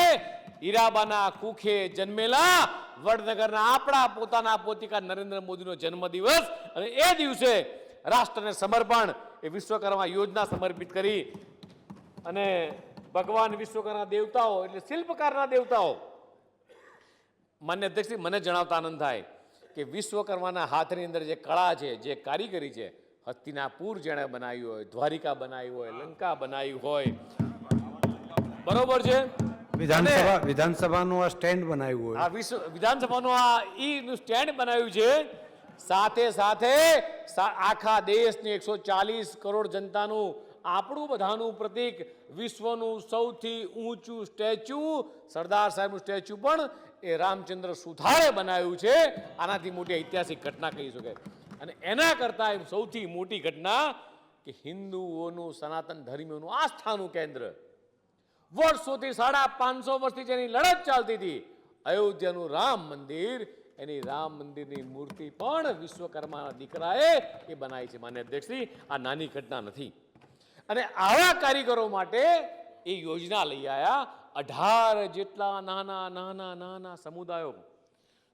હીરાબાના કુખે જન્મેલા વડનગરના આપણા પોતાના પોતિકા નરેન્દ્ર મોદીનો જન્મદિવસ, અને એ દિવસે રાષ્ટ્રને સમર્પણ એ વિશ્વકર્મા યોજના સમર્પિત કરી અને ભગવાન વિશ્વકર્મા દેવતાઓ એટલે શિલ્પકારના દેવતાઓ, માન્ય અધ્યક્ષ, મને જણાવતા આનંદ થાય કે વિશ્વકર્માના હાથની અંદર જે કળા છે, જે કારીગરી છે, હસ્તિનાપુર જેણે બનાવ્યું હોય, દ્વારિકા બનાવી હોય, લંકા બનાવી હોય, બરોબર છે, વિધાનસભાનું આ સ્ટેન્ડ બનાવ્યું હોય, આ વિધાનસભાનું આ નું સ્ટેન્ડ બનાવ્યું છે. સાથે સાથે આખા દેશની 140 કરોડ જનતાનું, આપણું બધાનું પ્રતીક, વિશ્વનું સૌથી ઊંચું સ્ટેચ્યુ, સરદાર સાહેબનું સ્ટેચ્યુ પણ એ રામચંદ્ર સુથારે બનાવ્યું છે. આનાથી મોટી ઐતિહાસિક ઘટના કહી શકાય. અને એના કરતાં સૌથી મોટી ઘટના કે હિન્દુઓનું, સનાતન ધર્મીઓનું આસ્થાનું કેન્દ્ર, વર્ષોથી 550 વર્ષથી જેની લડત ચાલતી હતી, અયોધ્યાનું રામ મંદિર, એની રામ મંદિરની મૂર્તિ પણ વિશ્વકર્માના દીકરાએ એ બનાવી છે. માન્ય અધ્યક્ષશ્રી, આ નાની ઘટના નથી. અને આવા કારીગરો માટે એ યોજના લઈ આવ્યા. 18 જેટલા નાના સમુદાયો.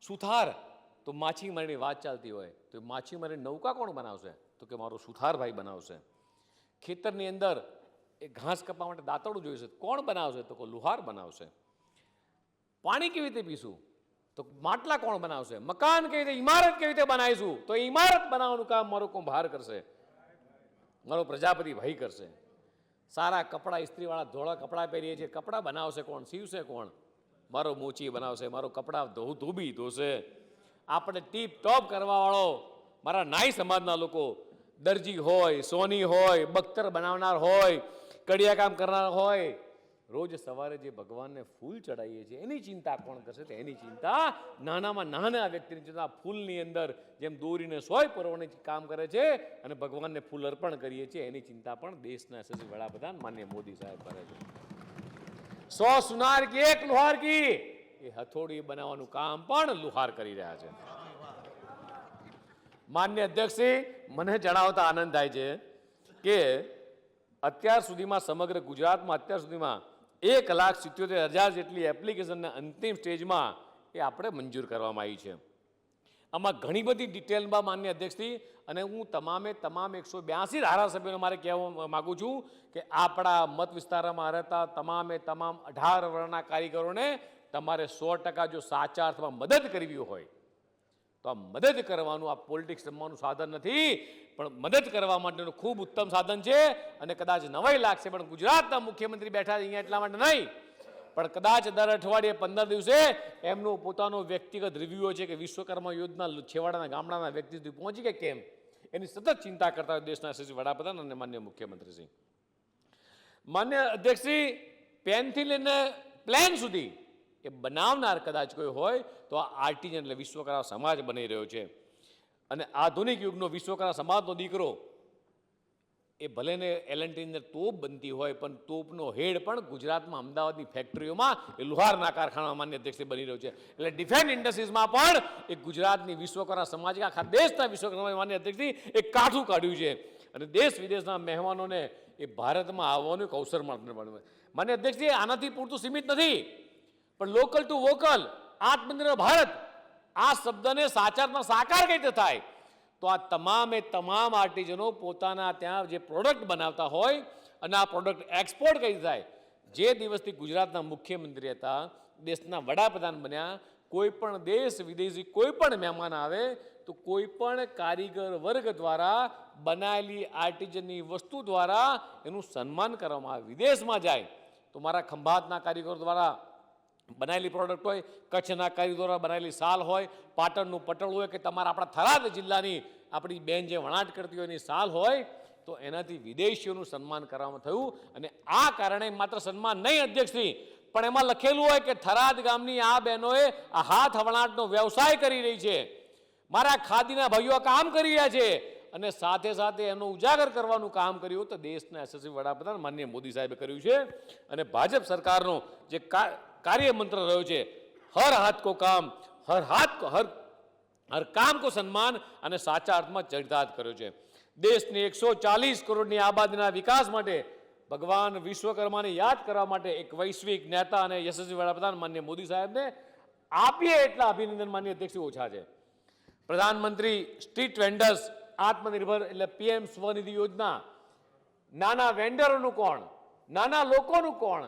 સુથાર તો માછીમારીની વાત ચાલતી હોય તો માછીમારી નૌકા કોણ બનાવશે? તો કે મારો સુથારભાઈ બનાવશે. ખેતરની અંદર એ ઘાસ કપવા માટે દાંતરડું જોઈશે, કોણ બનાવશે? તો કે લુહાર બનાવશે. પાણી કેવી રીતે પીશું? તો માટલા કોણ બનાવશે? મકાન કેવી રીતે, ઇમારત કેવી રીતે બનાવીશું? તો એ ઇમારત બનાવવાનું કામ મારો કુંભાર કરશે, મારો પ્રજાપતિ ભાઈ કરશે. સારા કપડાં, ઇસ્ત્રીવાળા ધોળા કપડાં પહેરીએ છીએ, કપડાં બનાવશે કોણ? સીવશે કોણ? મારો મોચી બનાવશે, મારો કપડાં ધોબી ધોશે. આપણે ટીપ ટોપ કરવાવાળો મારા નાઈ સમાજના લોકો, દરજી હોય, સોની હોય, બખ્તર બનાવનાર હોય, કડિયા કામ કરનાર હોય, રોજ સવારે જે ભગવાનને ફૂલ ચડાવીએ છીએ એની ચિંતા કોણ કરશે? તો એની ચિંતા નાનામાં નાના વ્યક્તિની ચિંતા, ફૂલની અંદર જેમ દોરીને સોય પરવાની કામ કરે છે અને ભગવાનને ફૂલ અર્પણ કરીએ છીએ, એની ચિંતા પણ દેશના યશસ્વી વડાપ્રધાન માનનીય મોદી સાહેબ કરે છે. 100 સુનાર કી 1 લુહાર કી, એ હથોડી બનાવવાનું કામ પણ લુહાર કરી રહ્યા છે. માન્ય અધ્યક્ષશ્રી, મને જણાવતા આનંદ થાય છે કે અત્યાર સુધીમાં સમગ્ર ગુજરાતમાં અત્યાર સુધીમાં 1,77,000 જેટલી એપ્લિકેશનના અંતિમ સ્ટેજમાં એ આપણે મંજૂર કરવામાં આવી છે. આમાં ઘણી બધી ડિટેલમાં માન્ય અધ્યક્ષથી અને હું તમામ 182 ધારાસભ્યોને મારે કહેવા માગું છું કે આપણા મત વિસ્તારમાં રહેતા તમામ 18 વર્ણના કારીગરોને તમારે 100% જો સાચા અર્થમાં મદદ કરવી હોય તો આ મદદ કરવાનું આ પોલિટિક્સ રમવાનું સાધન નથી, પણ મદદ કરવા માટેનું ખૂબ ઉત્તમ સાધન છે. અને કદાચ નવાઈ લાગશે પણ ગુજરાતના મુખ્યમંત્રી બેઠા અહીંયા એટલા માટે નહીં, પણ કદાચ દર અઠવાડિયે 15 દિવસે એમનો પોતાનો વ્યક્તિગત રિવ્યુ છે કે વિશ્વકર્મા યોજના છેવાડાના ગામડાના વ્યક્તિ સુધી પહોંચી કે કેમ, એની સતત ચિંતા કરતા હોય દેશના યશસ્વી વડાપ્રધાન અને માન્ય મુખ્યમંત્રીશ્રી. માન્ય અધ્યક્ષશ્રી, પેનથી લઈને પ્લેન સુધી એ બનાવનાર કદાચ કોઈ હોય તો આ આર્ટિઝન એટલે વિશ્વકર્મા સમાજ બની રહ્યો છે. અને આધુનિક યુગનો વિશ્વકર્મા સમાજનો દીકરો એ ભલેને એલએનટીની અંદર તોપ બનતી હોય પણ તોપનો હેડ પણ ગુજરાતમાં અમદાવાદની ફેક્ટરીઓમાં એ લુહારના કારખાનામાં માન્ય અધ્યક્ષે બની રહ્યો છે. એટલે ડિફેન્સ ઇન્ડસ્ટ્રીઝમાં પણ એક ગુજરાતની વિશ્વકર્મા સમાજ આખા દેશના વિશ્વકર્મા માન્ય અધ્યક્ષથી એક કાઠું કાઢ્યું છે. અને દેશ વિદેશના મહેમાનોને એ ભારતમાં આવવાનું એક અવસર મળે. માન્ય અધ્યક્ષજી, આનાથી પૂરતું સીમિત નથી, પણ લોકલ ટુ વોકલ, આત્મનિર્ભર ભારત આ શબ્દને સાચારમાં સાકાર કઈ રીતે થાય તો આ તમામ આર્ટિઝનો પોતાના ત્યાં જે પ્રોડક્ટ બનાવતા હોય અને આ પ્રોડક્ટ એક્સપોર્ટ કઈ થાય. જે દિવસથી ગુજરાતના મુખ્યમંત્રી હતા, દેશના વડાપ્રધાન બન્યા, કોઈ પણ દેશ વિદેશી કોઈ પણ મહેમાન આવે તો કોઈ પણ કારીગર વર્ગ દ્વારા બનાવેલી આર્ટિઝનની વસ્તુ દ્વારા એનું સન્માન કરવામાં આવે. વિદેશમાં જાય તો મારા ખંભાતના કારીગરો દ્વારા બનાવેલી પ્રોડક્ટ હોય, કચ્છના કારીગરો દ્વારા બનાવેલી સાલ હોય, પાટણનું પટોળું હોય કે તમારા આપણા થરાદ જિલ્લાની આપણી બેન જે વણાટ કરતી હોય એની સાલ હોય, તો એનાથી વિદેશીઓનું સન્માન કરવામાં થયું. અને આ કારણે માત્ર સન્માન નહીં અધ્યક્ષશ્રી, પણ એમાં લખેલું હોય કે થરાદ ગામની આ બહેનોએ આ હાથ વણાટનો વ્યવસાય કરી રહી છે, મારા ખાદીના ભાઈઓ કામ કરી રહ્યા છે, અને સાથે સાથે એનો ઉજાગર કરવાનું કામ કર્યું તો દેશના યશસ્વી વડાપ્રધાન માનનીય મોદી સાહેબે કર્યું છે. અને ભાજપ સરકારનો જે કાર્યમંત્ર રહ્યો છે, હર હાથ કો કામ, હર કામ કો સન્માન, અને સાચા અર્થમાં ચરિતાર્થ કર્યો છે. દેશની 140 કરોડની આબાદીના વિકાસ માટે ભગવાન વિશ્વકર્માને યાદ કરવા માટે એક વૈશ્વિક નેતા અને યશસ્વી વડાપ્રધાન માનનીય મોદી સાહેબને આપીએ એટલા અભિનંદન માનનીય અધ્યક્ષ ઓછા છે. પ્રધાનમંત્રી સ્ટ્રીટ વેન્ડર્સ આત્મનિર્ભર એટલે પીએમ સ્વનિધિ યોજના, નાના વેન્ડરોનું કોણ, નાના લોકોનું કોણ,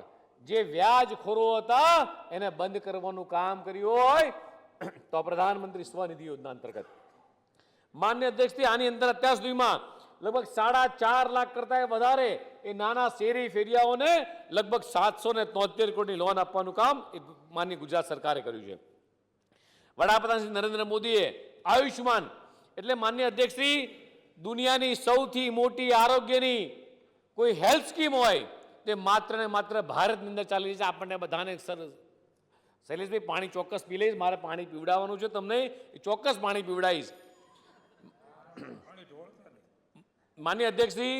જે વ્યાજખોરો હતા એને બંધ કરવાનું કામ કર્યું હોય તો પ્રધાનમંત્રી સ્વનિધિ યોજના અંતર્ગત. માન્ય અધ્યક્ષથી આની અંદર અત્યાર સુધીમાં લગભગ 4.5 લાખ કરતા વધારે એ નાના શેરી ફેરિયાઓને લગભગ 773 કરોડની લોન આપવાનું કામ એ માન્ય ગુજરાત સરકારે કર્યું છે. વડાપ્રધાન શ્રી નરેન્દ્ર મોદીએ આયુષ્માન એટલે માન્ય અધ્યક્ષશ્રી દુનિયાની સૌથી મોટી આરોગ્યની કોઈ હેલ્થ સ્કીમ હોય તે માત્ર ને માત્ર ભારતની અંદર ચાલી રહી છે. આપણને બધાને શૈલેષભાઈ પાણી ચોક્કસ પી લઈશ, મારે પાણી પીવડાવવાનું છે તમને, ચોક્કસ પાણી પીવડાવીશ. માન્ય અધ્યક્ષશ્રી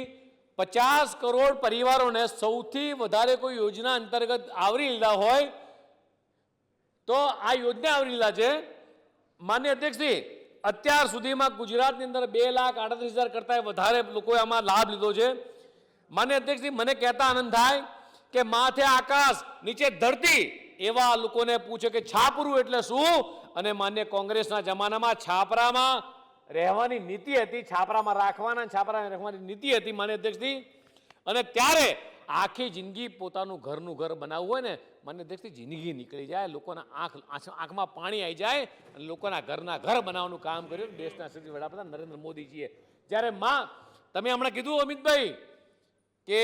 50 કરોડ પરિવારોને સૌથી વધારે કોઈ યોજના અંતર્ગત આવરી લીધા હોય તો આ યોજના આવરી લીધા છે. માન્ય અધ્યક્ષશ્રી, અત્યાર સુધીમાં ગુજરાતની અંદર 2,38,000 કરતા વધારે લોકોએ આમાં લાભ લીધો છે. માન્ય અધ્યક્ષજી, મને કહેતા આનંદ થાય કે માથે આકાશ નીચે ધરતી એવા લોકોને પૂછે કે છાપરું એટલે શું, અને માન્ય કોંગ્રેસના જમાનામાં છાપરામાં રહેવાની નીતિ હતી, છાપરામાં રાખવાના છાપરામાં રહેવાની નીતિ હતી માન્ય અધ્યક્ષજી. અને ત્યારે આખી જિંદગી પોતાનું ઘરનું ઘર બનાવવું હોય ને માન્ય અધ્યક્ષજી, જિંદગી નીકળી જાય, લોકોના આંખમાં પાણી આવી જાય અને લોકોના ઘરના ઘર બનાવવાનું કામ કર્યું દેશના યશસ્વી વડાપ્રધાન નરેન્દ્ર મોદીજીએ. જ્યારે તમે હમણાં કીધું અમિતભાઈ કે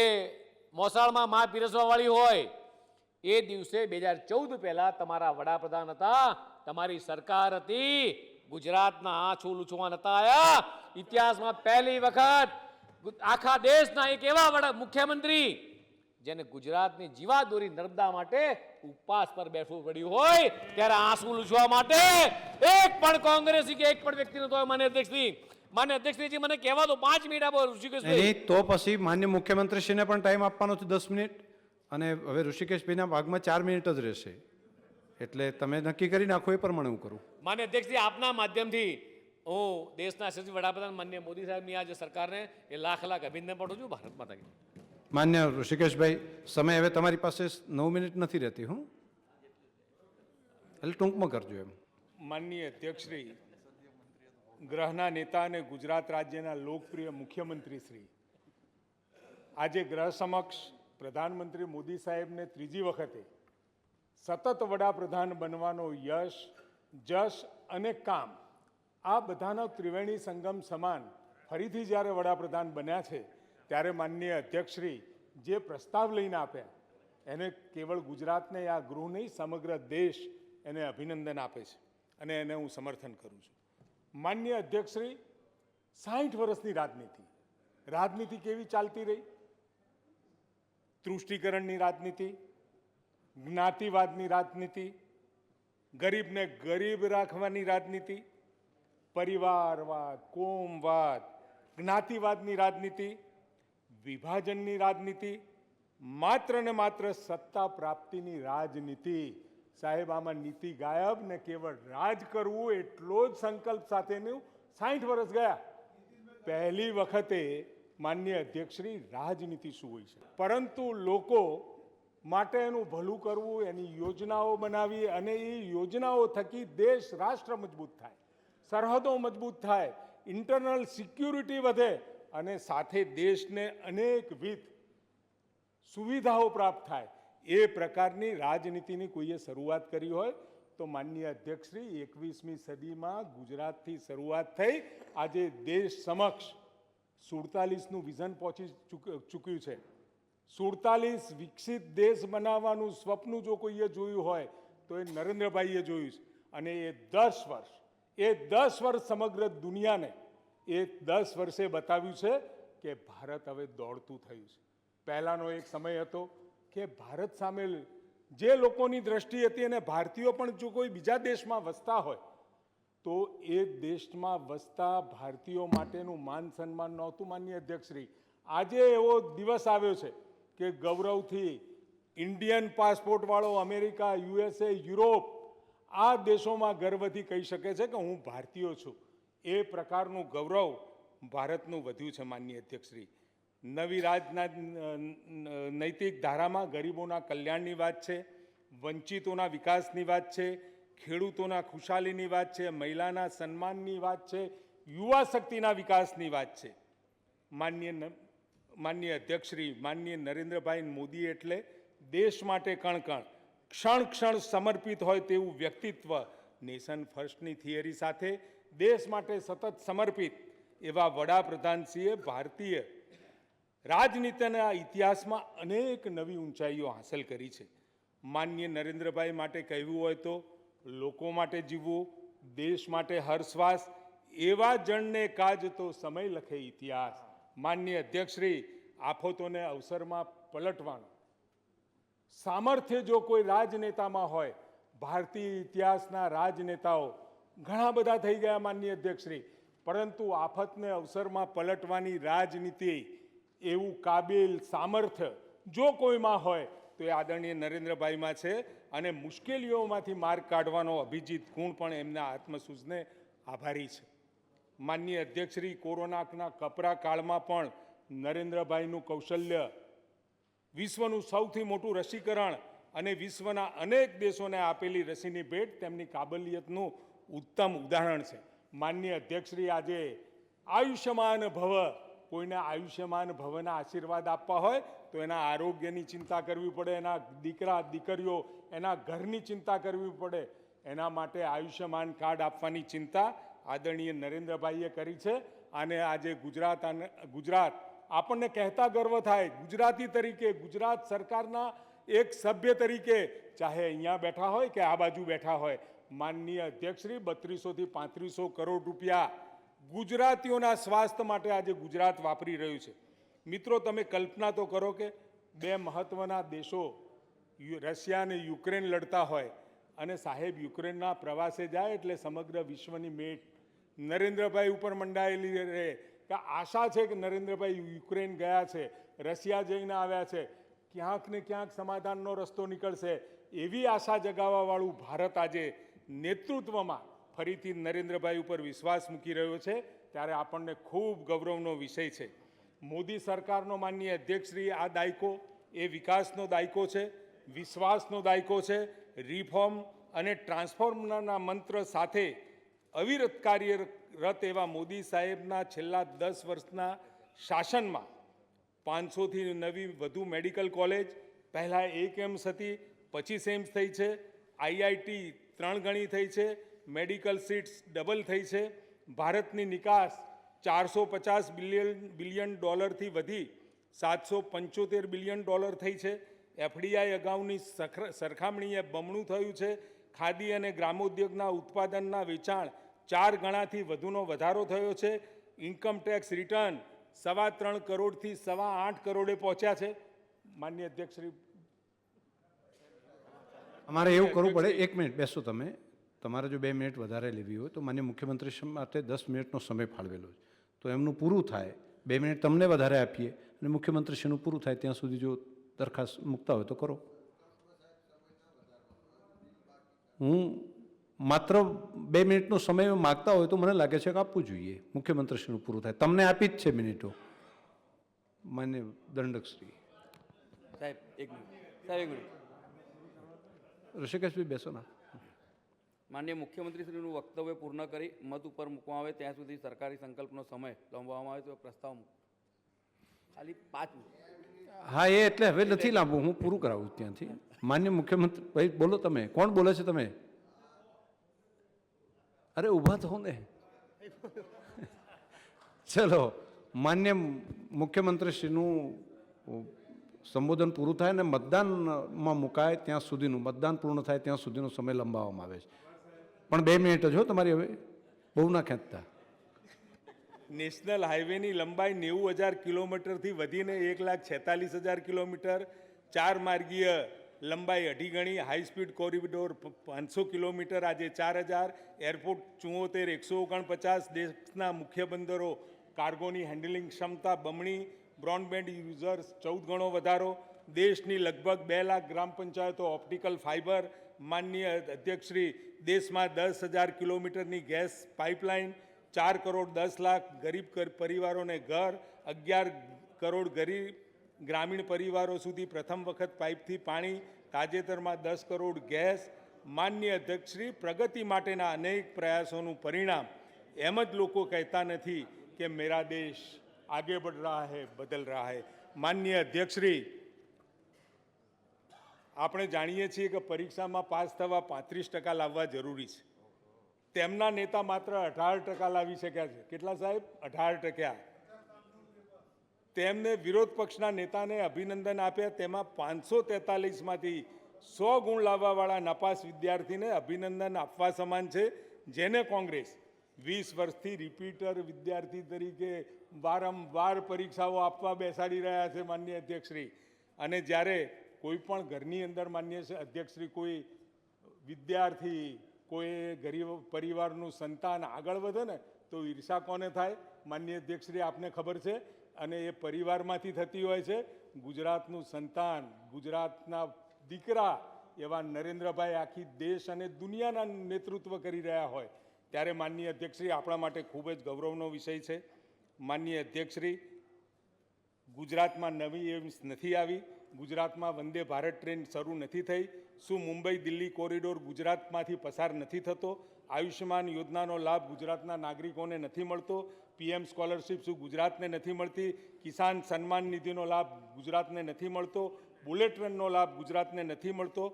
મોસાળમાં માં પીરસવાવાળી હોય, એ દિવસે 2014 પહેલા તમારા વડાપ્રધાન હતા, તમારી સરકાર હતી, ગુજરાતના આંચુ લૂછવા નતા આયા. ઇતિહાસમાં પહેલી વખત આખા દેશના એક એવા મુખ્યમંત્રી જેને ગુજરાતની જીવાદોરી નર્મદા માટે ઉપવાસ પર બેસવું પડ્યું હોય ત્યારે આંસુ લૂછવા માટે એક પણ કોંગ્રેસી કે એક પણ વ્યક્તિ નતો. માન્ય અધ્યક્ષજી મને કહેવા દો 5 મિનિટ આપો ઋષિકેશભાઈ. તો પછી માન્ય મુખ્યમંત્રીશ્રીને પણ ટાઈમ આપવાનો છે 10 મિનિટ, અને હવે ઋષિકેશભાઈના ભાગમાં 4 મિનિટ જ રહેશે, એટલે તમે નક્કી કરી નાખો એ પ્રમાણે હું કરું. માન્ય અધ્યક્ષજી, આપના માધ્યમથી હું દેશના યશસ્વી વડાપ્રધાન માનનીય મોદી સાહેબની આ જે સરકારને એ લાખ અભિનંદન પાઠવું છું. ભારત માતા કી. માન્ય ઋષિકેશભાઈ, સમય હવે તમારી પાસે 9 મિનિટ નથી રહેતી, એટલે ટૂંકમાં કરજો એમ. માનનીય અધ્યક્ષશ્રી, ગ્રહના નેતા અને ગુજરાત રાજ્યના લોકપ્રિય મુખ્યમંત્રી શ્રી આજે ગ્રહ સમક્ષ પ્રધાનમંત્રી મોદી સાહેબને ત્રીજી વખતે સતત વડાપ્રધાન બનવાનો યશ જશ અને કામ આ બધાનો ત્રિવેણી સંગમ સમાન ફરીથી જ્યારે વડાપ્રધાન બન્યા છે ત્યારે માનનીય અધ્યક્ષશ્રી જે પ્રસ્તાવ લઈને આપ્યા એને કેવળ ગુજરાતને આ ગૃહ નહીં સમગ્ર દેશ એને અભિનંદન આપે છે અને એને હું સમર્થન કરું છું. માનનીય અધ્યક્ષશ્રી 60 વર્ષની રાજનીતિ કેવી ચાલતી રહી? તૃષ્ટિકરણની રાજનીતિ, જ્ઞાતિવાદની રાજનીતિ, ગરીબને ગરીબ રાખવાની રાજનીતિ, પરિવારવાદ, કોમવાદ, જ્ઞાતિવાદની રાજનીતિ, વિભાજનની રાજનીતિ, માત્ર ને માત્ર સત્તા પ્રાપ્તિની રાજનીતિ. સાહેબ, આમાં નીતિ ગાયબ ને કેવળ રાજ કરવું એટલો જ સંકલ્પ સાથેનું 60 વર્ષ ગયા. પહેલી વખતે માનનીય અધ્યક્ષશ્રી રાજનીતિ શું હોય છે, પરંતુ લોકો માટે એનું ભલું કરવું, એની યોજનાઓ બનાવી અને એ યોજનાઓ થકી દેશ રાષ્ટ્ર મજબૂત થાય, સરહદો મજબૂત થાય, ઇન્ટરનલ સિક્યુરિટી વધે અને સાથે દેશને અનેકવિધ સુવિધાઓ પ્રાપ્ત થાય. એ પ્રકારની રાજનીતિની કોઈએ શરૂઆત કરી હોય તો માનનીય અધ્યક્ષશ્રી 21મી સદીમાં ગુજરાતથી શરૂઆત થઈ. આજે દેશ સમક્ષ 47નું વિઝન પહોંચી ચૂક્યું છે. 47 વિકસિત દેશ બનાવવાનું સ્વપ્ન જો કોઈએ જોયું હોય તો એ નરેન્દ્રભાઈએ જોયું છે. અને એ 10 વર્ષ સમગ્ર દુનિયાને એ 10 વર્ષે બતાવ્યું છે કે ભારત હવે દોડતું થયું છે. પહેલાંનો એક સમય હતો કે ભારત સામે જે લોકોની દ્રષ્ટિ હતી અને ભારતીયો પણ જો કોઈ બીજા દેશમાં વસતા હોય તો એ દેશમાં વસતા ભારતીયો માટેનું માન સન્માન નહોતું. માનનીય અધ્યક્ષશ્રી, આજે એવો દિવસ આવ્યો છે કે ગૌરવથી ઇન્ડિયન પાસપોર્ટવાળો અમેરિકા, USA, યુરોપ આ દેશોમાં ગર્વથી કહી શકે છે કે હું ભારતીય છું. એ પ્રકારનું ગૌરવ ભારતનું વધ્યું છે. માનનીય અધ્યક્ષશ્રી, નવી નૈતિક ધારામાં ગરીબોના કલ્યાણની વાત છે, વંચિતોના વિકાસની વાત છે, ખેડૂતોના ખુશાલીની વાત છે, મહિલાના સન્માનની વાત છે, યુવા શક્તિના વિકાસની વાત છે. માનનીય અધ્યક્ષશ્રી, માનનીય નરેન્દ્રભાઈ મોદી એટલે દેશ માટે કણ ક્ષણ સમર્પિત હોય તેવું વ્યક્તિત્વ. નેશન ફર્સ્ટની થિયરી સાથે દેશ માટે સતત સમર્પિત એવા વડાપ્રધાનશ્રીએ ભારતીય રાજનીતિના ઇતિહાસમાં અનેક નવી ઊંચાઈઓ હાંસલ કરી છે. માનનીય નરેન્દ્રભાઈ માટે કહેવું હોય તો લોકો માટે જીવવું, દેશ માટે હરશ્વાસ, એવા જણને કાજ તો સમય લખે ઇતિહાસ. માનનીય અધ્યક્ષશ્રી, આફતોને અવસરમાં પલટવાનું સામર્થ્ય જો કોઈ રાજનેતામાં હોય, ભારતીય ઇતિહાસના રાજનેતાઓ ઘણા બધા થઈ ગયા માનનીય અધ્યક્ષશ્રી, પરંતુ આફતને અવસરમાં પલટવાની રાજનીતિ એવું કાબિલ સામર્થ્ય જો કોઈમાં હોય તો એ આદરણીય નરેન્દ્રભાઈમાં છે. અને મુશ્કેલીઓમાંથી માર્ગ કાઢવાનો અભિજીત ગુણ પણ એમના આત્મસૂઝને આભારી છે. માનનીય અધ્યક્ષશ્રી, કોરોનાના કપરા કાળમાં પણ નરેન્દ્રભાઈનું કૌશલ્ય, વિશ્વનું સૌથી મોટું રસીકરણ અને વિશ્વના અનેક દેશોને આપેલી રસીની ભેટ તેમની કાબલિયતનું ઉત્તમ ઉદાહરણ છે. માનનીય અધ્યક્ષશ્રી, આજે આયુષ્યમાન ભવ, કોઈને આયુષ્યમાન ભવના આશીર્વાદ આપવા હોય તો એના આરોગ્યની ચિંતા કરવી પડે, એના દીકરા દીકરીઓ, એના ઘરની ચિંતા કરવી પડે. એના માટે આયુષ્યમાન કાર્ડ આપવાની ચિંતા આદરણીય નરેન્દ્રભાઈએ કરી છે. અને આજે ગુજરાત આપણને કહેતા ગર્વ થાય, ગુજરાતી તરીકે, ગુજરાત સરકારના એક સભ્ય તરીકે, ચાહે અહીંયા બેઠા હોય કે આ બાજુ બેઠા હોય, માનનીય અધ્યક્ષશ્રી 3200 થી 3500 કરોડ રૂપિયા ગુજરાતીઓના સ્વાસ્થ્ય માટે આજે ગુજરાત વાપરી રહ્યું છે. મિત્રો, તમે કલ્પના તો કરો કે બે મહત્વના દેશો રશિયા અને યુક્રેન લડતા હોય અને સાહેબ યુક્રેનના પ્રવાસે જાય એટલે સમગ્ર વિશ્વની મેટ નરેન્દ્રભાઈ ઉપર મંડાયેલી રહે કે આશા છે કે નરેન્દ્રભાઈ યુક્રેન ગયા છે, રશિયા જઈને આવ્યા છે, ક્યાંક ને ક્યાંક સમાધાનનો રસ્તો નીકળશે. એવી આશા જગાવવાવાળું ભારત આજે નેતૃત્વમાં ફરીથી નરેન્દ્રભાઈ ઉપર વિશ્વાસ મૂકી રહ્યો છે, ત્યારે આપણને ખૂબ ગૌરવનો વિષય છે. મોદી સરકારનો માનનીય અધ્યક્ષશ્રી આ દાયકો એ વિકાસનો દાયકો છે, વિશ્વાસનો દાયકો છે. રિફોર્મ અને ટ્રાન્સફોર્મના મંત્ર સાથે અવિરત કાર્યરત એવા મોદી સાહેબના છેલ્લા 10 વર્ષના શાસનમાં 500થી નવી વધુ મેડિકલ કોલેજ, પહેલાં 1 એમ્સ હતી, પછી એમ્સ થઈ છે, આઈઆઈટી 3 ગણી થઈ છે, મેડિકલ સીટ્સ ડબલ થઈ છે, ભારતની નિકાસ 450 બિલિયન ડોલરથી વધી 775 બિલિયન ડોલર થઈ છે, એફડીઆઈ અગાઉની સરખામણીએ બમણું થયું છે, ખાદી અને ગ્રામોદ્યોગના ઉત્પાદનના વેચાણ 4 ગણાથી વધુનો વધારો થયો છે, ઇન્કમ ટેક્સ રિટર્ન 3.25 કરોડથી 8.25 કરોડે પહોંચ્યા છે. માનનીય અધ્યક્ષશ્રી, અમારે એવું કરવું પડે. 1 મિનિટ બેસો તમે. તમારે જો 2 મિનિટ વધારે લેવી હોય તો માન્ય મુખ્યમંત્રી માટે 10 મિનિટનો સમય ફાળવેલો છે, તો એમનું પૂરું થાય 2 મિનિટ તમને વધારે આપીએ અને મુખ્યમંત્રીશ્રીનું પૂરું થાય ત્યાં સુધી જો દરખાસ્ત મૂકતા હોય તો કરો. હું માત્ર 2 મિનિટનો સમય માગતા હોય તો મને લાગે છે કે આપવું જોઈએ. મુખ્યમંત્રીશ્રીનું પૂરું થાય. તમને આપી જ છે મિનિટો. માન્ય દંડકશ્રી. સાહેબ એક મિનિટ. ઋષિકેશભાઈ બેસો ના. માનનીય મુખ્યમંત્રીશ્રીનું વક્તવ્ય પૂર્ણ કરી મત ઉપર મૂકવામાં આવે ત્યાં સુધી સરકારી સંકલ્પનો સમય લંબાવવામાં આવે તો પ્રસ્તાવ ખાલી 5 મિનિટ. હા, એ એટલે હવે નથી લાંબુ, હું પૂરું કરાવું ત્યાંથી. માન્ય મુખ્યમંત્રી ભાઈ બોલો. તમે કોણ બોલે છે? તમે અરે ઊભા થો ને. ચલો, માન્ય મુખ્યમંત્રીશ્રીનું સંબોધન પૂરું થાય ને મતદાનમાં મુકાય ત્યાં સુધીનું, મતદાન પૂર્ણ થાય ત્યાં સુધીનો સમય લંબાવવામાં આવે છે. પણ 2 મિનિટ જ હો તમારી. હવે બહુ ના ખેંચતા. નેશનલ હાઈવેની લંબાઈ 90,000 કિલોમીટરથી વધીને 1,46,000 કિલોમીટર, 4 માર્ગીય લંબાઈ 2.5 ગણી, હાઈ સ્પીડ કોરિડોર 500 કિલોમીટર, આજે 4,000, એરપોર્ટ 74, 149, દેશના મુખ્ય બંદરો કાર્ગોની હેન્ડલિંગ ક્ષમતા બમણી, બ્રોડબેન્ડ યુઝર્સ 14 ગણો વધારો, દેશની લગભગ 2 લાખ ગ્રામ પંચાયતો ઓપ્ટિકલ ફાઇબર. માનનીય અધ્યક્ષશ્રી, દેશમાં 10,000 કિલોમીટરની ગેસ પાઇપલાઇન, 4 કરોડ 10 લાખ ગરીબ પરિવારોને ઘર, 11 કરોડ ગરીબ ગ્રામીણ પરિવારો સુધી પ્રથમ વખત પાઇપથી પાણી, તાજેતરમાં 10 કરોડ ગેસ. માનનીય અધ્યક્ષશ્રી, પ્રગતિ માટેના અનેક પ્રયાસોનું પરિણામ એમ જ લોકો કહેતા નથી કે મેરા દેશ આગે બઢ રહા હૈ, બદલ રહા હૈ. માનનીય અધ્યક્ષશ્રી, આપણે જાણીએ છીએ કે પરીક્ષામાં પાસ થવા 35% લાવવા જરૂરી છે. તેમના નેતા માત્ર 18% લાવી શક્યા છે. કેટલા સાહેબ? 18%. તેમને વિરોધ પક્ષના નેતાને અભિનંદન આપ્યા. તેમાં 543માંથી 100 ગુણ લાવવાવાળા નાપાસ વિદ્યાર્થીને અભિનંદન આપવા સમાન છે, જેને કોંગ્રેસ 20 વર્ષથી રિપીટર વિદ્યાર્થી તરીકે વારંવાર પરીક્ષાઓ આપવા બેસાડી રહ્યા છે. માનનીય અધ્યક્ષશ્રી, અને જ્યારે કોઈ પણ ઘરની અંદર માનનીય અધ્યક્ષશ્રી કોઈ વિદ્યાર્થી, કોઈ ગરીબ પરિવારનું સંતાન આગળ વધે ને તો ઈર્ષા કોને થાય? માનનીય અધ્યક્ષશ્રી, આપને ખબર છે, અને એ પરિવારમાંથી થતી હોય છે. ગુજરાતનું સંતાન, ગુજરાતના દીકરા એવા નરેન્દ્રભાઈ આખી દેશ અને દુનિયાના નેતૃત્વ કરી રહ્યા હોય ત્યારે માનનીય અધ્યક્ષશ્રી, આપણા માટે ખૂબ જ ગૌરવનો વિષય છે. માનનીય અધ્યક્ષશ્રી, ગુજરાતમાં નવી એમ્સ નથી આવી, ગુજરાતમાં વંદે ભારત ટ્રેન શરૂ નથી થઈ, શું મુંબઈ દિલ્હી કોરિડોર ગુજરાતમાંથી પસાર નથી થતો, આયુષ્યમાન યોજનાનો લાભ ગુજરાતના નાગરિકોને નથી મળતો, પીએમ સ્કોલરશિપ શું ગુજરાતને નથી મળતી, કિસાન સન્માન નિધિનો લાભ ગુજરાતને નથી મળતો, બુલેટ ટ્રેનનો લાભ ગુજરાતને નથી મળતો.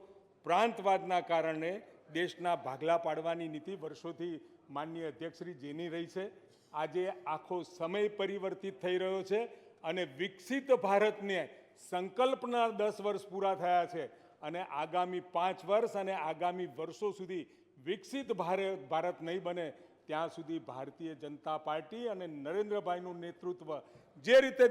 પ્રાંતવાદના કારણે દેશના ભાગલા પાડવાની નીતિ વર્ષોથી માનનીય અધ્યક્ષશ્રી જેની રહી છે, આજે આખો સમય પરિવર્તિત થઈ રહ્યો છે અને વિકસિત ભારતને સંકલ્પના 10 વર્ષ પૂરા થયા છે અને આગામી 5 વર્ષ અને આગામી વર્ષો સુધી વિકસિત ભારત નહીં બને ત્યાં સુધી ભારતીય જનતા પાર્ટી અને નરેન્દ્રભાઈનું નેતૃત્વ જે રીતે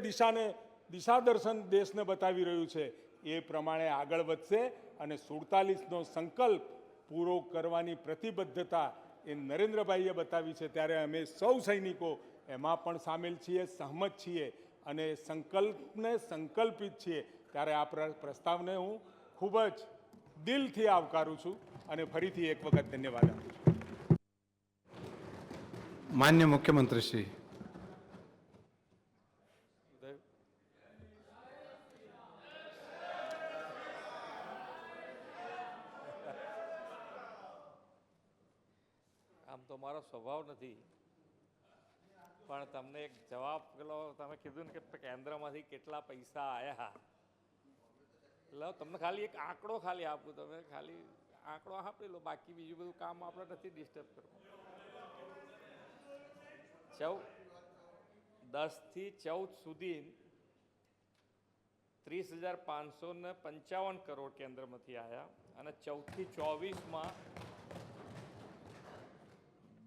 દિશા દર્શન દેશને બતાવી રહ્યું છે એ પ્રમાણે આગળ વધશે અને 47નો સંકલ્પ પૂરો કરવાની પ્રતિબદ્ધતા એ નરેન્દ્રભાઈએ બતાવી છે. ત્યારે અમે સૌ સૈનિકો એમાં પણ સામેલ છીએ, સહમત છીએ અને સંકલ્પને સંકલ્પિત છીએ. ત્યારે આ પ્રસ્તાવને હું ખૂબ જ દિલથી આવકારું છું અને ફરીથી એક વખત ધન્યવાદ આપું છું. માન્ય મુખ્યમંત્રીશ્રી. આમ તો મારો સ્વભાવ નથી, પણ તમને એક જવાબ પેલો તમે કીધું ને કે કેન્દ્રમાંથી કેટલા પૈસા આવ્યા, એટલે તમને ખાલી એક આંકડો ખાલી આપું, તમે ખાલી આંકડો આપી લો, બાકી બીજું બધું કામ આપણે નથી ડિસ્ટર્બ કરવું. 10 થી 14 સુધી 30,555 કરોડ કેન્દ્રમાંથી આવ્યા અને 14 થી 24માં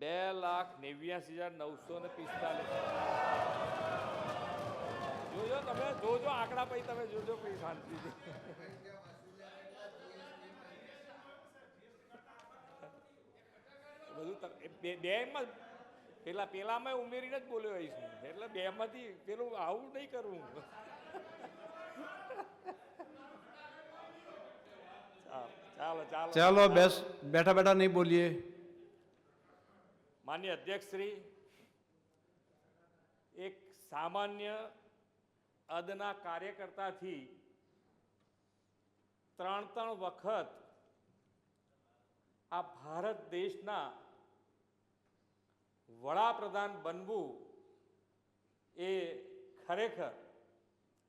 2,89,945. જોજો તમે, જોજો આંકડા પછી તમે જોજો પછી શાંતિથી. બધું બેમાં પેલામાં ઉમેરીને જ બોલ્યો હોઈશ હું, એટલે બેમાંથી પેલું આવું નહીં કરવું. ચાલો ચાલો ચાલો બેઠા બેઠા નહીં બોલીએ. માનનીય અધ્યક્ષશ્રી, એક સામાન્ય અદના કાર્યકર્તાથી 3 વખત આ ભારત દેશના વડાપ્રધાન બનવું એ ખરેખર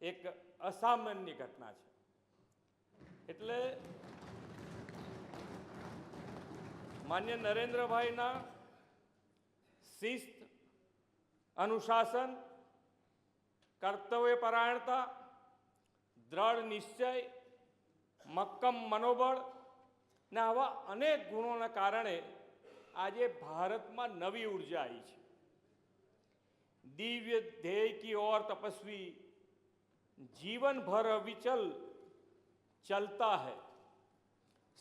એક અસામાન્ય ઘટના છે. એટલે માન્ય નરેન્દ્રભાઈના શિસ્ત, અનુશાસન, કર્તવ્યપરાયણતા, દ્રઢ નિશ્ચય, મક્કમ મનોબળ ને આવા અનેક ગુણોના કારણે આજે ભારતમાં નવી ઉર્જા આવી છે. દિવ્ય ધ્યેય કી ઓર તપસ્વી જીવન ભર અવિચલ ચલતા હૈ.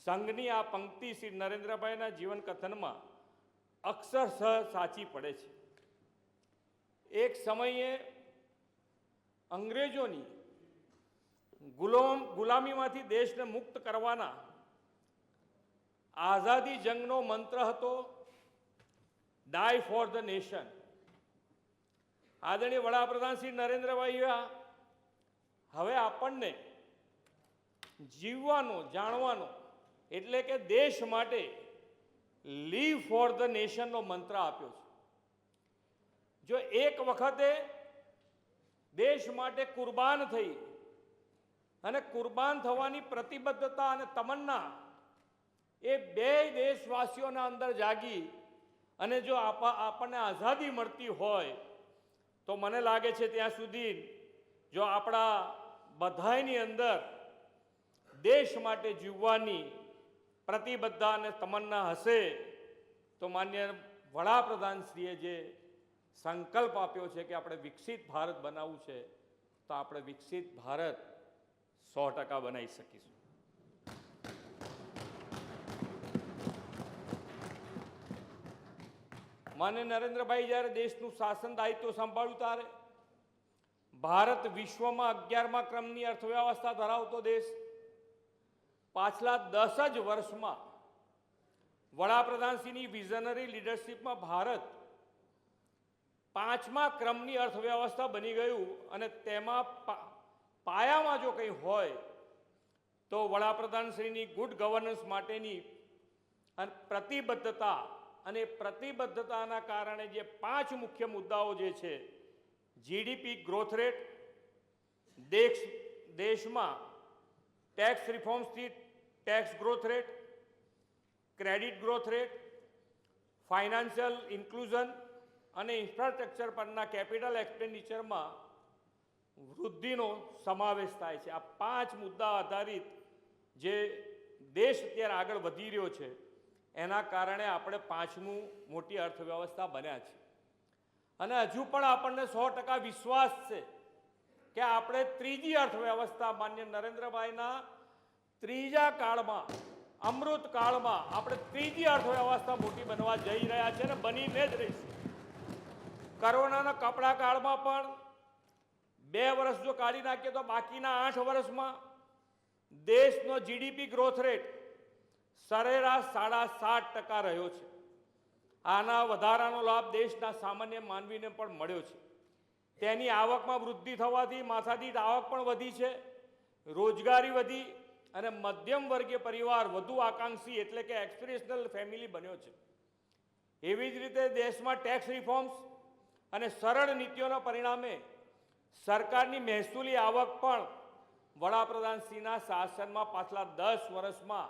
સંઘની આ પંક્તિ શ્રી નરેન્દ્રભાઈના જીવન કથનમાં અક્ષરશઃ સાચી પડે છે. એક સમયે અંગ્રેજોની ગુલામીમાંથી દેશને મુક્ત કરવાના આઝાદી જંગનો મંત્ર હતો ડાય ફોર ધ નેશન. આદરણીય વડાપ્રધાન શ્રી નરેન્દ્રભાઈ હવે આપણને જીવવાનો, જાણવાનો એટલે કે દેશ માટે લીવ ફોર ધ નેશનનો મંત્ર આપ્યો છે. જો એક વખતે દેશ માટે કુરબાન થઈ અને કુરબાન થવાની પ્રતિબદ્ધતા અને તમન્ના એ બે દેશવાસીઓના અંદર જાગી અને જો આપણને આઝાદી મળતી હોય તો મને લાગે છે ત્યાં સુધી જો આપણા બધાની અંદર દેશ માટે જીવવાની પ્રતિબદ્ધતા અને તમન્ના હશે તો માન્ય વડાપ્રધાનશ્રીએ જે સંકલ્પ આપ્યો છે કે આપણે વિકસિત ભારત બનાવવું છે તો આપણે વિકસિત ભારત 100% બનાવી શકીશું. માન્ય નરેન્દ્રભાઈ જ્યારે દેશનું શાસન દાયિત્વ સંભાળ્યું ત્યારે ભારત વિશ્વમાં 11મા ક્રમની અર્થવ્યવસ્થા ધરાવતો દેશ પાછલા 10 જ વર્ષમાં વડાપ્રધાનશ્રીની વિઝનરી લીડરશિપમાં ભારત 5મા ક્રમની અર્થવ્યવસ્થા બની ગયું. અને તેમાં પાયામાં જો કંઈ હોય તો વડાપ્રધાનશ્રીની ગુડ ગવર્નન્સ માટેની પ્રતિબદ્ધતા, અને પ્રતિબદ્ધતાના કારણે જે 5 મુખ્ય મુદ્દાઓ જે છે, જીડીપી ગ્રોથ રેટ, દેશમાં ટેક્સ રિફોર્મ્સથી tax growth rate, credit growth rate, financial inclusion અને ઇન્ફ્રાસ્ટ્રક્ચર પરના કેપિટલ એક્સપેન્ડિચરમાં વૃદ્ધિનો સમાવેશ થાય છે. આ 5 મુદ્દા આધારિત જે દેશ અત્યારે આગળ વધી રહ્યો છે એના કારણે આપણે 5મું મોટી અર્થવ્યવસ્થા બન્યા છે. અને હજુ પણ આપણને 100% વિશ્વાસ છે કે આપણે ત્રીજી અર્થવ્યવસ્થા માન્ય નરેન્દ્રભાઈના ત્રીજા કાળમાં, અમૃત કાળમાં આપણે ત્રીજી અર્થવ્યવસ્થા મોટી બનવા જઈ રહ્યા છે અને બનીને જ રહીશું. કોરોનાના કપડા કાળમાં પણ 2 વર્ષ જો કાઢી નાખીએ તો બાકીના 8 વર્ષમાં દેશનો જીડીપી ગ્રોથ રેટ સરેરાશ 7.5% રહ્યો છે. આના વધારાનો લાભ દેશના સામાન્ય માનવીને પણ મળ્યો છે. તેની આવકમાં વૃદ્ધિ થવાથી માથાદીઠ આવક પણ વધી છે, રોજગારી વધી અને મધ્યમ વર્ગીય પરિવાર વધુ આકાંક્ષી એટલે કે એસ્પિરેશનલ ફેમિલી બન્યો છે. એવી જ રીતે દેશમાં ટેક્સ રિફોર્મ્સ અને સરળ નીતિઓના પરિણામે સરકારની મહેસૂલી આવક પણ વડાપ્રધાનશ્રીના શાસનમાં પાછલા 10 વર્ષમાં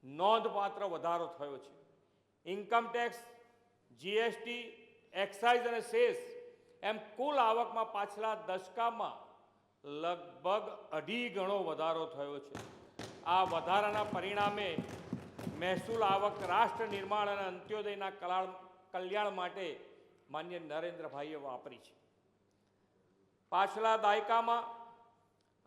નોંધપાત્ર વધારો થયો છે. ઇન્કમ ટેક્સ, જીએસટી, એક્સાઇઝ અને સેસ એમ કુલ આવકમાં પાછલા દશકામાં લગભગ 2.5 ગણો વધારો થયો છે. આ વધારાના પરિણામે મહેસૂલ આવક રાષ્ટ્ર નિર્માણ અને અંત્યોદયના કલ્યાણ માટે માન્ય નરેન્દ્રભાઈએ વાપરી છે. પાછલા દાયકામાં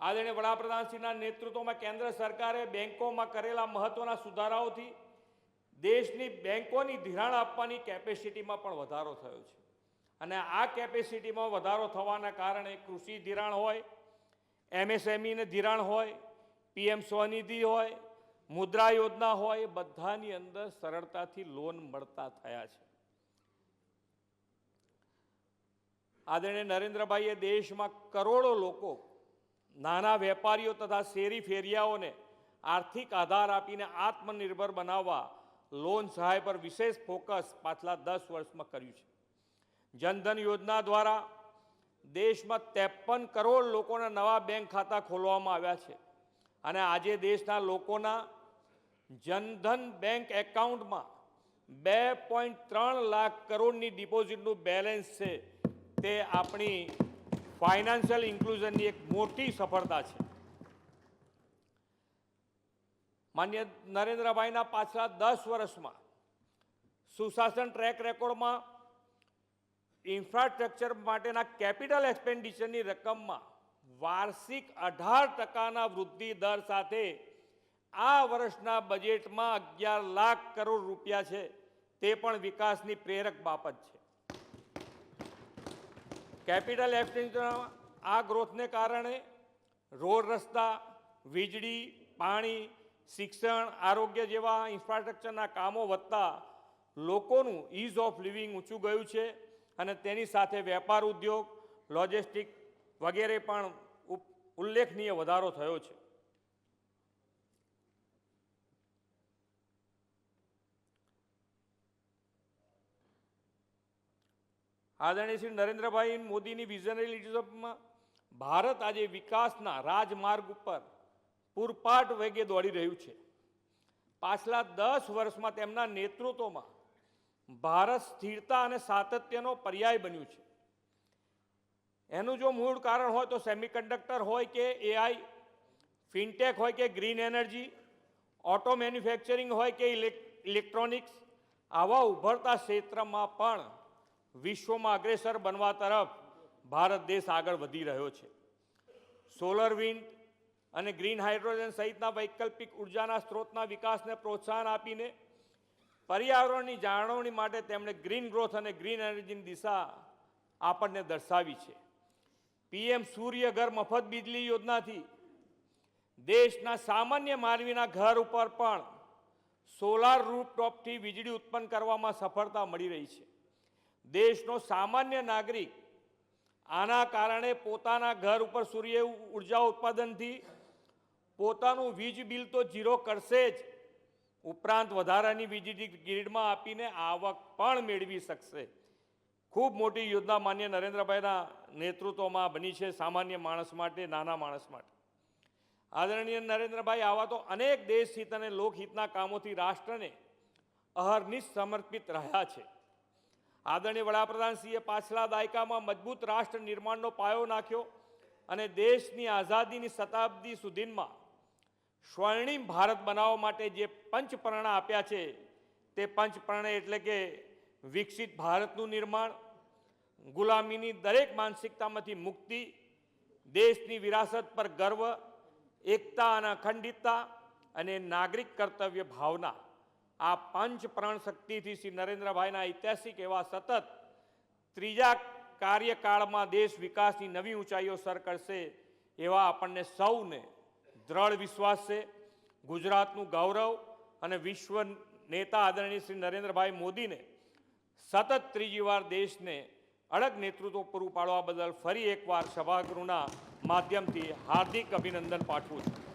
આદરણીય વડાપ્રધાનશ્રીના નેતૃત્વમાં કેન્દ્ર સરકારે બેન્કોમાં કરેલા મહત્વના સુધારાઓથી દેશની બેન્કોની ધિરાણ આપવાની કેપેસિટીમાં પણ વધારો થયો છે. અને આ કેપેસિટીમાં વધારો થવાના કારણે કૃષિ ધિરાણ હોય, એમએસએમઈને ધિરાણ હોય, પીએમ સ્વનિધિ હોય, મુદ્રા યોજના હોય, એ બધાની અંદર સરળતાથી લોન મળતા થયા છે. આદરણીય નરેન્દ્રભાઈએ દેશમાં કરોડો લોકો, નાના વેપારીઓ તથા શેરી ફેરિયાઓને આર્થિક આધાર આપીને આત્મનિર્ભર બનાવવા લોન સહાય પર વિશેષ ફોકસ પાછલા 10 વર્ષમાં કર્યું છે. જનધન યોજના દ્વારા દેશમાં 53 કરોડ લોકોના નવા બેંક ખાતા ખોલવામાં આવ્યા છે. અને આજે દેશના લોકોના જનધન બેંક એકાઉન્ટમાં 2.3 લાખ કરોડની ડિપોઝિટનું બેલેન્સ છે. તે આપણી ફાઇનાન્શિયલ ઇન્ક્લુઝનની એક મોટી સફળતા છે. માન્ય નરેન્દ્રભાઈના પાછલા 10 વર્ષમાં સુશાસન ટ્રેક રેકોર્ડમાં ઇન્ફ્રાસ્ટ્રક્ચર માટેના કેપિટલ એક્સપેન્ડિચરની રકમમાં વાર્ષિક 18% વૃદ્ધિ દર સાથે આ વર્ષના બજેટમાં 11 લાખ કરોડ રૂપિયા છે. તે પણ વિકાસની પ્રેરક બાબત છે. કેપિટલ એક્સપેન્ડિચરમાં આ ગ્રોથને કારણે રોડ, રસ્તા, વીજળી, પાણી, શિક્ષણ, આરોગ્ય જેવા ઇન્ફ્રાસ્ટ્રક્ચરના કામો વધતા લોકોનું ઇઝ ઓફ લિવિંગ ઊંચું ગયું છે. અને તેની સાથે વેપાર ઉદ્યોગ, લોજિસ્ટિક વગેરે પણ ઉલ્લેખનીય વધારો થયો છે. આદરણીય શ્રી નરેન્દ્રભાઈ મોદીની વિઝનરી લીડરશિપમાં ભારત આજે વિકાસના રાજમાર્ગ ઉપર પૂરપાટ વેગે દોડી રહ્યું છે. પાછલા 10 વર્ષમાં તેમના નેતૃત્વમાં ભારત સ્થિરતા અને સાતત્યનો પર્યાય બન્યું છે. એનું જો મૂળ કારણ હોય તો સેમિકન્ડક્ટર હોય કે એઆઈ, ફિનટેક હોય કે ગ્રીન એનર્જી, ઓટો મેન્યુફેક્ચરિંગ હોય કે ઇલેક્ટ્રોનિક્સ, આવા ઉભરતા ક્ષેત્રમાં પણ વિશ્વમાં અગ્રેસર બનવા તરફ ભારત દેશ આગળ વધી રહ્યો છે. સોલર, વિન્ડ અને ગ્રીન હાઇડ્રોજન સહિતના વૈકલ્પિક ઉર્જાના સ્ત્રોતના વિકાસને પ્રોત્સાહન આપીને પર્યાવરણની જાળવણી માટે તેમણે ગ્રીન ગ્રોથ અને ગ્રીન એનર્જીની દિશા આપણને દર્શાવી છે. પીએમ સૂર્ય ઘર મફત વીજળી યોજનાથી દેશના સામાન્ય માનવીના ઘર ઉપર પણ સોલાર રૂફટોપથી વીજળી ઉત્પન્ન કરવામાં સફળતા મળી રહી છે. દેશનો સામાન્ય નાગરિક આના કારણે પોતાના ઘર ઉપર સૂર્ય ઉર્જા ઉત્પાદનથી પોતાનું વીજ બિલ તો ઝીરો કરશે જ, ઉપરાંત વધારાની વીજળી ગ્રીડમાં આપીને આવક પણ મેળવી શકશે. ખૂબ મોટી યોજના માન્ય નરેન્દ્રભાઈના નેતૃત્વમાં બની છે સામાન્ય માણસ માટે, નાના માણસ માટે. આદરણીય નરેન્દ્રભાઈ આવા તો અનેક દેશહિત અને લોકહિતના કામોથી રાષ્ટ્રને અહર્નિશ સમર્પિત રહ્યા છે. આદરણીય વડાપ્રધાનશ્રીએ પાછલા દાયકામાં મજબૂત રાષ્ટ્ર નિર્માણનો પાયો નાખ્યો અને દેશની આઝાદીની શતાબ્દી સુધીમાં સ્વર્ણિમ ભારત બનાવવા માટે જે પંચપ્રણા આપ્યા છે તે પંચપ્રણા એટલે કે વિકસિત ભારતનું નિર્માણ, ગુલામીની દરેક માનસિકતામાંથી મુક્તિ, દેશની વિરાસત પર ગર્વ, એકતા અને અખંડિતતા અને નાગરિક કર્તવ્ય ભાવના, આ પંચ પ્રાણ શક્તિથી શ્રી નરેન્દ્રભાઈના ઐતિહાસિક એવા સતત ત્રીજા કાર્યકાળમાં દેશ વિકાસની નવી ઊંચાઈઓ સર કરશે એવા આપણને સૌને દ્રઢ વિશ્વાસ છે. ગુજરાતનું ગૌરવ અને વિશ્વ નેતા આદરણીય શ્રી નરેન્દ્રભાઈ મોદીને સતત ત્રીજી વાર દેશને અડગ નેતૃત્વ પૂરું પાડવા બદલ ફરી એકવાર સભાગૃહના માધ્યમથી હાર્દિક અભિનંદન પાઠવું છું.